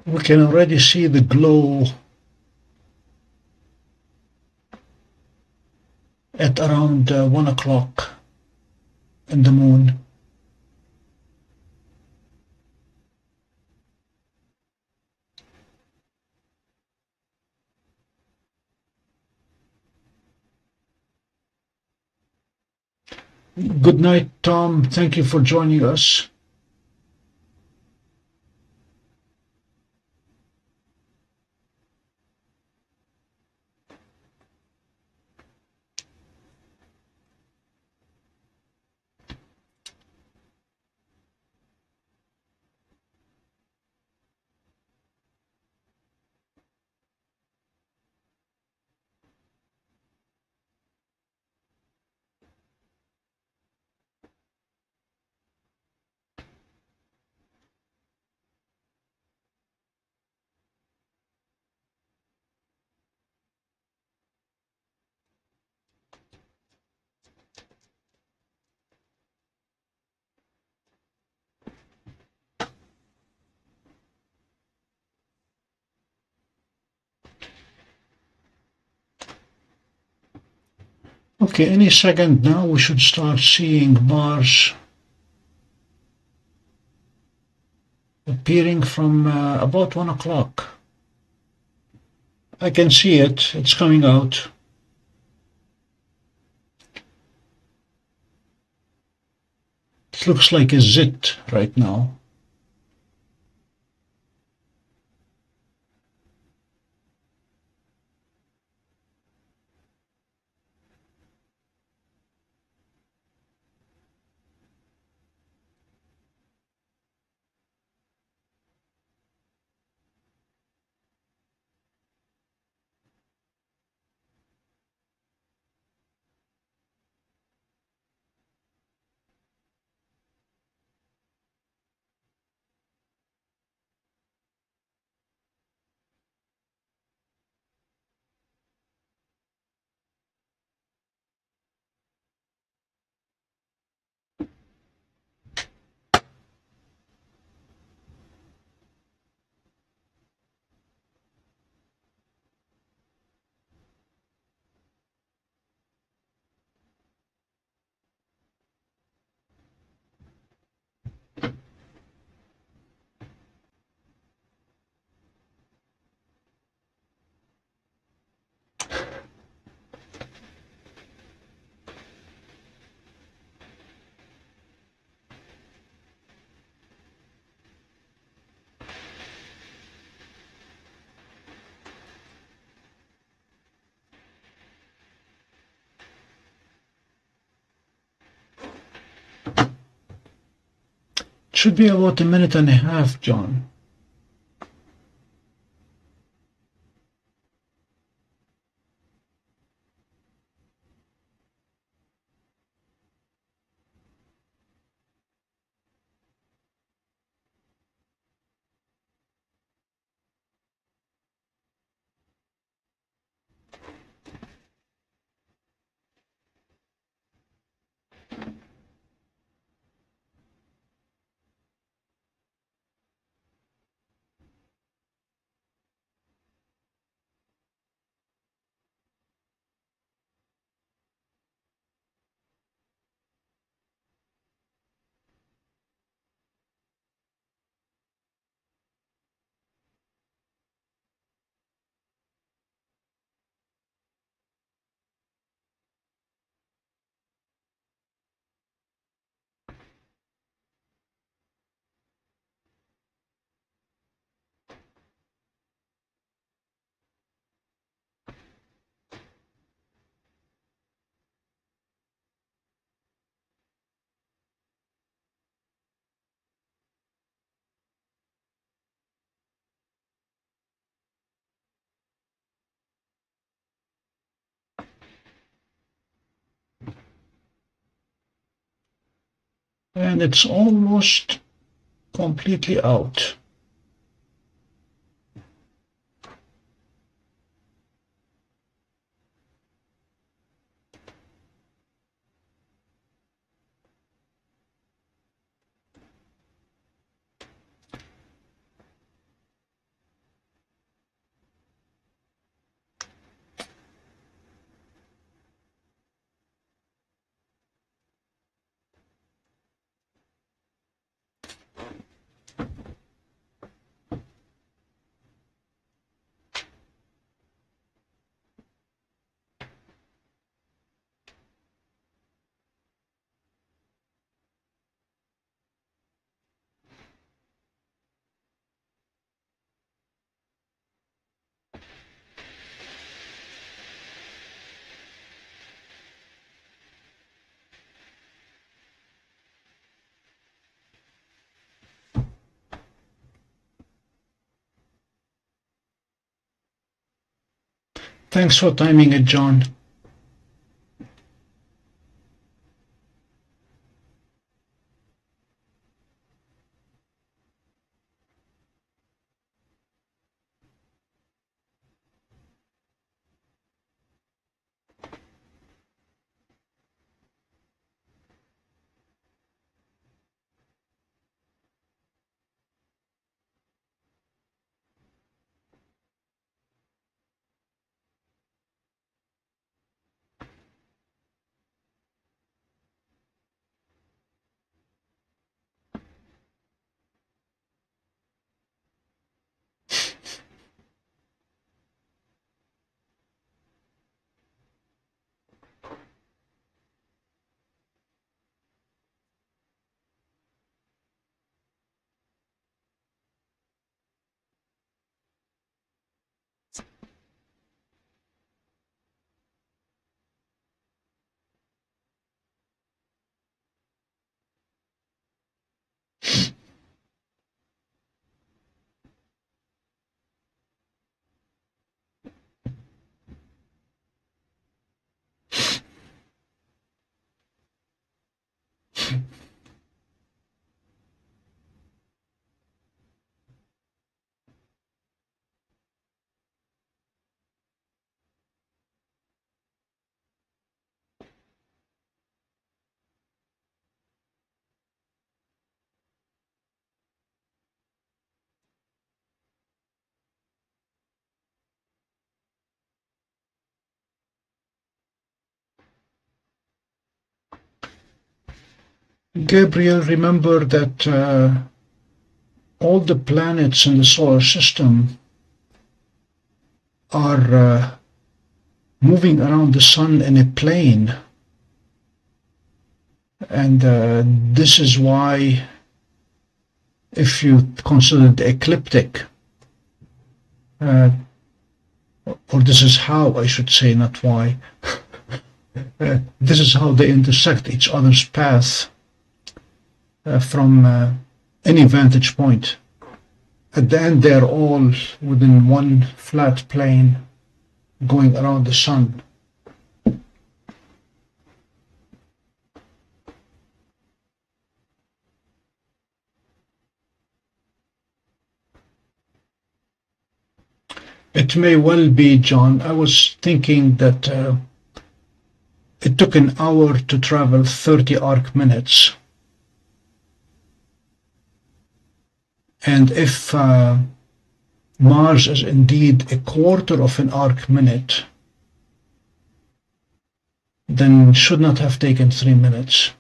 We can already see the glow at around 1 o'clock in the moon. Good night, Tom. Thank you for joining us. Okay, any second now we should start seeing Mars appearing from about 1 o'clock. I can see it. It's coming out. It looks like a zit right now. Should be about a minute and a half, John. And it's almost completely out. Thanks for timing it, John. Gabriel, remember that all the planets in the solar system are moving around the sun in a plane, and this is why, if you consider the ecliptic, or this is how, I should say, not why, this is how they intersect each other's path from any vantage point. At the end, they're all within one flat plane going around the sun. It may well be, John. I was thinking that it took an hour to travel 30 arc minutes. And if Mars is indeed a quarter of an arc minute, then should not have taken 3 minutes.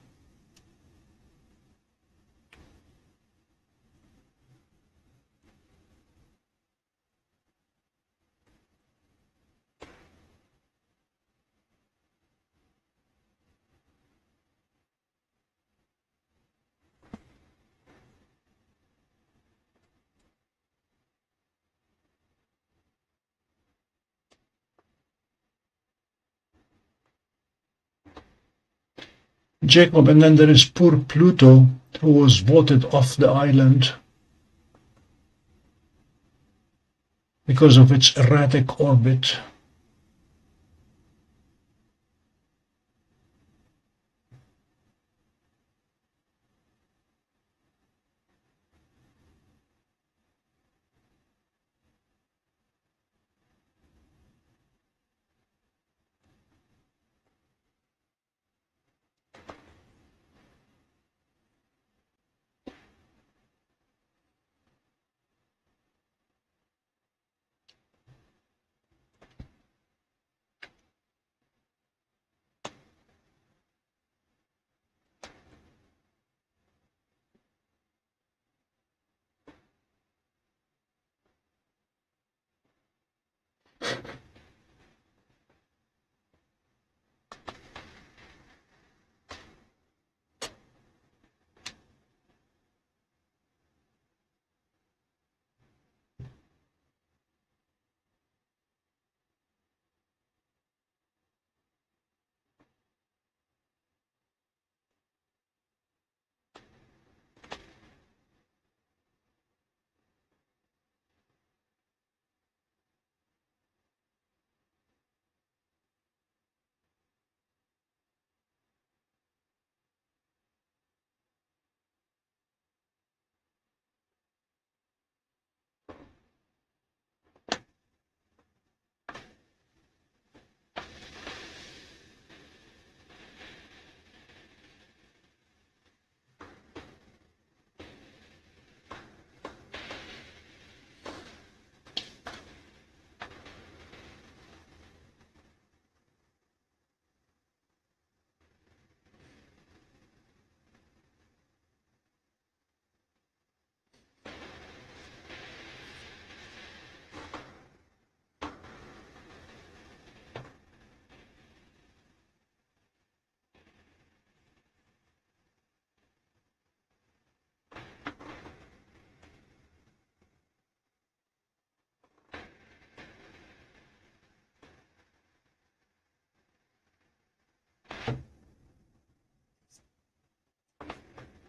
Jacob, and then there is poor Pluto, who was voted off the island because of its erratic orbit.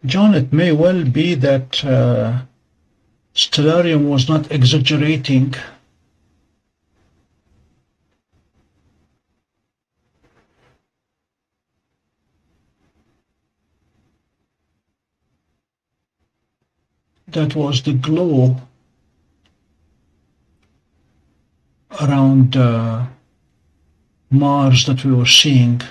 John, it may well be that Stellarium was not exaggerating. That was the glow around Mars that we were seeing.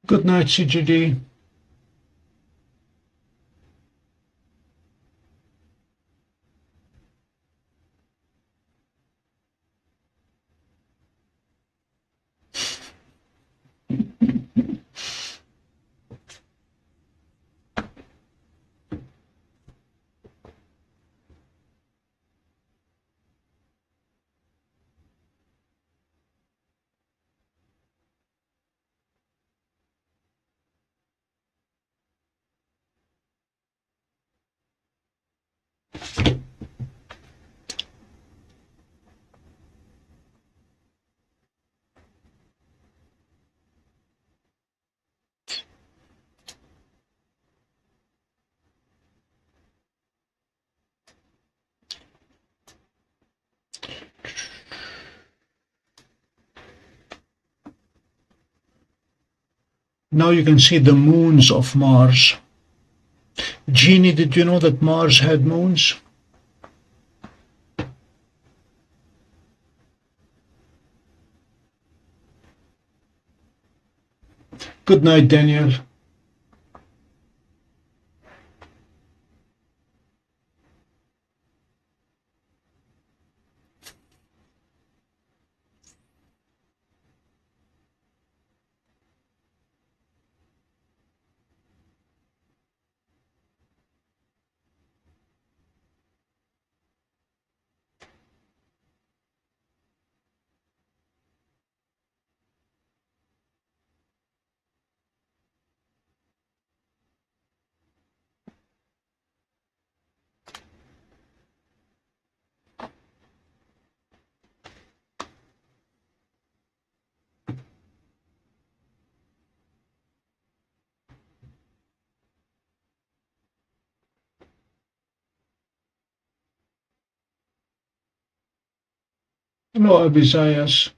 Good night, CGD. Now you can see the moons of Mars. Jeannie, did you know that Mars had moons? Good night, Daniel. Hello, Abisaias.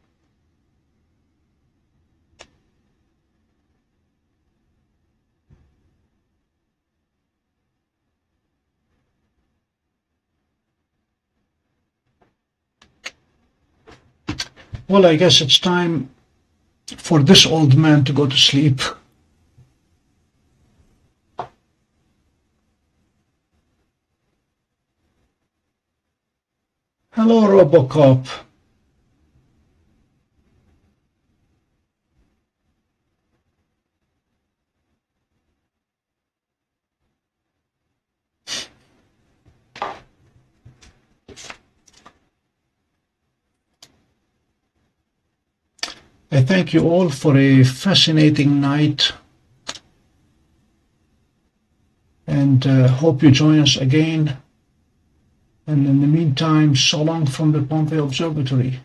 Well, I guess it's time for this old man to go to sleep. Hello, Robocop. I thank you all for a fascinating night, and hope you join us again. And in the meantime, so long from the Pompey Observatory.